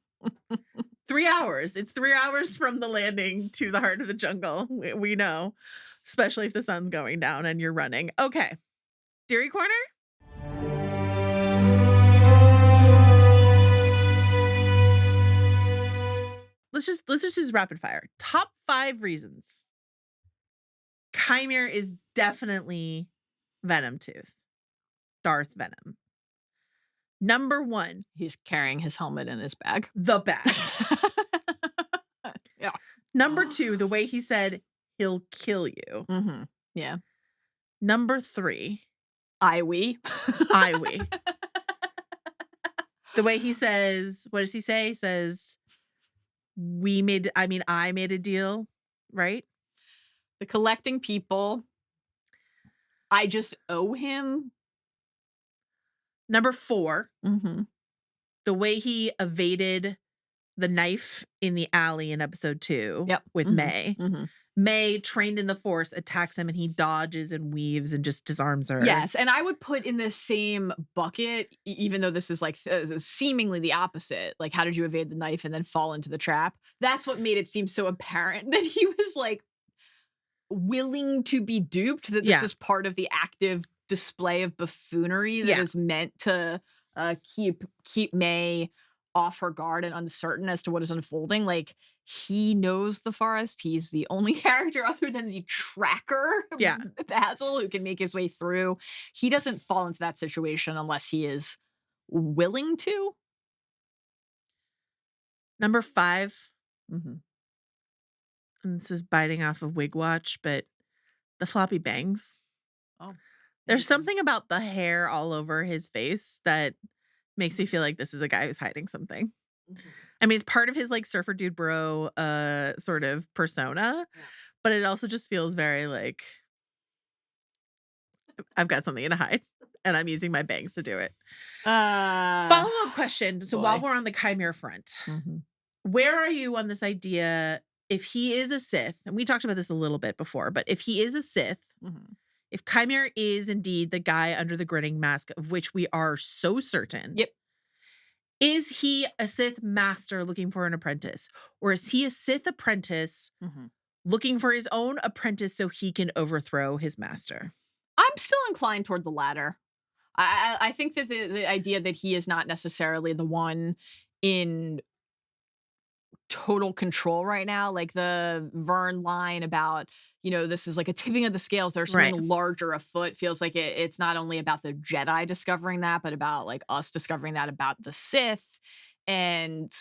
3 hours. It's 3 hours from the landing to the heart of the jungle. We know, especially if the sun's going down and you're running. Okay. Theory corner? Let's just rapid fire. Top 5 reasons Qimir is definitely Venom Tooth. Darth Venom. Number 1. He's carrying his helmet in his bag. The bag. Yeah. Number 2, the way he said he'll kill you. Mm-hmm. Yeah. Number 3. I-we. The way he says, what does he say? He says, I made a deal, right? The collecting people. I just owe him. Number 4. Mm-hmm. The way he evaded the knife in the alley in episode 2 with Mm-hmm. May. Mm-hmm. May, trained in the Force, attacks him and he dodges and weaves and just disarms her. Yes, and I would put in the same bucket, even though this is like seemingly the opposite. Like, how did you evade the knife and then fall into the trap? That's what made it seem so apparent that he was like willing to be duped, that this is part of the active display of buffoonery that is meant to keep May off her guard and uncertain as to what is unfolding. Like, he knows the forest. He's the only character other than the tracker, Basil, who can make his way through. He doesn't fall into that situation unless he is willing to. Number 5, Mm-hmm. and this is biting off of Wig Watch, but the floppy bangs. Oh. There's something about the hair all over his face that makes me feel like this is a guy who's hiding something. I mean, it's part of his like surfer dude bro sort of persona, but it also just feels very like I've got something to hide and I'm using my bangs to do it. Follow-up question. So while we're on the Qimir front, where are you on this idea if he is a Sith, and we talked about this a little bit before, but if he is a Sith, if Qimir is indeed the guy under the grinning mask of which we are so certain, is he a Sith master looking for an apprentice? Or is he a Sith apprentice looking for his own apprentice so he can overthrow his master? I'm still inclined toward the latter. I think that the idea that he is not necessarily the one in total control right now, like the Vern line about, this is like a tipping of the scales. There's something larger afoot. Feels like it's not only about the Jedi discovering that, but about like us discovering that about the Sith. And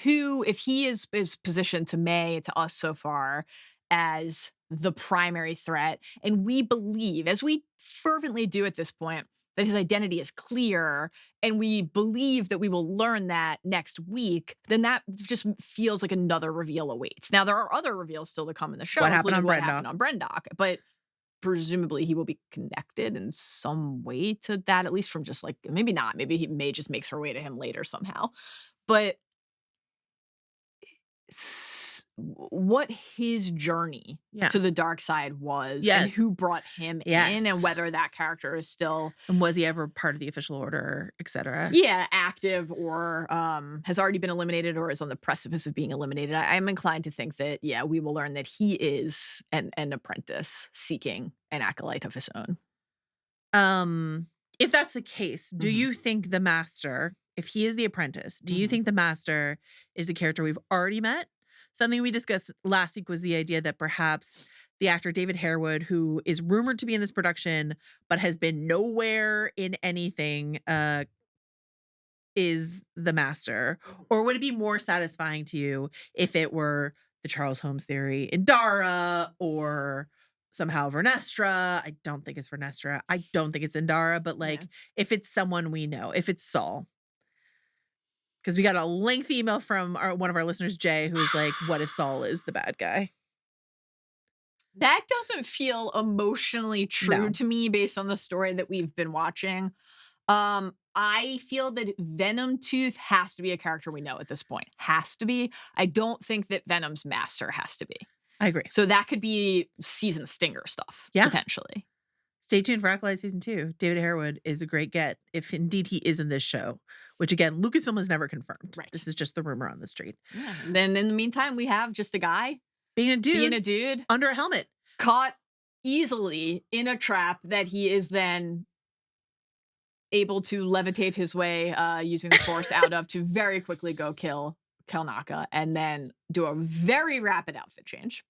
who, if he is positioned to May, to us so far, as the primary threat, and we believe, as we fervently do at this point, that his identity is clear, and we believe that we will learn that next week, then that just feels like another reveal awaits. Now, there are other reveals still to come in the show. What happened on Brendock, but presumably he will be connected in some way to that, at least from just like, maybe not, maybe May just makes her way to him later somehow. But what his journey to the dark side was, and who brought him in, and whether that character is still, and was he ever part of the official order, etc. Active, or has already been eliminated, or is on the precipice of being eliminated. I'm inclined to think that we will learn that he is an apprentice seeking an acolyte of his own. If that's the case, do you think the master, if he is the apprentice, do you think the master is the character we've already met? Something we discussed last week was the idea that perhaps the actor David Harewood, who is rumored to be in this production but has been nowhere in anything, is the master. Or would it be more satisfying to you if it were the Charles Holmes theory in Dara, or somehow Vernestra? I don't think it's Vernestra. I don't think it's Indara, but if it's someone we know, if it's Saul. Because we got a lengthy email from one of our listeners, Jay, who is like, what if Saul is the bad guy? That doesn't feel emotionally true to me based on the story that we've been watching. I feel that Venom Tooth has to be a character we know at this point. Has to be. I don't think that Venom's master has to be. I agree. So that could be season stinger stuff, potentially. Stay tuned for Acolyte Season 2. David Harewood is a great get, if indeed he is in this show, which again, Lucasfilm has never confirmed. Right. This is just the rumor on the street. Yeah. Then in the meantime, we have just a guy being a dude under a helmet, caught easily in a trap that he is then able to levitate his way using the Force out of to very quickly go kill Kelnaka, and then do a very rapid outfit change.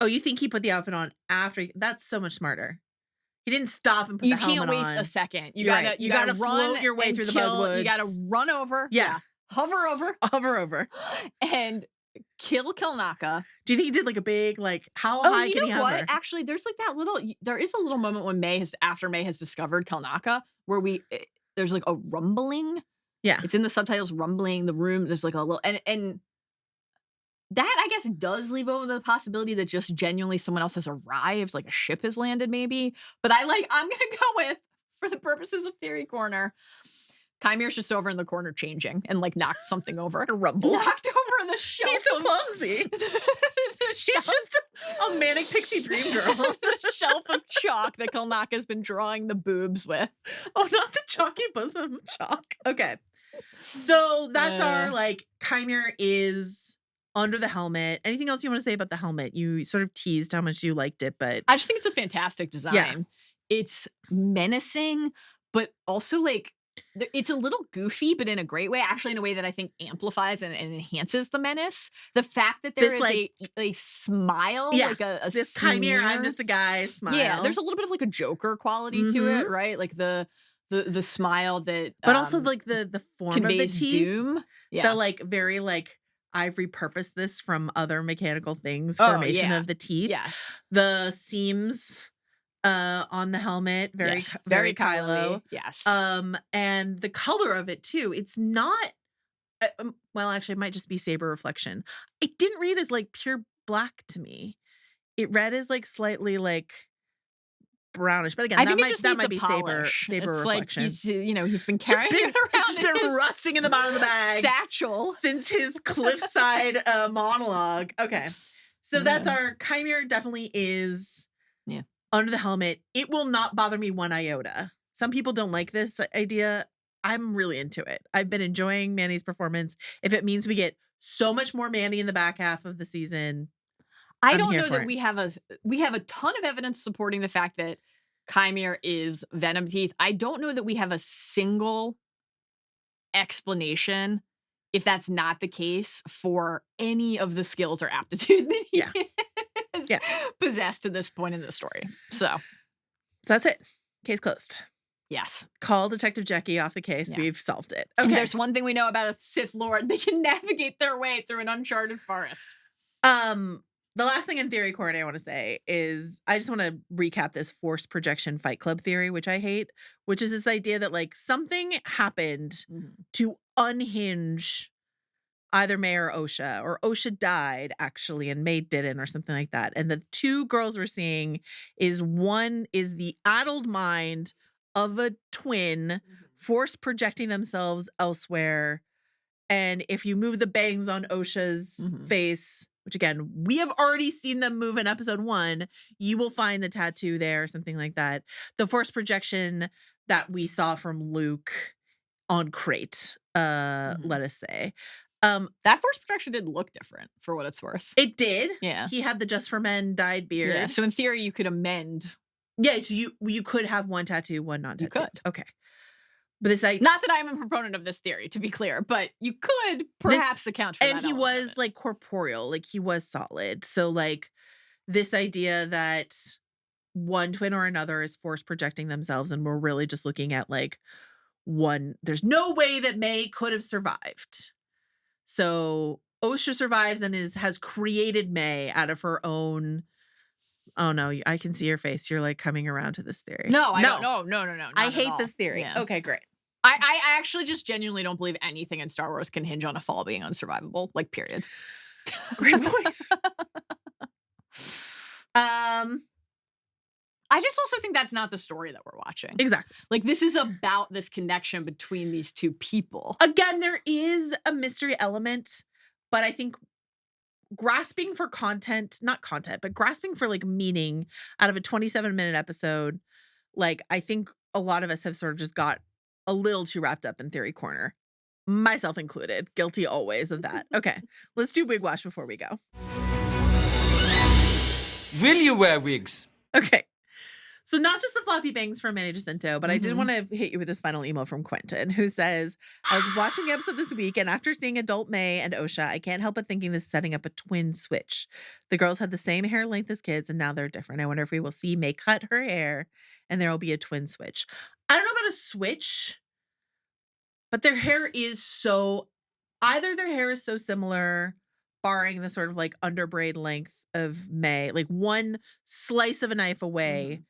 Oh, you think he put the outfit on after? That's so much smarter. He didn't stop and put the helmet on. You can't waste a second. You gotta run float your way through the bugwoods. You gotta run over. Hover over. And kill Kelnaka. Do you think he did like a big, how high can he hover? What? Actually, there's there is a little moment when after May has discovered Kelnaka, where there's like a rumbling. Yeah. It's in the subtitles, rumbling, the room. There's like a little, and that, I guess, does leave open the possibility that just genuinely someone else has arrived, like a ship has landed maybe. But I'm going to go with, for the purposes of Theory Corner, Qimir's just over in the corner changing and knocked something over. Rumble. Knocked over the shelf. He's so clumsy. He's just a manic pixie dream girl. The shelf of chalk that Kelnaka's been drawing the boobs with. Oh, not the chalky bosom chalk. Okay. So that's our, Qimir is under the helmet. Anything else you want to say about the helmet? You sort of teased how much you liked it, but I just think it's a fantastic design. Yeah. It's menacing, but also like it's a little goofy, but in a great way, actually in a way that I think amplifies and enhances the menace. The fact that there This, is like- a smile, Yeah, like a this Qimir, I'm sneer. just a guy smile. Yeah, there's a little bit of like a Joker quality to it, right? Like the smile that but also like the form of the conveys teeth. doom. Yeah. The like very like I've repurposed this from other mechanical things. Oh, Formation yeah. of the teeth. Yes. The seams on the helmet, very Yes. very Kylo. Kylo. Yes. And the color of it too. It's not well, actually it might just be saber reflection. It didn't read as like pure black to me. It read as like slightly like brownish, but again, I that think might it just that needs might a be polish. saber It's reflection. like he's been Just carrying been- it around. it's just in been his rusting in the bottom of the bag satchel since his cliffside monologue. Okay, so that's our Qimir. Definitely is under the helmet. It will not bother me one iota. Some people don't like this idea. I'm really into it. I've been enjoying Manny's performance. If it means we get so much more Manny in the back half of the season, I I'm don't here know for that it. we have a ton of evidence supporting the fact that Qimir is venom teeth. I don't know that we have a single explanation if that's not the case for any of the skills or aptitude that he has possessed to this point in the story. So that's it. Case closed. yes. Call Detective Jackie off the case. Yeah. We've solved it. And Okay. there's one thing we know about a Sith Lord. They can navigate their way through an uncharted forest. The last thing in theory court I want to say is I just want to recap this force projection fight club theory, which I hate, which is this idea that like something happened to unhinge either May or Osha died actually and May didn't or something like that. And the two girls we're seeing is one is the addled mind of a twin force projecting themselves elsewhere. And if you move the bangs on Osha's face, which again, we have already seen them move in episode 1, you will find the tattoo there or something like that. The force projection that we saw from Luke on Crate, let us say. That force projection did look different for what it's worth. It did. Yeah. He had the Just for Men dyed beard. Yeah. So in theory, you could amend. Yeah, so you could have one tattoo, one non-tattoo. You could. Okay. But this Not that I'm a proponent of this theory, to be clear, but you could perhaps account for that. And he element of was it. like corporeal, like he was solid. So like this idea that one twin or another is force projecting themselves and we're really just looking at like one, there's no way that May could have survived. So Osha survives and has created May out of her own. Oh no, I can see your face. You're like coming around to this theory. No. I hate this theory. Yeah. Okay, great. I actually just genuinely don't believe anything in Star Wars can hinge on a fall being unsurvivable. Like, period. Great point. I just also think that's not the story that we're watching. Exactly. Like, this is about this connection between these two people. Again, there is a mystery element, but I think grasping for content, not content, but grasping for like meaning out of a 27-minute episode, like I think a lot of us have sort of just got a little too wrapped up in theory corner, myself included. Guilty always of that. Okay, let's do wig wash before we go. Will you wear wigs? Okay. So not just the floppy bangs from Manny Jacinto, but I did Mhm. want to hit you with this final email from Quentin, who says, I was watching the episode this week, and after seeing adult May and Osha, I can't help but thinking this is setting up a twin switch. The girls had the same hair length as kids, and now they're different. I wonder if we will see May cut her hair, and there will be a twin switch. I don't know about a switch, but their hair is so... Either their hair is so similar, barring the sort of like underbraid length of May, like one slice of a knife away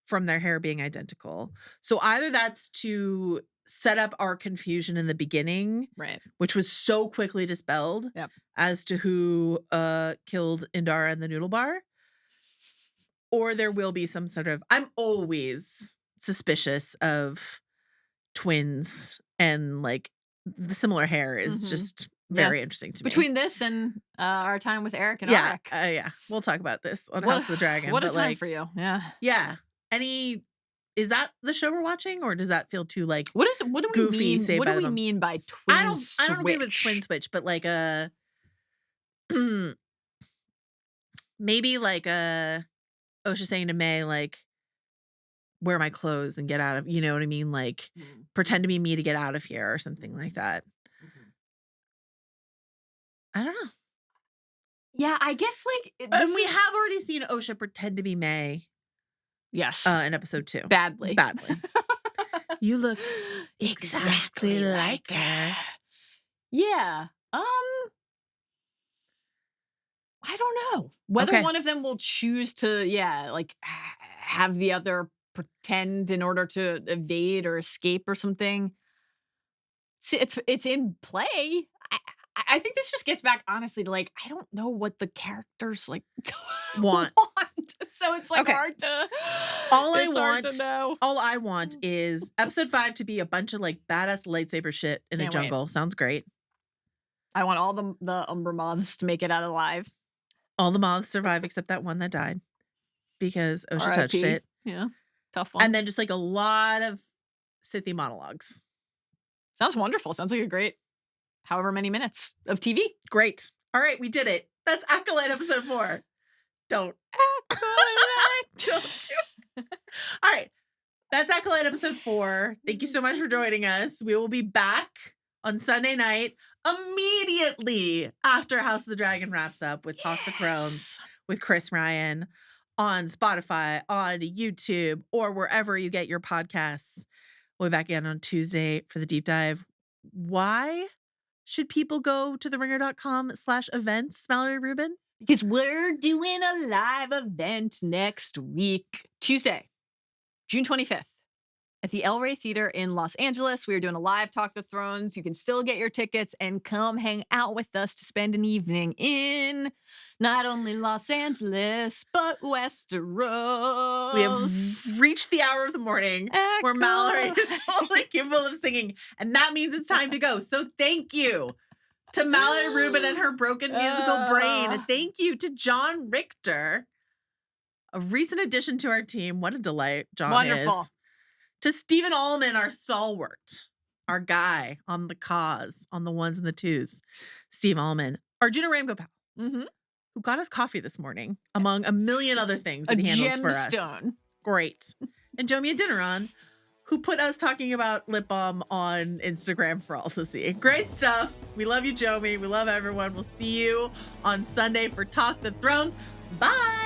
from their hair being identical. So either that's to set up our confusion in the beginning, Right. which was so quickly dispelled Yep. as to who killed Indara and the noodle bar, or there will be some sort of... I'm always suspicious of twins, and like the similar hair is Mhm. just Yeah. very interesting to me. Between this and our time with Eric and yeah, Arik. yeah, we'll talk about this on What- House of the Dragon. What a but, time like, for you. Yeah. Yeah. Is that the show we're watching, or does that feel too like What do we goofy, mean? say What by do we them? mean by twin I don't agree with switch? twin switch, but like a maybe like a Osha saying to May, like, wear my clothes and get out of, you know what I mean? Like pretend to be me to get out of here or something like that. I don't know. Yeah, I guess like And we have already seen Osha pretend to be May yes, in episode 2. badly. You look exactly like her. Yeah. I don't know whether Okay. one of them will choose to, like have the other pretend in order to evade or escape or something. See, it's in play. I think this just gets back honestly to like I don't know what the characters like Want. So it's like Okay. hard to All I want is episode 5 to be a bunch of like badass lightsaber shit in a Can't wait. jungle. Sounds great. I want all the Umbra moths to make it out alive. All the moths survive except that one that died because Osha touched RIP. it. Yeah. Tough one. And then just like a lot of Sithy monologues. Sounds wonderful. Sounds like a great however many minutes of TV. Great. All right, we did it. That's Acolyte episode 4. Don't. Don't you? All right. That's Acolyte episode 4. Thank you so much for joining us. We will be back on Sunday night immediately after House of the Dragon wraps up with Talk the Thrones with Chris Ryan on Spotify, on YouTube, or wherever you get your podcasts. We'll be back again on Tuesday for the deep dive. Why should people go to theringer.com/events, Mallory Rubin? Because we're doing a live event next week, Tuesday, June 25th. At the El Rey Theater in Los Angeles. We are doing a live Talk the Thrones. You can still get your tickets and come hang out with us to spend an evening in not only Los Angeles, but Westeros. We have reached the hour of the morning where Mallory is only capable of singing, and that means it's time to go. So thank you to Mallory Rubin and her broken musical brain. And thank you to John Richter, a recent addition to our team. What a delight John Wonderful. is. To Stephen Ahlman, our stalwart, our guy on the cause, on the ones and the twos. Steve Ahlman. Arjuna Ramgopal, who got us coffee this morning, among a million other things that he handles for us. Gemstone. Great. And Jomi Adeniran, who put us talking about lip balm on Instagram for all to see. Great stuff. We love you, Jomi. We love everyone. We'll see you on Sunday for Talk the Thrones. Bye.